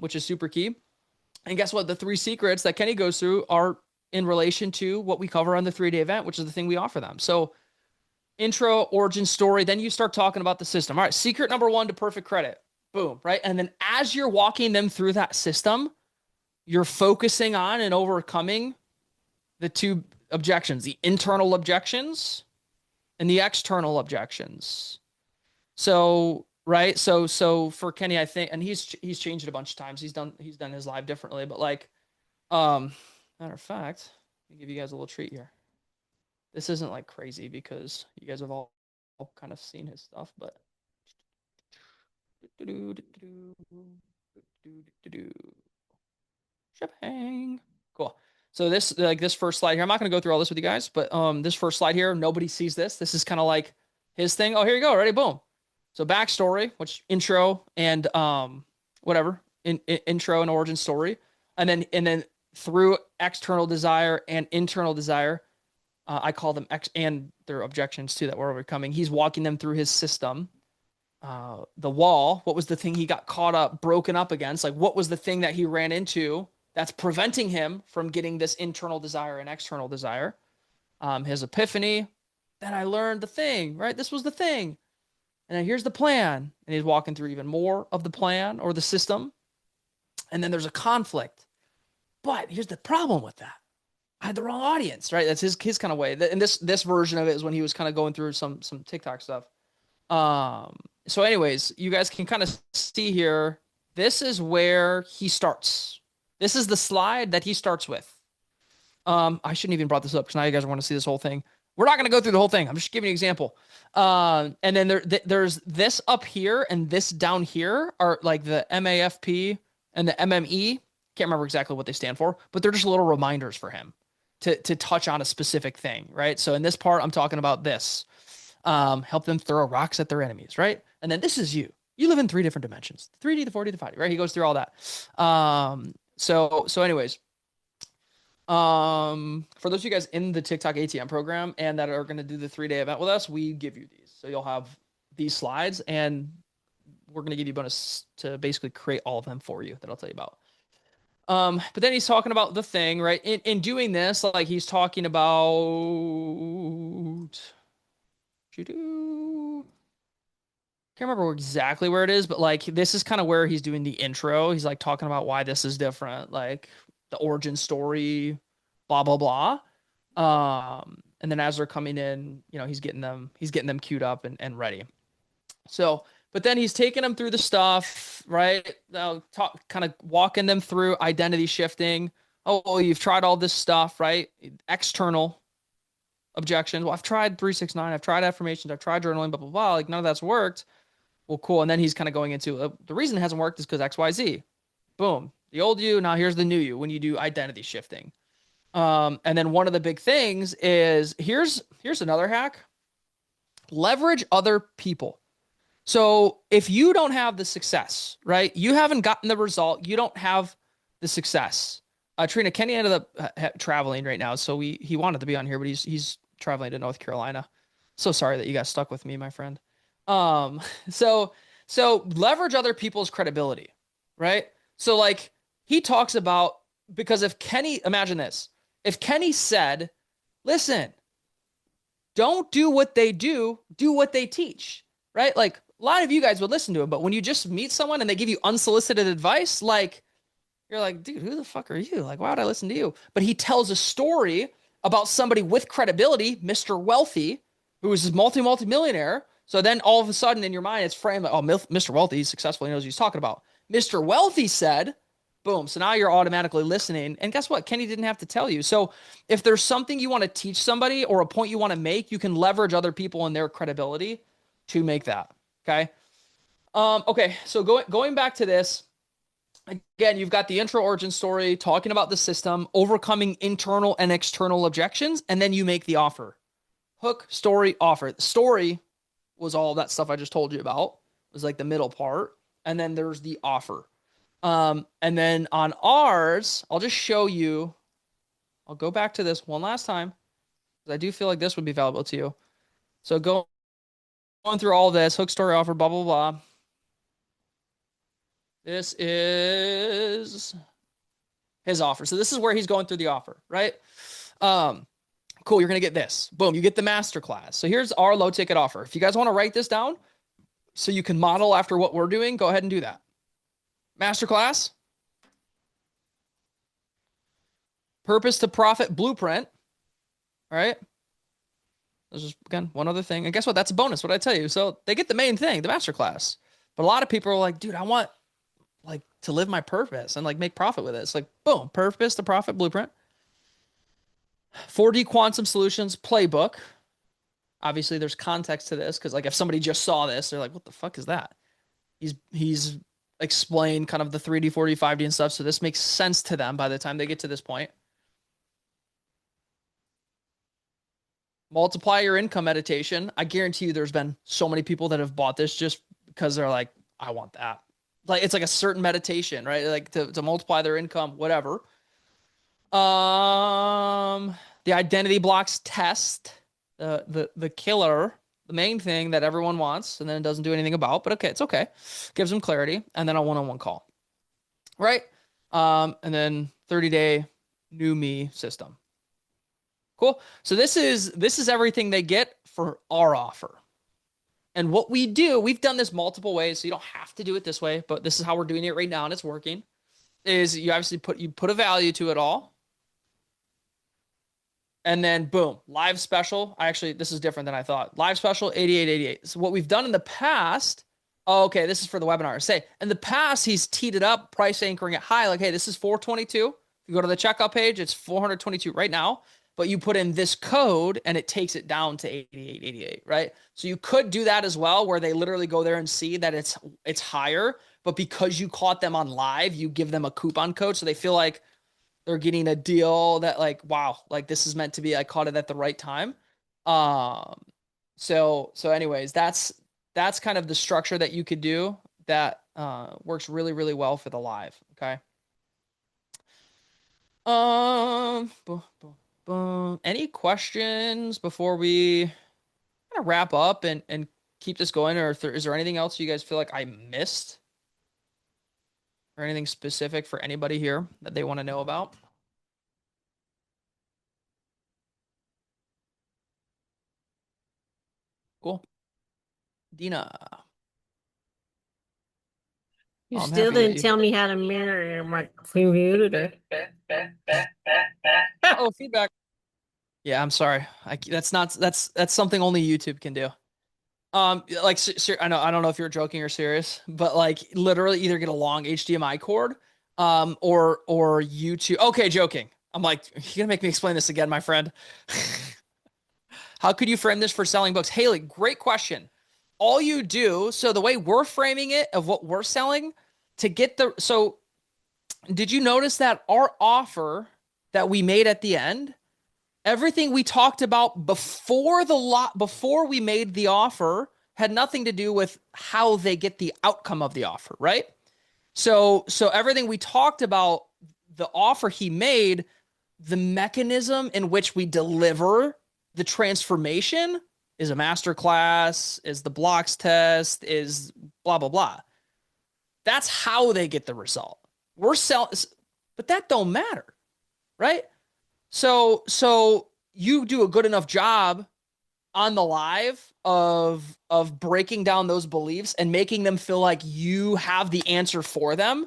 which is super key. And guess what? The 3 secrets that Kenny goes through are in relation to what we cover on the 3-day event, which is the thing we offer them. So intro, origin story, then you start talking about the system. All right, secret number 1 to perfect credit. Boom, right? And then as you're walking them through that system, you're focusing on and overcoming the 2 objections, the internal objections and the external objections. So, right. So for Kenny, I think, and he's changed it a bunch of times. He's done his live differently, but like, matter of fact, let me give you guys a little treat here. This isn't like crazy because you guys have all kind of seen his stuff, but shipping. Cool. So this first slide here, I'm not going to go through all this with you guys, but this first slide here, nobody sees this. This is kind of like his thing. Oh, here you go. Ready? Boom. So backstory, which intro and whatever, intro and origin story, and then through external desire and internal desire, I call them and their objections too that we're overcoming. He's walking them through his system. The wall, what was the thing he got caught up, broken up against? Like, what was the thing that he ran into that's preventing him from getting this internal desire and external desire? His epiphany. Then I learned the thing, right? This was the thing. And then here's the plan. And he's walking through even more of the plan or the system. And then there's a conflict. But here's the problem with that. I had the wrong audience, right? That's his kind of way. And this version of it is when he was kind of going through some TikTok stuff. So anyways, you guys can kind of see here, this is where he starts. This is the slide that he starts with. I shouldn't even brought this up because now you guys want to see this whole thing. We're not going to go through the whole thing. I'm just giving you an example. And then there's this up here and this down here are like the MAFP and the MME. Can't remember exactly what they stand for, but they're just little reminders for him to touch on a specific thing, right? So in this part, I'm talking about this. Help them throw rocks at their enemies, right? And then this is you. You live in 3 different dimensions: 3D, the 4D, the 5D, right? He goes through all that. So anyways, for those of you guys in the TikTok ATM program and that are going to do the 3-day event with us, we give you these. So you'll have these slides and we're going to give you a bonus to basically create all of them for you that I'll tell you about. But then he's talking about the thing, right? In doing this, like he's talking about, can't remember exactly where it is, but like this is kind of where he's doing the intro. He's like talking about why this is different, like the origin story, blah blah blah. And then as they're coming in, you know, he's getting them queued up and ready. So, but then he's taking them through the stuff, right? Now, kind of walking them through identity shifting. Oh, well, you've tried all this stuff, right? External objections. Well, I've tried 369, I've tried affirmations, I've tried journaling, blah blah blah. Like none of that's worked. Well, cool. And then he's kind of going into the reason it hasn't worked is because XYZ. Boom. The old you, now here's the new you when you do identity shifting. And then one of the big things is here's another hack. Leverage other people. So if you don't have the success, right? You haven't gotten the result. You don't have the success. Trina, Kenny ended up traveling right now, so he wanted to be on here, but he's traveling to North Carolina. So sorry that you got stuck with me, my friend. Um, so leverage other people's credibility, right? So like he talks about, because if Kenny, imagine this, if Kenny said, listen, don't do what they do what they teach, right? Like a lot of you guys would listen to him, but when you just meet someone and they give you unsolicited advice, like you're like, dude, who the fuck are you? Like, why would I listen to you? But he tells a story about somebody with credibility, Mr. Wealthy, who is a multi-millionaire. So then all of a sudden in your mind, it's framed like, oh, Mr. Wealthy, he's successful. He knows what he's talking about. Mr. Wealthy said, boom. So now you're automatically listening. And guess what? Kenny didn't have to tell you. So if there's something you want to teach somebody or a point you want to make, you can leverage other people and their credibility to make that. Okay. Okay. So going back to this, again, you've got the intro origin story, talking about the system, overcoming internal and external objections, and then you make the offer. Hook, story, offer. The story was all that stuff I just told you about. It was like the middle part. And then there's the offer. And then on ours, I'll just show you. I'll go back to this one last time, because I do feel like this would be valuable to you. So going through all this, hook, story, offer, blah, blah, blah. This is his offer. So this is where he's going through the offer, right? Cool. You're going to get this. Boom. You get the masterclass. So here's our low ticket offer. If you guys want to write this down so you can model after what we're doing, go ahead and do that. Masterclass. Purpose to profit blueprint. All right. There's just, again, one other thing. And guess what? That's a bonus. What I tell you. So they get the main thing, the masterclass. But a lot of people are like, dude, I want like to live my purpose and like make profit with it. It's like, boom, purpose to profit blueprint. 4D quantum solutions playbook. Obviously there's context to this, because like if somebody just saw this, they're like, what the fuck is that? He's explained kind of the 3D, 4D, 5D and stuff. So this makes sense to them by the time they get to this point. Multiply your income meditation. I guarantee you there's been so many people that have bought this just because they're like, I want that. Like it's like a certain meditation, right? Like to multiply their income, whatever. The identity blocks test, the killer, the main thing that everyone wants, and then it doesn't do anything about, but okay, it's okay. Gives them clarity, and then a one-on-one call. Right? And then 30-day new me system. Cool. So this is everything they get for our offer. And what we do, we've done this multiple ways, so you don't have to do it this way, but this is how we're doing it right now, and it's working, is you obviously put a value to it all. And then boom, live special. This is different than I thought. Live special, 88.88. So what we've done in the past, okay, this is for the webinar. Say, in the past, he's teed it up, price anchoring it high, like, hey, this is 422. If you go to the checkout page, it's 422 right now. But you put in this code and it takes it down to 88.88, right? So you could do that as well, where they literally go there and see that it's higher, but because you caught them on live, you give them a coupon code, so they feel like they're getting a deal that like, wow, like this is meant to be, I caught it at the right time. So anyways, that's kind of the structure that you could do that works really, really well for the live. Okay. Any questions before we kind of wrap up and keep this going? Or is there anything else you guys feel like I missed? Or anything specific for anybody here that they want to know about? Cool. Dina.
You
I'm
still
happy that
didn't
you-
tell me how to mirror my computer.
Oh, feedback. Yeah, I'm sorry. That's something only YouTube can do. Like I don't know if you're joking or serious, but like literally either get a long HDMI cord, or YouTube. Okay, joking. I'm like, you're gonna make me explain this again, my friend. How could you frame this for selling books? Haley, great question. All you do, so the way we're framing it of what we're selling to get so did you notice that our offer that we made at the end, everything we talked about before we made the offer had nothing to do with how they get the outcome of the offer, right? So everything we talked about, the offer he made, the mechanism in which we deliver the transformation is a masterclass, is the blocks test, is blah, blah, blah. That's how they get the result. We're selling, but that don't matter, right? So you do a good enough job on the live of breaking down those beliefs and making them feel like you have the answer for them.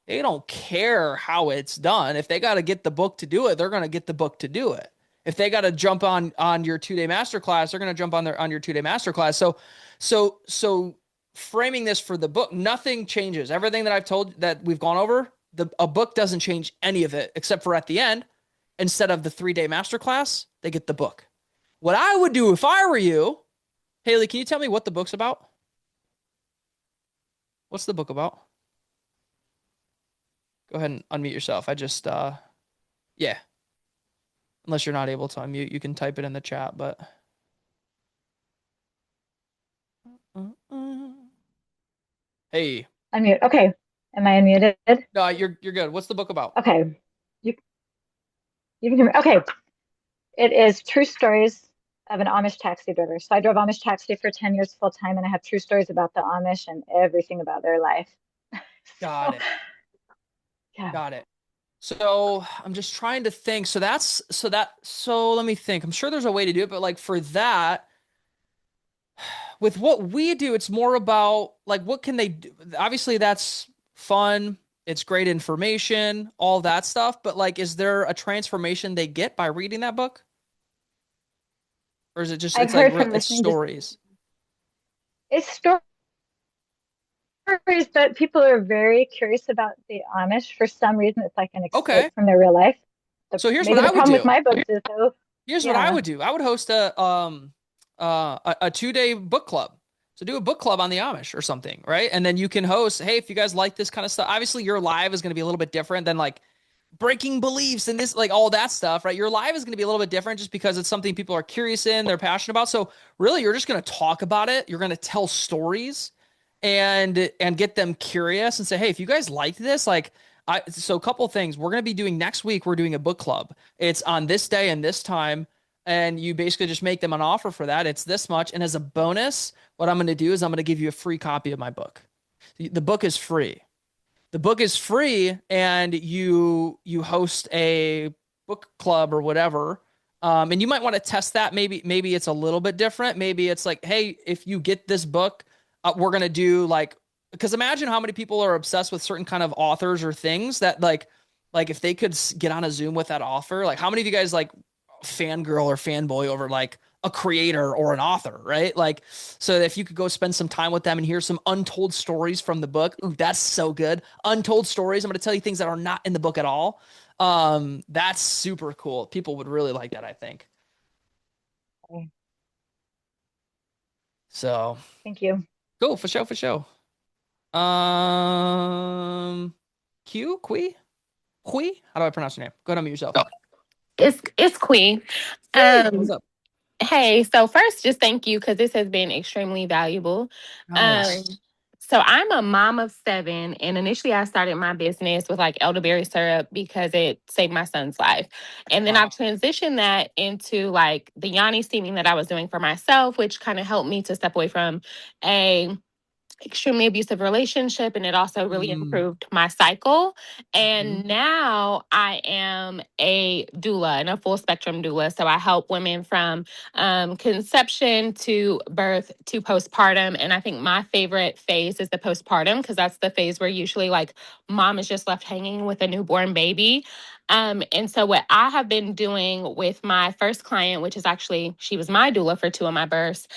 They don't care how it's done. If they got to get the book to do it, they're going to get the book to do it. If they got to jump on your 2-day masterclass, they're going to jump on your 2-day masterclass. So framing this for the book, nothing changes. Everything that I've told that we've gone over, a book doesn't change any of it except for at the end, instead of the 3-day masterclass, they get the book. What I would do if I were you, Haley, can you tell me what the book's about? What's the book about? Go ahead and unmute yourself. I just, yeah. Unless you're not able to unmute, you can type it in the chat, but. Hey.
Unmute. Okay. Am I unmuted?
No, you're good. What's the book about?
Okay. You can hear me. Okay. It is true stories of an Amish taxi driver. So I drove Amish taxi for 10 years full time, and I have true stories about the Amish and everything about their life.
Got it.
Yeah.
Got it. So I'm just trying to think. So let me think. I'm sure there's a way to do it, but like for that, with what we do, it's more about like, what can they do? Obviously that's fun. It's great information, all that stuff. But like, is there a transformation they get by reading that book? Or is it just, it's like, it's stories?
It's stories, but people are very curious about the Amish. For some reason, it's like an escape from their real life.
So here's
maybe
what I would do.
The problem with my books is though.
Here's what I would do. I would host a 2-day book club. So do a book club on the Amish or something, right? And then you can host, hey, if you guys like this kind of stuff, obviously your live is going to be a little bit different than like breaking beliefs and this, like all that stuff, right? Your live is going to be a little bit different just because it's something people are curious in, they're passionate about. So really, you're just going to talk about it. You're going to tell stories and get them curious and say, hey, if you guys like this, like, so a couple of things we're going to be doing next week. We're doing a book club. It's on this day and this time. And you basically just make them an offer for that. It's this much. And as a bonus, what I'm going to do is I'm going to give you a free copy of my book. The book is free. The book is free, and you host a book club or whatever. And you might want to test that. Maybe it's a little bit different. Maybe it's like, hey, if you get this book, we're going to do like, because imagine how many people are obsessed with certain kind of authors or things that like if they could get on a Zoom with that author, like how many of you guys like fangirl or fanboy over like a creator or an author, right? Like, so if you could go spend some time with them and hear some untold stories from the book, ooh, that's so good. Untold stories. I'm going to tell you things that are not in the book at all. That's super cool. People would really like that, I think. So
thank you.
Cool. For sure. Kui? How do I pronounce your name? Go ahead and unmute yourself.
It's Kui.
What's up?
Hey, so first, just thank you because this has been extremely valuable.
Nice.
So I'm a mom of 7, and initially I started my business with like elderberry syrup because it saved my son's life. And then I've transitioned that into like the Yanni steaming that I was doing for myself, which kind of helped me to step away from a extremely abusive relationship, and it also really improved my cycle. And now I am a doula and a full spectrum doula. So I help women from conception to birth to postpartum. And I think my favorite phase is the postpartum, because that's the phase where usually like mom is just left hanging with a newborn baby. And so what I have been doing with my first client, which is actually, she was my doula for 2 of my births,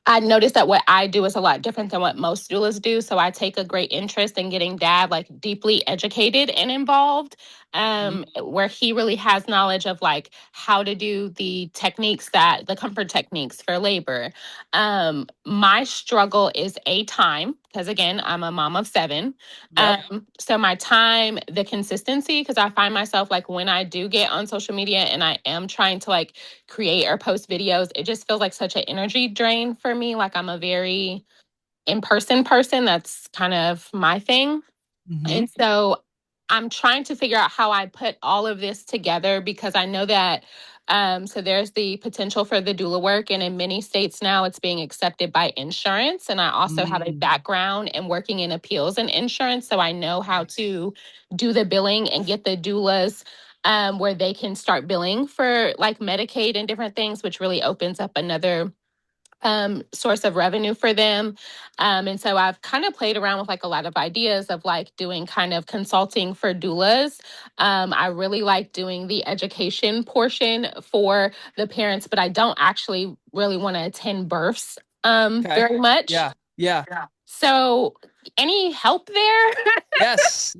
I noticed that what I do is a lot different than what most doulas do. So I take a great interest in getting dad like deeply educated and involved. where he really has knowledge of like how to do the techniques, that the comfort techniques for labor. My struggle is time, because again, I'm a mom of 7.
Yep.
So my time, the consistency, because I find myself like when I do get on social media and I am trying to like create or post videos, it just feels like such an energy drain for me. Like I'm a very in-person person. That's kind of my thing. And so I'm trying to figure out how I put all of this together, because I know that so there's the potential for the doula work, and in many states now it's being accepted by insurance. And I also have a background in working in appeals and insurance, so I know how to do the billing and get the doulas where they can start billing for like Medicaid and different things, which really opens up another source of revenue for them. And so I've kind of played around with like a lot of ideas of like doing kind of consulting for doulas. I really like doing the education portion for the parents, but I don't actually really want to attend births very much.
Yeah.
So any help there?
Yes.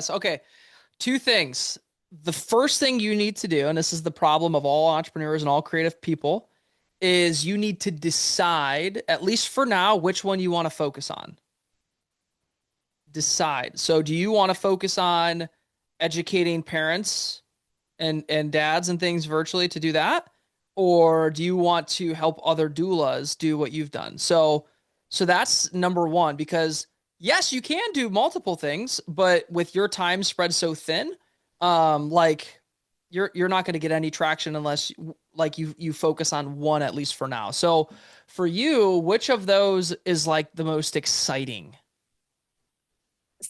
Okay. 2 things. The first thing you need to do, and this is the problem of all entrepreneurs and all creative people, is you need to decide, at least for now, which one you want to focus on. Decide. So do you want to focus on educating parents and dads and things virtually to do that? Or do you want to help other doulas do what you've done? So that's number one, because yes, you can do multiple things, but with your time spread so thin, like you're not going to get any traction unless like you focus on one, at least for now. So for you, which of those is like the most exciting?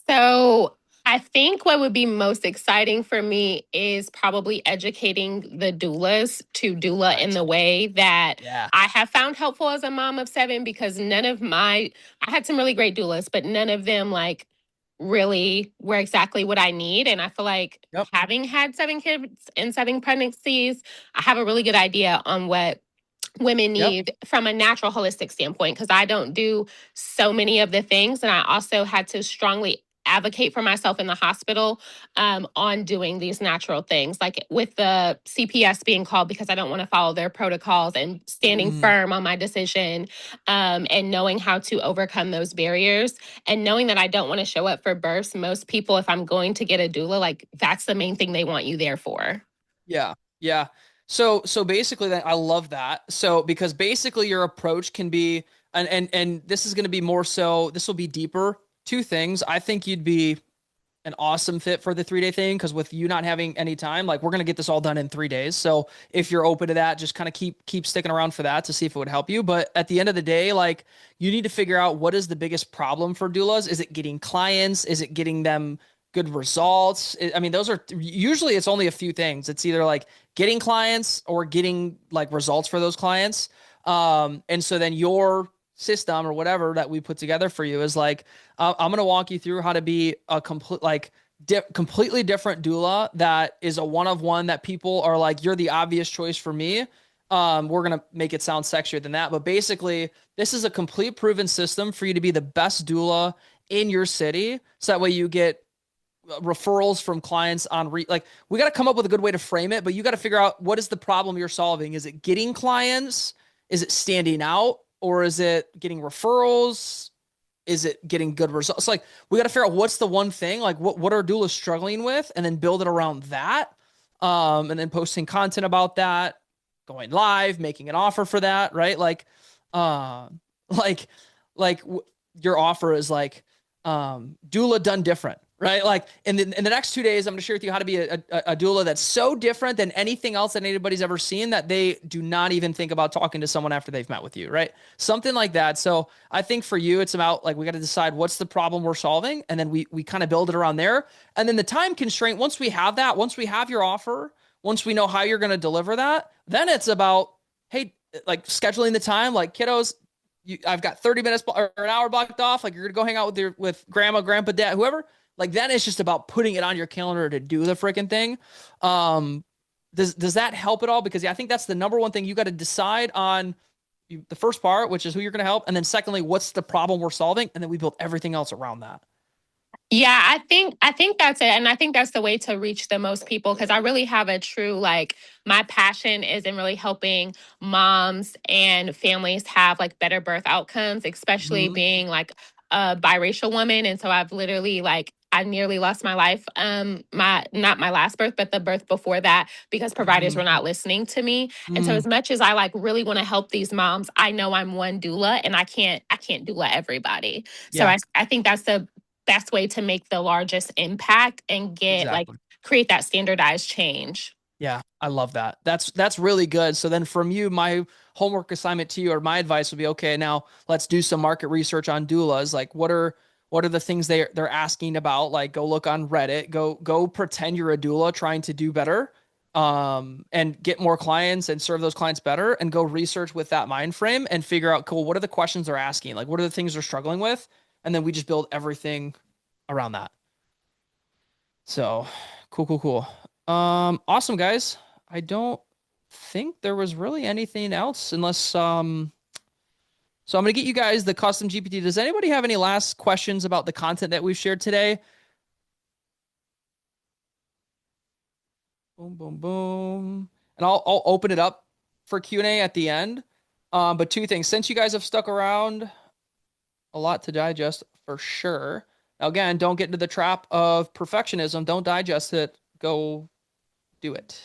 So I think what would be most exciting for me is probably educating the doulas to doula in the way that I have found helpful as a mom of 7, because I had some really great doulas, but none of them like really were exactly what I need. And I feel like having had 7 kids and 7 pregnancies, I have a really good idea on what women need from a natural holistic standpoint, because I don't do so many of the things. And I also had to strongly advocate for myself in the hospital on doing these natural things, like with the CPS being called because I don't want to follow their protocols, and standing firm on my decision, and knowing how to overcome those barriers, and knowing that I don't want to show up for births. Most people, if I'm going to get a doula, like that's the main thing they want you there for.
Yeah. So basically, that I love that. So because basically your approach can be, and this is going to be more so, this will be deeper. 2 things. I think you'd be an awesome fit for the 3-day thing, because with you not having any time, like we're going to get this all done in 3 days. So if you're open to that, just kind of keep sticking around for that to see if it would help you. But at the end of the day, like you need to figure out what is the biggest problem for doulas. Is it getting clients? Is it getting them good results? I mean, those are usually, it's only a few things. It's either like getting clients or getting like results for those clients. And so then your system or whatever that we put together for you is like, I'm going to walk you through how to be a completely different doula that is a one of one, that people are like, you're the obvious choice for me. We're going to make it sound sexier than that. But basically, this is a complete proven system for you to be the best doula in your city. So that way you get referrals from clients on like we got to come up with a good way to frame it, but you got to figure out what is the problem you're solving. Is it getting clients? Is it standing out? Or is it getting referrals? Is it getting good results? Like we got to figure out what's the one thing, like what are doulas struggling with, and then build it around that. And then posting content about that, going live, making an offer for that, right? Like your offer is like doula done different, right? Like in the next 2 days, I'm going to share with you how to be a doula that's so different than anything else that anybody's ever seen, that they do not even think about talking to someone after they've met with you, right? Something like that. So I think for you, it's about like, we got to decide what's the problem we're solving. And then we kind of build it around there. And then the time constraint, once we have that, once we have your offer, once we know how you're going to deliver that, then it's about, hey, like scheduling the time, like kiddos, I've got 30 minutes or an hour blocked off. Like you're going to go hang out with grandma, grandpa, dad, whoever. Like then it's just about putting it on your calendar to do the freaking thing. Does that help at all? Because I think that's the number one thing you got to decide on, the first part, which is who you're going to help. And then secondly, what's the problem we're solving? And then we build everything else around that.
Yeah, I think that's it. And I think that's the way to reach the most people because I really have a true like my passion is in really helping moms and families have like better birth outcomes, especially
Mhm.
being like a biracial woman. And so I've literally like I nearly lost my life, my not my last birth, but the birth before that because providers
Mhm.
were not listening to me. And so
Mm.
as much as I like really want to help these moms, I know I'm one doula and I can't doula everybody. So
Yeah,
I think that's the best way to make the largest impact and get like
exactly.
create that standardized change.
Yeah, I love that. That's really good. So then from you, my homework assignment to you or my advice would be, okay, now let's do some market research on doulas. Like what are the things they're asking about? Like go look on Reddit, go pretend you're a doula trying to do better and get more clients and serve those clients better and go research with that mind frame and figure out cool, what are the questions they're asking? Like what are the things they're struggling with? And then we just build everything around that. So cool, cool, cool. Awesome guys. I don't think there was really anything else unless so I'm gonna get you guys the custom GPT. Does anybody have any last questions about the content that we've shared today? Boom, boom, boom. And I'll open it up for Q&A at the end. But two things. Since you guys have stuck around, a lot to digest for sure. Now again, don't get into the trap of perfectionism. Don't digest it. Go do it,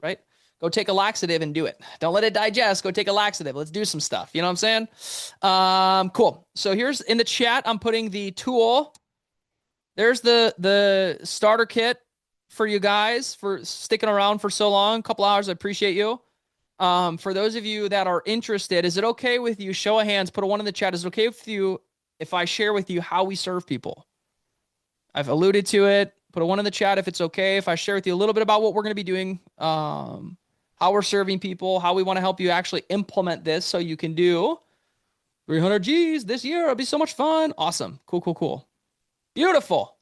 right? Go take a laxative and do it. Don't let it digest. Go take a laxative. Let's do some stuff. You know what I'm saying? Cool. So here's in the chat, I'm putting the tool. There's the starter kit for you guys for sticking around for so long. A couple hours. I appreciate you. For those of you that are interested, is it okay with you? Show of hands, put a one in the chat. Is it okay with you if I share with you how we serve people? I've alluded to it. Put a one in the chat if it's okay. If I share with you a little bit about what we're going to be doing, how we're serving people, how we want to help you actually implement this so you can do 300 G's this year. It'll be so much fun. Awesome. Cool, cool, cool. Beautiful.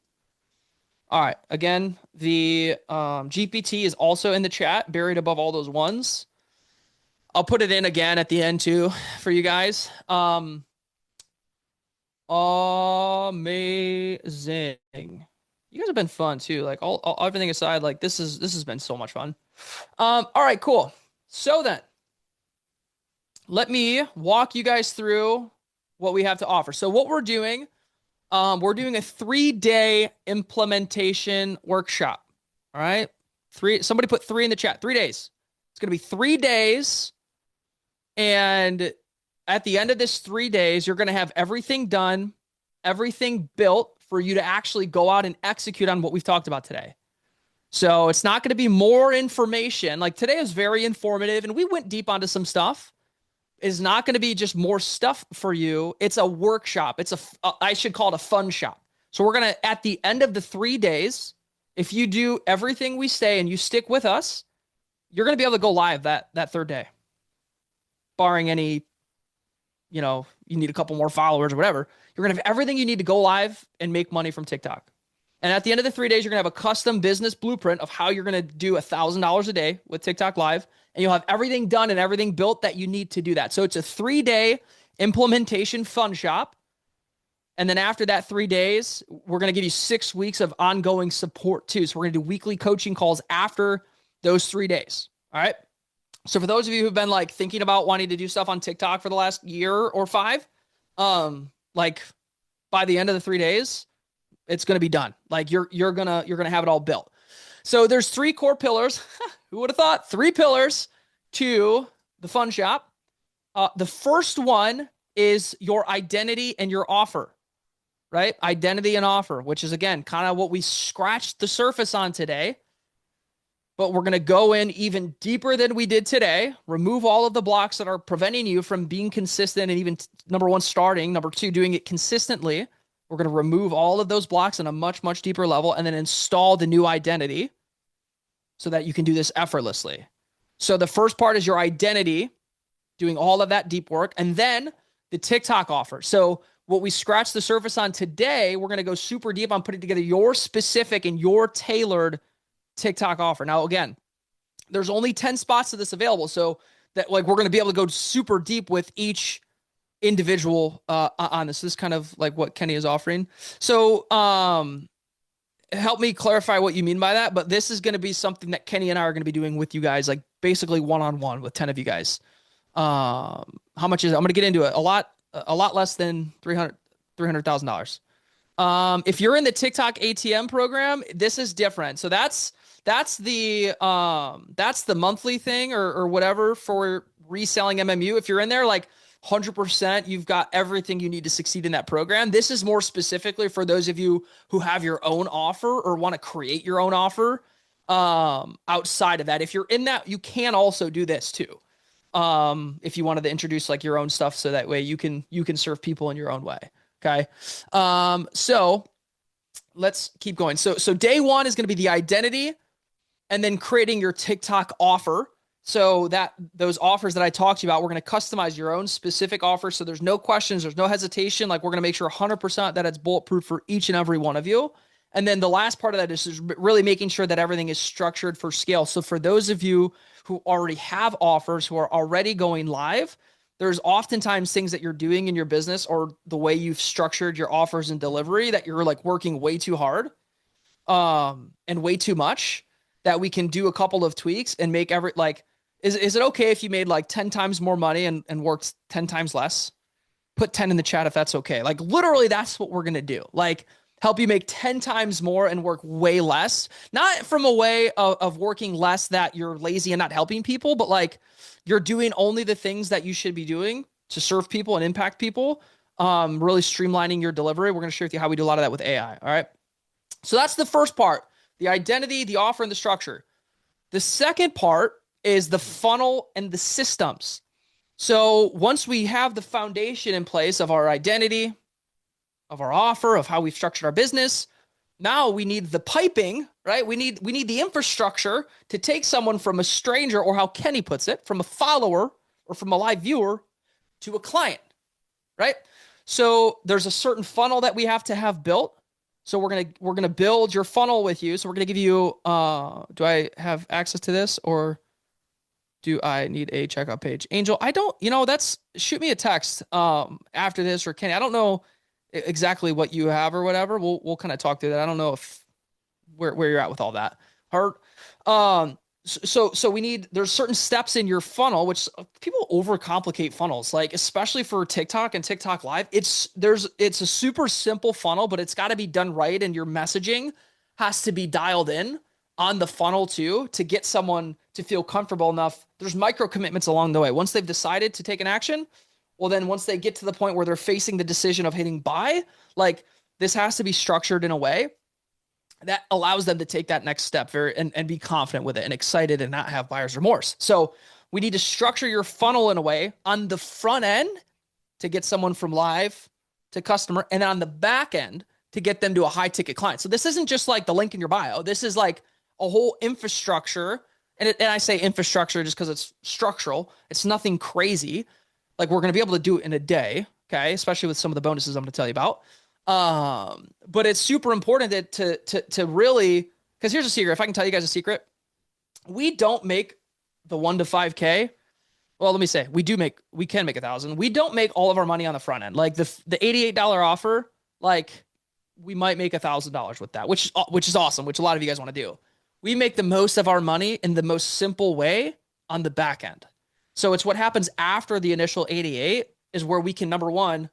All right. Again, the GPT is also in the chat, buried above all those ones. I'll put it in again at the end too for you guys. Amazing. You guys have been fun too. Like all everything aside, like this has been so much fun. All right, cool. So then let me walk you guys through what we have to offer. So what we're doing a 3-day implementation workshop. All right. Somebody put 3 in the chat. 3 days. It's going to be 3 days. And at the end of this 3 days, you're going to have everything done, everything built for you to actually go out and execute on what we've talked about today. So it's not going to be more information. Like today is very informative and we went deep onto some stuff. It's not going to be just more stuff for you. It's a workshop. I should call it a fun shop. So we're going to, at the end of the 3 days, if you do everything we say and you stick with us, you're going to be able to go live that third day, barring any, you need a couple more followers or whatever. You're going to have everything you need to go live and make money from TikTok. And at the end of the 3 days, you're going to have a custom business blueprint of how you're going to do $1,000 a day with TikTok Live. And you'll have everything done and everything built that you need to do that. So it's a 3-day implementation fun shop. And then after that 3 days, we're going to give you 6 weeks of ongoing support too. So we're going to do weekly coaching calls after those 3 days. All right. So for those of you who've been like thinking about wanting to do stuff on TikTok for the last year or 5, like by the end of the 3 days, it's going to be done. Like you're going to have it all built. So there's 3 core pillars. Who would have thought? 3 pillars to the fun shop. The first one is your identity and your offer, right? Identity and offer, which is again, kind of what we scratched the surface on today. But we're going to go in even deeper than we did today, remove all of the blocks that are preventing you from being consistent and even number 1, starting, number 2, doing it consistently. We're going to remove all of those blocks on a much, much deeper level and then install the new identity so that you can do this effortlessly. So the first part is your identity, doing all of that deep work, and then the TikTok offer. So what we scratched the surface on today, we're going to go super deep on putting together your specific and your tailored TikTok offer. Now, again, there's only 10 spots of this available. So that like we're going to be able to go super deep with each individual on this. This is kind of like what Kenny is offering. So help me clarify what you mean by that. But this is going to be something that Kenny and I are going to be doing with you guys, like basically one-on-one with 10 of you guys. How much is it? I'm going to get into it. A lot less than $300,000. If you're in the TikTok ATM program, this is different. So that's the monthly thing or whatever for reselling MMU. If you're in there, like 100%, you've got everything you need to succeed in that program. This is more specifically for those of you who have your own offer or want to create your own offer. Outside of that, if you're in that, you can also do this too. If you wanted to introduce like your own stuff, so that way you can serve people in your own way. Okay. So let's keep going. So day one is going to be the identity and then creating your TikTok offer. So that those offers that I talked to you about, we're going to customize your own specific offer. So there's no questions, there's no hesitation. Like we're going to make sure 100% that it's bulletproof for each and every one of you. And then the last part of that is really making sure that everything is structured for scale. So for those of you who already have offers, who are already going live, there's oftentimes things that you're doing in your business or the way you've structured your offers and delivery that you're like working way too hard and way too much, that we can do a couple of tweaks and make is it okay if you made like 10 times more money and worked 10 times less? Put 10 in the chat if that's okay. Like literally that's what we're going to do. Like help you make 10 times more and work way less. Not from a way of working less that you're lazy and not helping people, but like you're doing only the things that you should be doing to serve people and impact people. Really streamlining your delivery. We're going to share with you how we do a lot of that with AI. All right. So that's the first part, the identity, the offer, and the structure. The second part is the funnel and the systems. So once we have the foundation in place of our identity, of our offer, of how we've structured our business, now we need the piping, right? We need the infrastructure to take someone from a stranger, or how Kenny puts it, from a follower or from a live viewer to a client, right? So there's a certain funnel that we have to have built. So we're gonna build your funnel with you. So we're gonna give you. Do I have access to this, or do I need a checkout page? Angel, I don't. Shoot me a text after this, or Kenny. I don't know exactly what you have or whatever. We'll kind of talk through that. I don't know if where you're at with all that. Hard. So there's certain steps in your funnel, which people overcomplicate funnels, like especially for TikTok and TikTok Live. It's a super simple funnel, but it's got to be done right. And your messaging has to be dialed in on the funnel too, to get someone to feel comfortable enough. There's micro commitments along the way. Once they've decided to take an action, well, then once they get to the point where they're facing the decision of hitting buy, like this has to be structured in a way that allows them to take that next step and be confident with it and excited and not have buyer's remorse. So we need to structure your funnel in a way on the front end to get someone from live to customer, and then on the back end to get them to a high ticket client. So this isn't just like the link in your bio. This is like a whole infrastructure. And I say infrastructure just because it's structural. It's nothing crazy. Like we're going to be able to do it in a day. Okay. Especially with some of the bonuses I'm going to tell you about. But it's super important to really, because here's a secret. If I can tell you guys a secret, we don't make the 1 to 5K. Well, let me say, we can make 1,000. We don't make all of our money on the front end. Like the $88 offer, like we might make $1,000 with that, which is awesome, which a lot of you guys want to do. We make the most of our money in the most simple way on the back end. So it's what happens after the initial 88 is where we can, number one,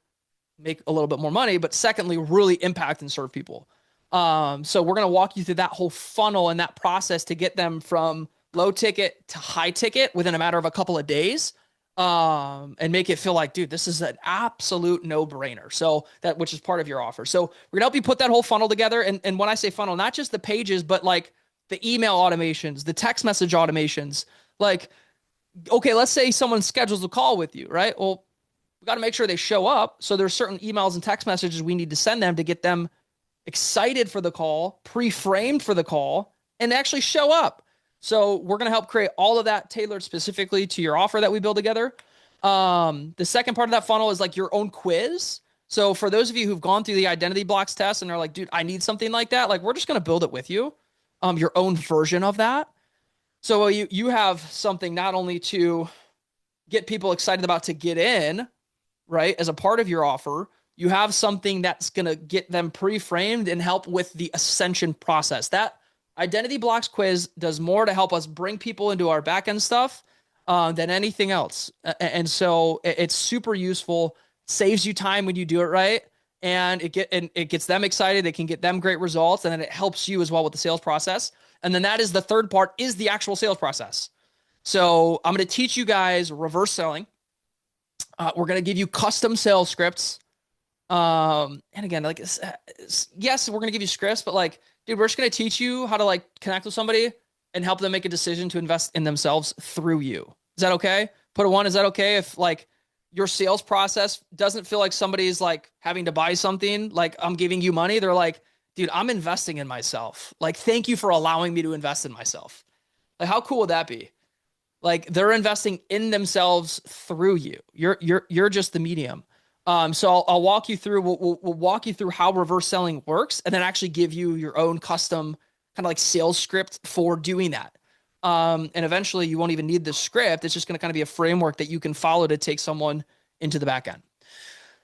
make a little bit more money, but secondly, really impact and serve people. So we're going to walk you through that whole funnel and that process to get them from low ticket to high ticket within a matter of a couple of days, and make it feel like, dude, this is an absolute no-brainer. So which is part of your offer. So we're going to help you put that whole funnel together. And when I say funnel, not just the pages, but like the email automations, the text message automations. Like, okay, let's say someone schedules a call with you, right? Well, we got to make sure they show up. So there's certain emails and text messages we need to send them to get them excited for the call, pre-framed for the call, and actually show up. So we're going to help create all of that tailored specifically to your offer that we build together. The second part of that funnel is like your own quiz. So for those of you who've gone through the identity blocks test and are like, dude, I need something like that. Like, we're just going to build it with you. Your own version of that. So you have something not only to get people excited about to get in, right? As a part of your offer, you have something that's going to get them pre-framed and help with the ascension process. That identity blocks quiz does more to help us bring people into our back-end stuff than anything else. And so it's super useful, saves you time when you do it right. And it gets them excited. It can get them great results. And then it helps you as well with the sales process. And then that is the third part, is the actual sales process. So I'm going to teach you guys reverse selling. We're going to give you custom sales scripts. And again, like, yes, we're going to give you scripts, but like, dude, we're just going to teach you how to like connect with somebody and help them make a decision to invest in themselves through you. Is that okay? Put a 1. Is that okay? If like your sales process doesn't feel like somebody's like having to buy something, like I'm giving you money. They're like, dude, I'm investing in myself. Like, thank you for allowing me to invest in myself. Like, how cool would that be? Like, they're investing in themselves through you. You're just the medium. So I'll walk you through, we'll walk you through how reverse selling works, and then actually give you your own custom kind of like sales script for doing that. And eventually you won't even need the script. It's just going to kind of be a framework that you can follow to take someone into the back end.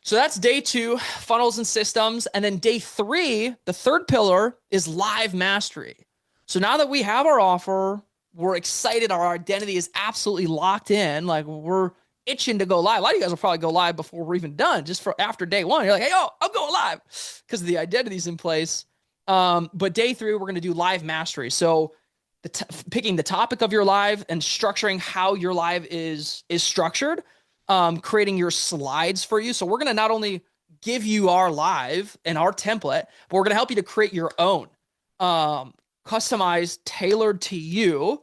So that's day 2, funnels and systems. And then day 3, the third pillar, is live mastery. So now that we have our offer, we're excited. Our identity is absolutely locked in. Like, we're itching to go live. A lot of you guys will probably go live before we're even done, just for after day 1. You're like, hey, yo, I'm going live because the identity's in place. But day 3, we're going to do live mastery. So picking the topic of your live and structuring how your live is structured, creating your slides for you. So we're going to not only give you our live and our template, but we're going to help you to create your own, customized, tailored to you.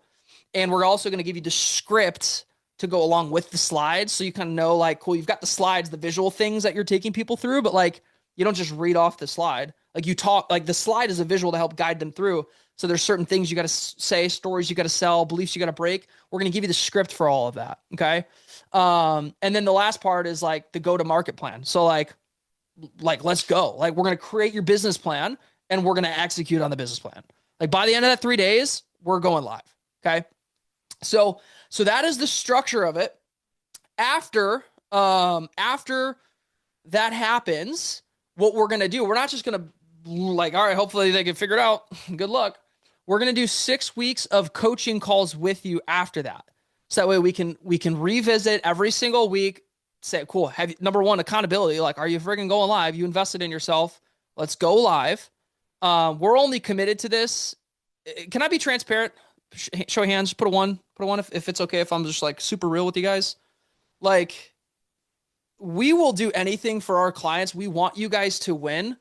And we're also going to give you the script to go along with the slides. So you kind of know, like, cool, you've got the slides, the visual things that you're taking people through, but like, you don't just read off the slide. Like, you talk, like the slide is a visual to help guide them through. So there's certain things you got to say, stories you got to sell, beliefs you got to break. We're going to give you the script for all of that. Okay. And then the last part is like the go-to-market plan. So like, let's go. Like, we're going to create your business plan and we're going to execute on the business plan. Like, by the end of that 3 days, we're going live. Okay. So that is the structure of it. After that happens, what we're going to do, we're not just going to like, all right, hopefully they can figure it out. Good luck. We're going to do 6 weeks of coaching calls with you after that. So that way we can revisit every single week, say, cool. Have you, number 1, accountability. Like, are you friggin' going live? You invested in yourself. Let's go live. We're only committed to this. Can I be transparent? Show of hands, put a 1 if it's okay, if I'm just like super real with you guys. Like, we will do anything for our clients. We want you guys to win,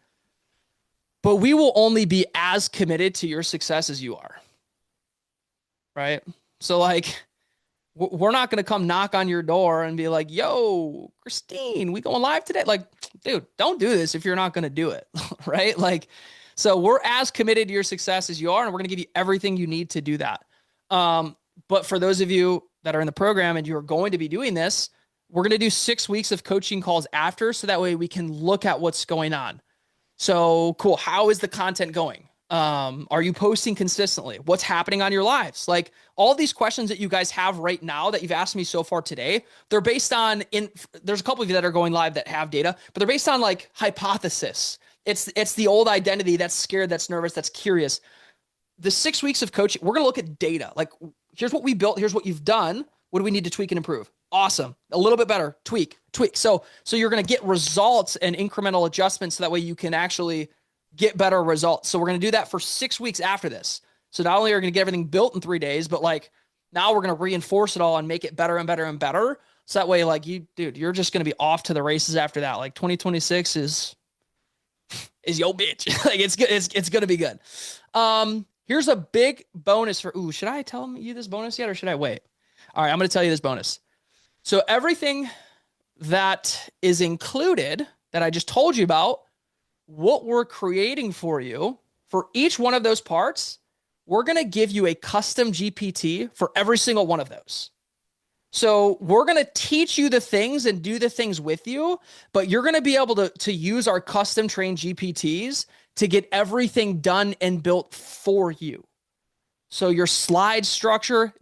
but we will only be as committed to your success as you are. Right? So like, we're not going to come knock on your door and be like, yo, Christine, we going live today? Like, dude, don't do this if you're not going to do it. Right? Like, so we're as committed to your success as you are, and we're going to give you everything you need to do that. But for those of you that are in the program and you're going to be doing this, we're going to do 6 weeks of coaching calls after, so that way we can look at what's going on. So cool. How is the content going? Are you posting consistently? What's happening on your lives? Like, all these questions that you guys have right now that you've asked me so far today, they're based on, there's a couple of you that are going live that have data, but they're based on like hypothesis. It's the old identity that's scared, that's nervous, that's curious. The 6 weeks of coaching, we're going to look at data. Like, here's what we built. Here's what you've done. What do we need to tweak and improve? Awesome. A little bit better. Tweak. So you're going to get results and incremental adjustments, so that way you can actually get better results. So we're going to do that for 6 weeks after this. So not only are we going to get everything built in 3 days, but like, now we're going to reinforce it all and make it better and better and better. So that way, like, you're just going to be off to the races after that. Like, 2026 is yo bitch. Like, it's good. It's going to be good. Here's a big bonus for, should I tell you this bonus yet, or should I wait? All right, I'm going to tell you this bonus. So everything that is included that I just told you about, what we're creating for you, for each one of those parts, we're going to give you a custom GPT for every single one of those. So we're going to teach you the things and do the things with you, but you're going to be able to use our custom trained GPTs to get everything done and built for you. So your slide structure,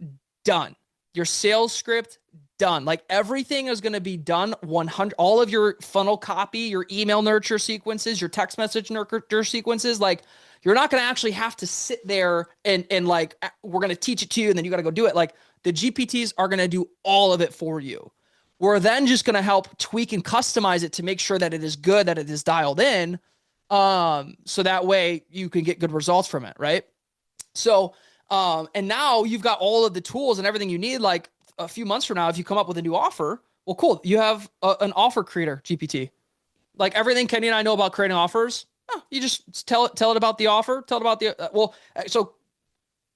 done. Your sales script, done. Like everything is going to be done 100, all of your funnel copy, your email nurture sequences, your text message nurture sequences. Like you're not going to actually have to sit there and like, we're going to teach it to you and then you got to go do it. Like the GPTs are going to do all of it for you. We're then just going to help tweak and customize it to make sure that it is good, that it is dialed in. So that way you can get good results from it. Right. So, and now you've got all of the tools and everything you need. Like a few months from now, if you come up with a new offer, well, cool. You have an offer creator GPT. Like everything Kenny and I know about creating offers. You just tell it about the offer, tell it about the, so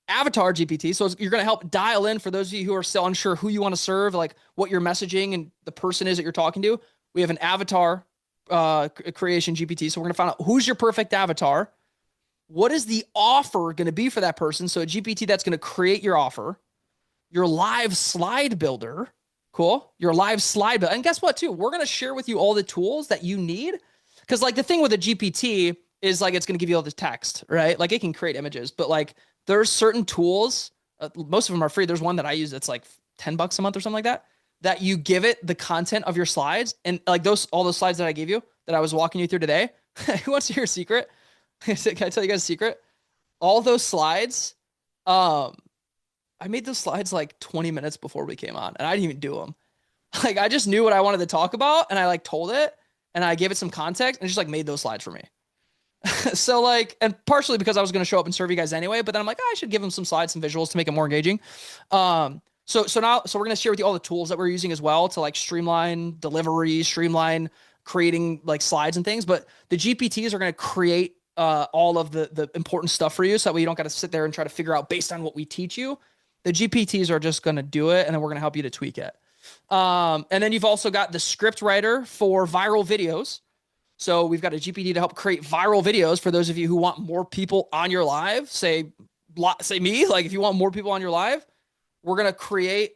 avatar GPT. So you're going to help dial in for those of you who are still unsure who you want to serve, like what your messaging and the person is that you're talking to. We have an avatar creation GPT. So we're going to find out who's your perfect avatar. What is the offer going to be for that person? So a GPT that's going to create your offer, your live slide builder. Cool. Your live slide builder. And guess what too? We're going to share with you all the tools that you need. Cause like the thing with a GPT is like, it's going to give you all this text, right? Like it can create images, but like there's certain tools, most of them are free. There's one that I use that's like $10 a month or something like that you give it the content of your slides. And like all those slides that I gave you that I was walking you through today. Who wants to hear a secret? Can I tell you guys a secret? All those slides, I made those slides like 20 minutes before we came on and I didn't even do them. Like I just knew what I wanted to talk about and I like told it and I gave it some context and just like made those slides for me. So like, and partially because I was going to show up and serve you guys anyway, but then I'm like, I should give them some slides, some visuals to make it more engaging. So we're going to share with you all the tools that we're using as well to like streamline delivery, streamline creating like slides and things. But the GPTs are going to create all of the important stuff for you. So that way you don't got to sit there and try to figure out based on what we teach you. The GPTs are just going to do it. And then we're going to help you to tweak it. And then you've also got the script writer for viral videos. So we've got a GPT to help create viral videos for those of you who want more people on your live. Say me, like if you want more people on your live, we're going to create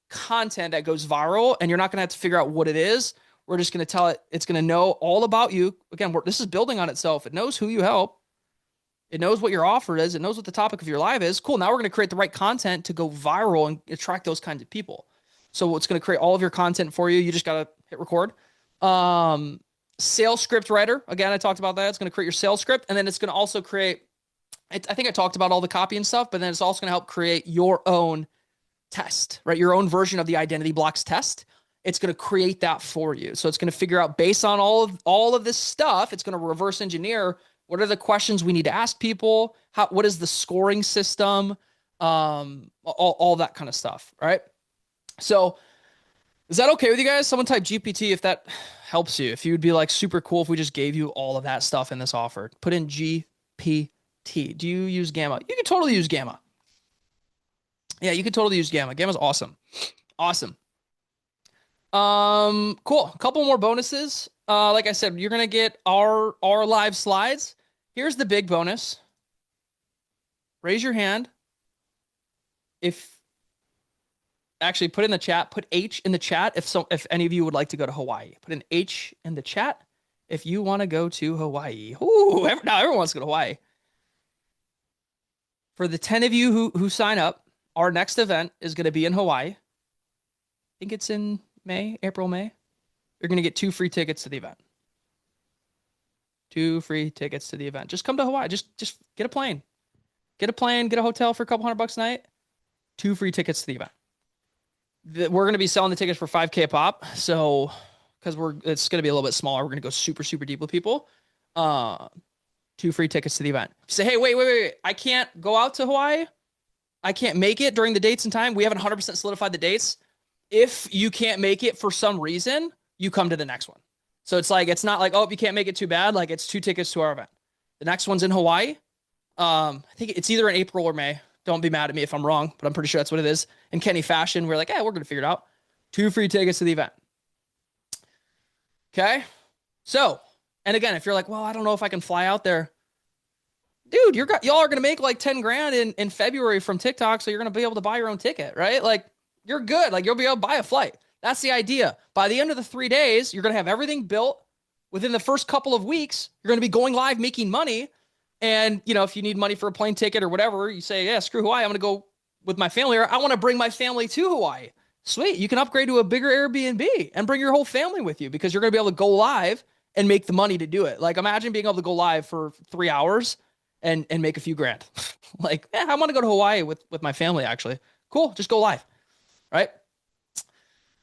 content that goes viral and you're not going to have to figure out what it is. We're just going to tell it, it's going to know all about you. Again, this is building on itself. It knows who you help. It knows what your offer is. It knows what the topic of your live is. Cool. Now we're going to create the right content to go viral and attract those kinds of people. So it's going to create all of your content for you. You just got to hit record. Sales script writer. Again, I talked about that. It's going to create your sales script. And then it's going to also create, I think I talked about all the copy and stuff, but then it's also going to help create your own test, right? Your own version of the identity blocks test. It's going to create that for you. So it's going to figure out based on all of this stuff, it's going to reverse engineer what are the questions we need to ask people, what is the scoring system, all that kind of stuff, right? So is that okay with you guys? Someone type GPT if that helps you. If you would be like super cool if we just gave you all of that stuff in this offer. Put in GPT. Do you use Gamma? You can totally use Gamma. Yeah, you can totally use Gamma. Gamma's awesome. Awesome. Cool. A couple more bonuses. Like I said, you're going to get our live slides. Here's the big bonus. Raise your hand. Actually put in the chat, put H in the chat. If any of you would like to go to Hawaii, put an H in the chat. If you want to go to Hawaii, now everyone wants to go to Hawaii. For the 10 of you who sign up, our next event is going to be in Hawaii. I think it's in April, May. You're going to get 2 free tickets to the event. 2 free tickets to the event. Just come to Hawaii. Just get a plane. Get a hotel for a couple $100 a night. 2 free tickets to the event. We're going to be selling the tickets for $5K a pop. So, because it's going to be a little bit smaller. We're going to go super, super deep with people. 2 free tickets to the event. Say, hey, wait. I can't go out to Hawaii. I can't make it during the dates and time. We haven't 100% solidified the dates. If you can't make it for some reason, you come to the next one. So it's not like, oh, if you can't make it too bad. Like it's 2 tickets to our event. The next one's in Hawaii. I think it's either in April or May. Don't be mad at me if I'm wrong, but I'm pretty sure that's what it is. In Kenny fashion, we're like, we're going to figure it out. 2 free tickets to the event. Okay. So, and again, if you're like, well, I don't know if I can fly out there. Dude, y'all are going to make like 10 grand in February from TikTok. So you're going to be able to buy your own ticket, right? Like you're good. Like you'll be able to buy a flight. That's the idea. By the end of the 3 days, you're going to have everything built. Within the first couple of weeks, you're going to be going live, making money. And, if you need money for a plane ticket or whatever, you say, yeah, screw Hawaii. I'm going to go with my family, or I want to bring my family to Hawaii. Sweet. You can upgrade to a bigger Airbnb and bring your whole family with you because you're going to be able to go live and make the money to do it. Like imagine being able to go live for 3 hours and make a few grand. Like, I want to go to Hawaii with my family actually. Cool. Just go live. Right.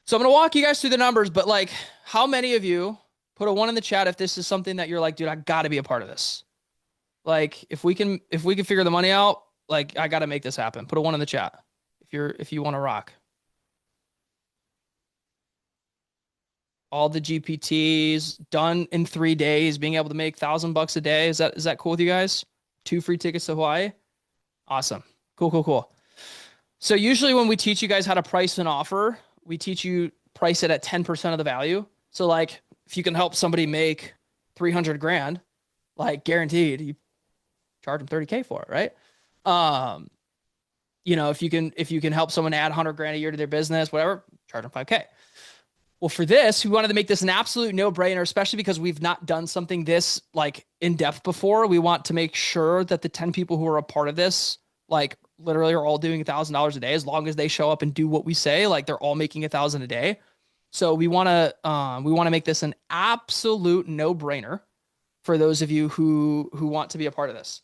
So I'm going to walk you guys through the numbers, but like how many of you put a 1 in the chat if this is something that you're like, dude, I got to be a part of this. Like if we can figure the money out, like I got to make this happen. Put a 1 in the chat if you want to rock. All the GPTs done in 3 days, being able to make $1,000 a day. Is that cool with you guys? 2 free tickets to Hawaii. Awesome. Cool. So usually when we teach you guys how to price an offer, we teach you price it at 10% of the value. So like if you can help somebody make 300 grand, like guaranteed, you charge them 30K for it, right? You know, if you can help someone add 100 grand a year to their business, whatever, charge them 5K. Well, for this, we wanted to make this an absolute no-brainer, especially because we've not done something this like in depth before. We want to make sure that the 10 people who are a part of this, like literally are all doing $1,000 a day. As long as they show up and do what we say, like they're all making $1,000 a day. So we want to make this an absolute no-brainer for those of you who want to be a part of this.